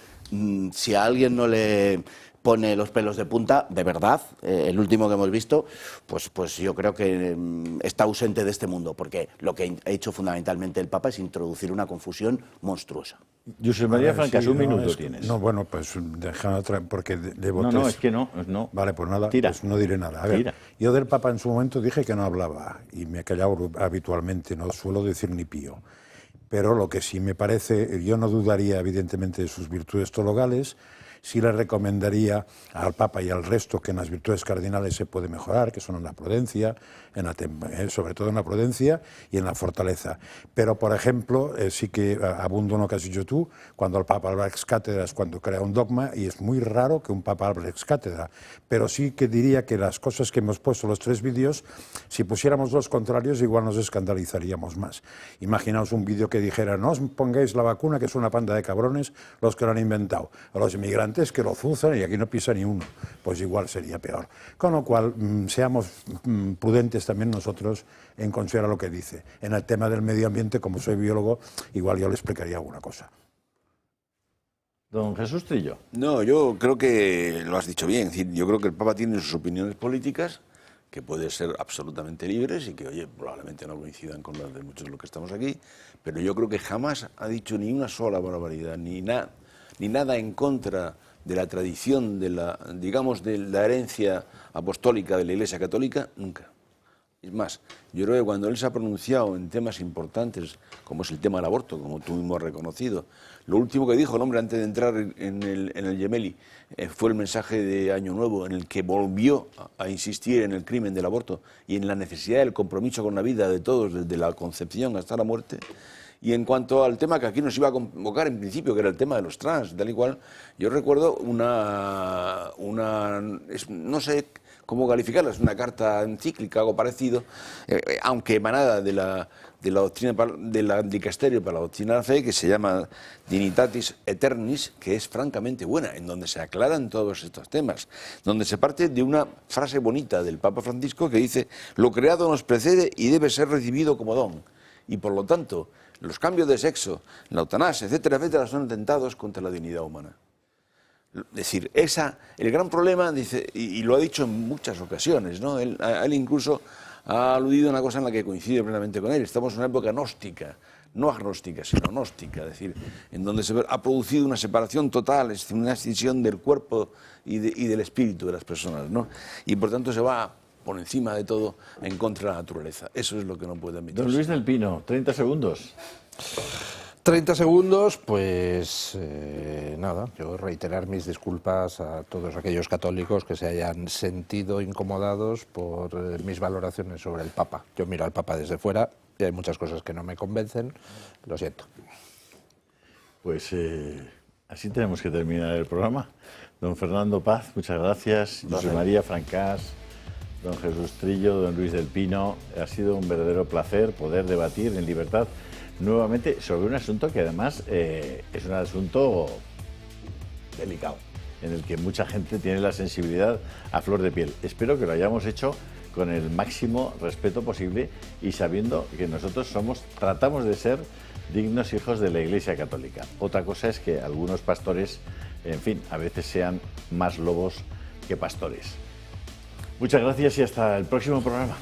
Speaker 4: si a alguien no le pone los pelos de punta, de verdad, el último que hemos visto, pues yo creo que está ausente de este mundo, porque lo que ha hecho fundamentalmente el Papa es introducir una confusión monstruosa.
Speaker 1: José María Francas, un minuto tienes.
Speaker 5: No, bueno, pues déjame porque debo...
Speaker 1: No, es que no.
Speaker 5: Vale, pues nada,
Speaker 1: Tira.
Speaker 5: pues no diré nada. A ver, yo del Papa en su momento dije que no hablaba, y me he callado habitualmente, no suelo decir ni pío. Pero lo que sí me parece, yo no dudaría evidentemente de sus virtudes teologales, sí le recomendaría al Papa y al resto que en las virtudes cardinales se puede mejorar, que son en la prudencia, sobre todo en la prudencia y en la fortaleza. Pero, por ejemplo, sí que abundo en lo que has dicho tú, cuando el Papa habla ex cátedra es cuando crea un dogma, y es muy raro que un Papa hable ex cátedra. Pero sí que diría que las cosas que hemos puesto, los 3 vídeos, si pusiéramos los contrarios, igual nos escandalizaríamos más. Imaginaos un vídeo que dijera, no os pongáis la vacuna, que es una panda de cabrones los que lo han inventado. A los inmigrantes que lo zuzan y aquí no pisa ni uno, pues igual sería peor. Con lo cual, seamos prudentes también nosotros en considerar lo que dice. En el tema del medio ambiente, como soy biólogo, igual yo le explicaría alguna cosa.
Speaker 1: Don Jesús Trillo.
Speaker 3: No, yo creo que lo has dicho bien. Es decir, yo creo que el Papa tiene sus opiniones políticas, que pueden ser absolutamente libres y que, oye, probablemente no coincidan con las de muchos de los que estamos aquí, pero yo creo que jamás ha dicho ni una sola barbaridad, ni nada en contra de la tradición, de la herencia apostólica de la Iglesia Católica, nunca. Es más, yo creo que cuando él se ha pronunciado en temas importantes, como es el tema del aborto, como tú mismo has reconocido, lo último que dijo el hombre antes de entrar en el Gemelli fue el mensaje de Año Nuevo, en el que volvió a insistir en el crimen del aborto y en la necesidad del compromiso con la vida de todos, desde la concepción hasta la muerte. Y en cuanto al tema que aquí nos iba a convocar en principio, que era el tema de los trans, tal y cual, yo recuerdo no sé cómo calificarla, es una carta encíclica, algo parecido, aunque emanada de la doctrina del dicasterio para la doctrina de la fe, que se llama Dignitatis Aeternis, que es francamente buena, en donde se aclaran todos estos temas, donde se parte de una frase bonita del Papa Francisco que dice: lo creado nos precede y debe ser recibido como don, y por lo tanto los cambios de sexo, la eutanasia, etcétera, etcétera, son atentados contra la dignidad humana. Es decir, el gran problema, dice, y lo ha dicho en muchas ocasiones, ¿no? Él incluso ha aludido a una cosa en la que coincide plenamente con él. Estamos en una época gnóstica, no agnóstica, sino gnóstica, es decir, en donde se ha producido una separación total, una escisión del cuerpo y del espíritu de las personas, ¿no? Y por tanto se va por encima de todo, en contra de la naturaleza. Eso es lo que no puede admitirse.
Speaker 1: Don Luis del Pino, 30 segundos.
Speaker 2: 30 segundos, pues nada, yo reiterar mis disculpas a todos aquellos católicos que se hayan sentido incomodados por mis valoraciones sobre el Papa. Yo miro al Papa desde fuera y hay muchas cosas que no me convencen, lo siento.
Speaker 1: Pues así tenemos que terminar el programa. Don Fernando Paz, muchas gracias. José María Francás, don Jesús Trillo, don Luis del Pino. Ha sido un verdadero placer poder debatir en libertad nuevamente sobre un asunto que además es un asunto delicado, en el que mucha gente tiene la sensibilidad a flor de piel. Espero que lo hayamos hecho con el máximo respeto posible y sabiendo que nosotros tratamos de ser dignos hijos de la Iglesia Católica. Otra cosa es que algunos pastores, en fin, a veces sean más lobos que pastores. Muchas gracias y hasta el próximo programa.